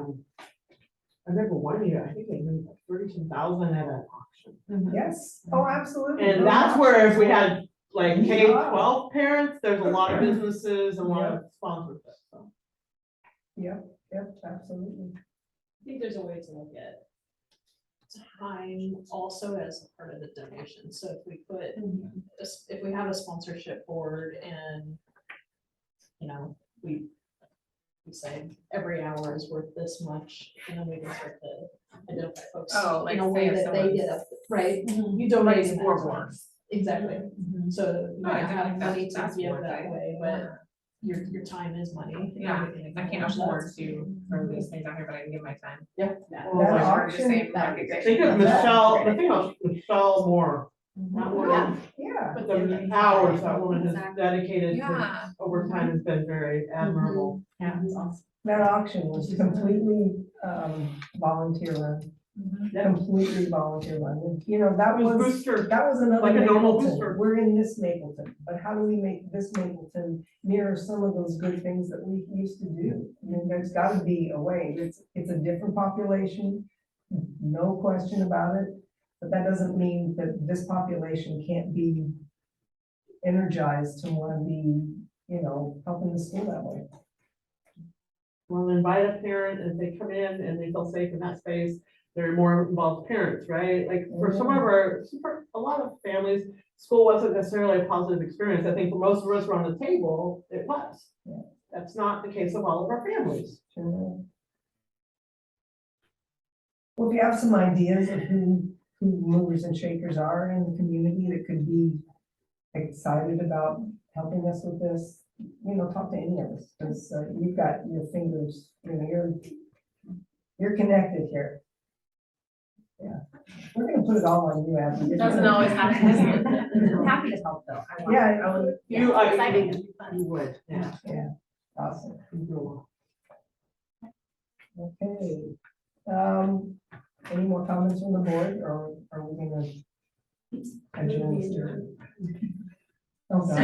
remember one year, I think they made like 32,000 at an auction. Yes, oh, absolutely. And Those that's where if we options had like K-12 parents, there's a lot of businesses and a lot of sponsorship, so. Yep, absolutely. I think there's a way to look at time also as a part of the donation. So if we put, if we have a sponsorship board and, we say every hour is worth this much, and then we can start to identify folks. Oh, like in a say way if that they someone's- get up, right? You Right, donate some that more time. boards. Exactly. So you No, I might have think money that's to give worth that it. way, but your time is money. Yeah, Everything I can't else, afford that's- to throw these things out here, but I can give my time. Yeah. That Well, Like, we're auction, the same that would be market. great. Think of That's Michelle, great the thing about Michelle Moore, that woman, yeah. the hours that woman has Exactly. dedicated to Yeah. over time has been very admirable. Yeah, it's awesome. That auction was completely volunteer run, completely volunteer run. And, that It was was, booster, that was another like a normal Mapleton. booster. We're in this Mapleton, but how do we make this Mapleton mirror some of those good things that we used to do? I mean, there's gotta be a way. It's a different population, no question about it. But that doesn't mean that this population can't be energized to want to be, helping the school that way. Well, invite a parent, and if they come in and they feel safe in that space, they're more involved parents, right? Like for some of for a lot of families, school wasn't necessarily a positive experience. I think for most of us around the table, it was. Yeah. That's not the case of all of our families. Well, if you have some ideas of who movers and shakers are in the community that could be excited about helping us with this, talk to any of us, because you've got your fingers, you're connected here. Yeah, we're gonna put it all on you, Abby. Doesn't always happen. I'm happy to help though. I want- Yeah, I would, You, Exciting. It'd be fun. you would, yeah. awesome. You do a lot. Okay. Any more comments from the board, or are we gonna adjourn this? Oh, God.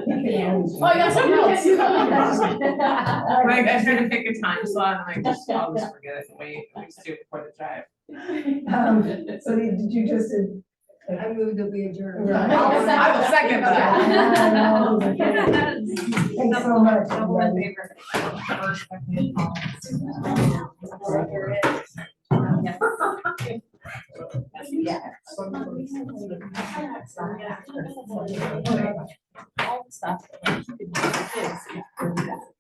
You can always do Oh, I got something else. Like, I tried to pick a time slot, and I just, I'll just forget it and wait, we just do it before the drive. So did you just? I moved that we adjourn. Right. I will second that. Thanks so much. Double in everybody. favor. All the stuff.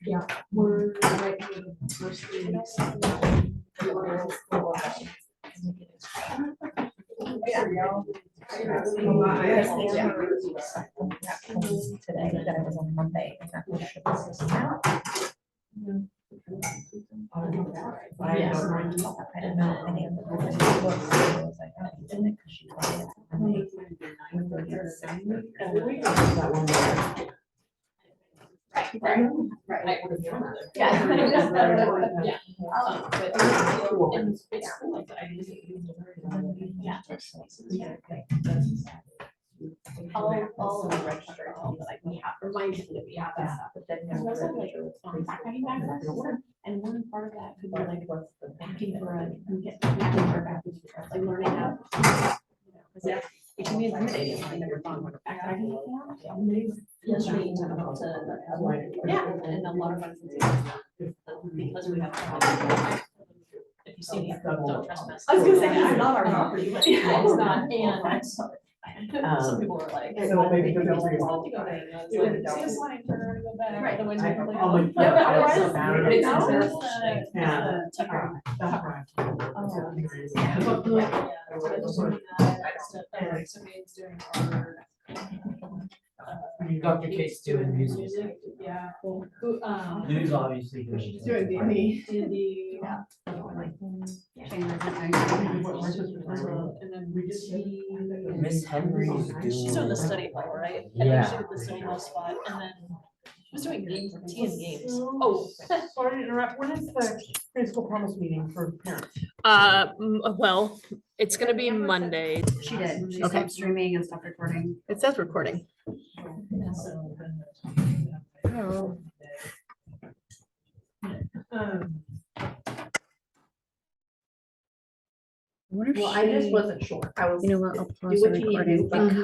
Yeah, we're right here the first 3 weeks. Today, that it was on Monday, and that was shipped out. I didn't know any of the. I was like, oh, you didn't, 'cause she told me that Monday. Right. Yeah. Yeah. But it's cool, like, I yeah. I'll register, like, we have, remind you that we have that stuff, but then. There's also like, backpacking backpacks, and one part of that could be like, packing for a, we get packing for a backpack, like learning how. Because it can be intimidating, like, never gone with a backpacking before, and they yesterday you took them out to, yeah, and a lot of fun things. Because we have. If you see me, don't trespass. I was gonna say, it's not our property, but yeah, it's not, and some people are like. So maybe go down "It's to not to go there," and I was like, "See a sign, turn around and go back." Right. Otherwise I- you're like, I'm like, "Oh, yeah, I otherwise, also found it. it's Yeah. interesting. Yeah. Tucker. That's right. Yeah, but like, yeah, so I was doing that, stuff, so Maine's doing our. Dr. Kate's doing music. Yeah, cool. Who, News obviously. She's doing D&D. D&D. Yeah. And then Miss Henry's she's doing the doing. study hall, right? Yeah. She did the study hall spot, and then she was doing games, tea and games. Oh. Sorry to interrupt, when is the preschool promise meeting for parents? Well, it's gonna be Monday. She did, she Okay. stopped streaming and stopped recording. It says recording. Oh. Well, I just wasn't sure. I was. You know what, I'll do pause the what you need to do, recording because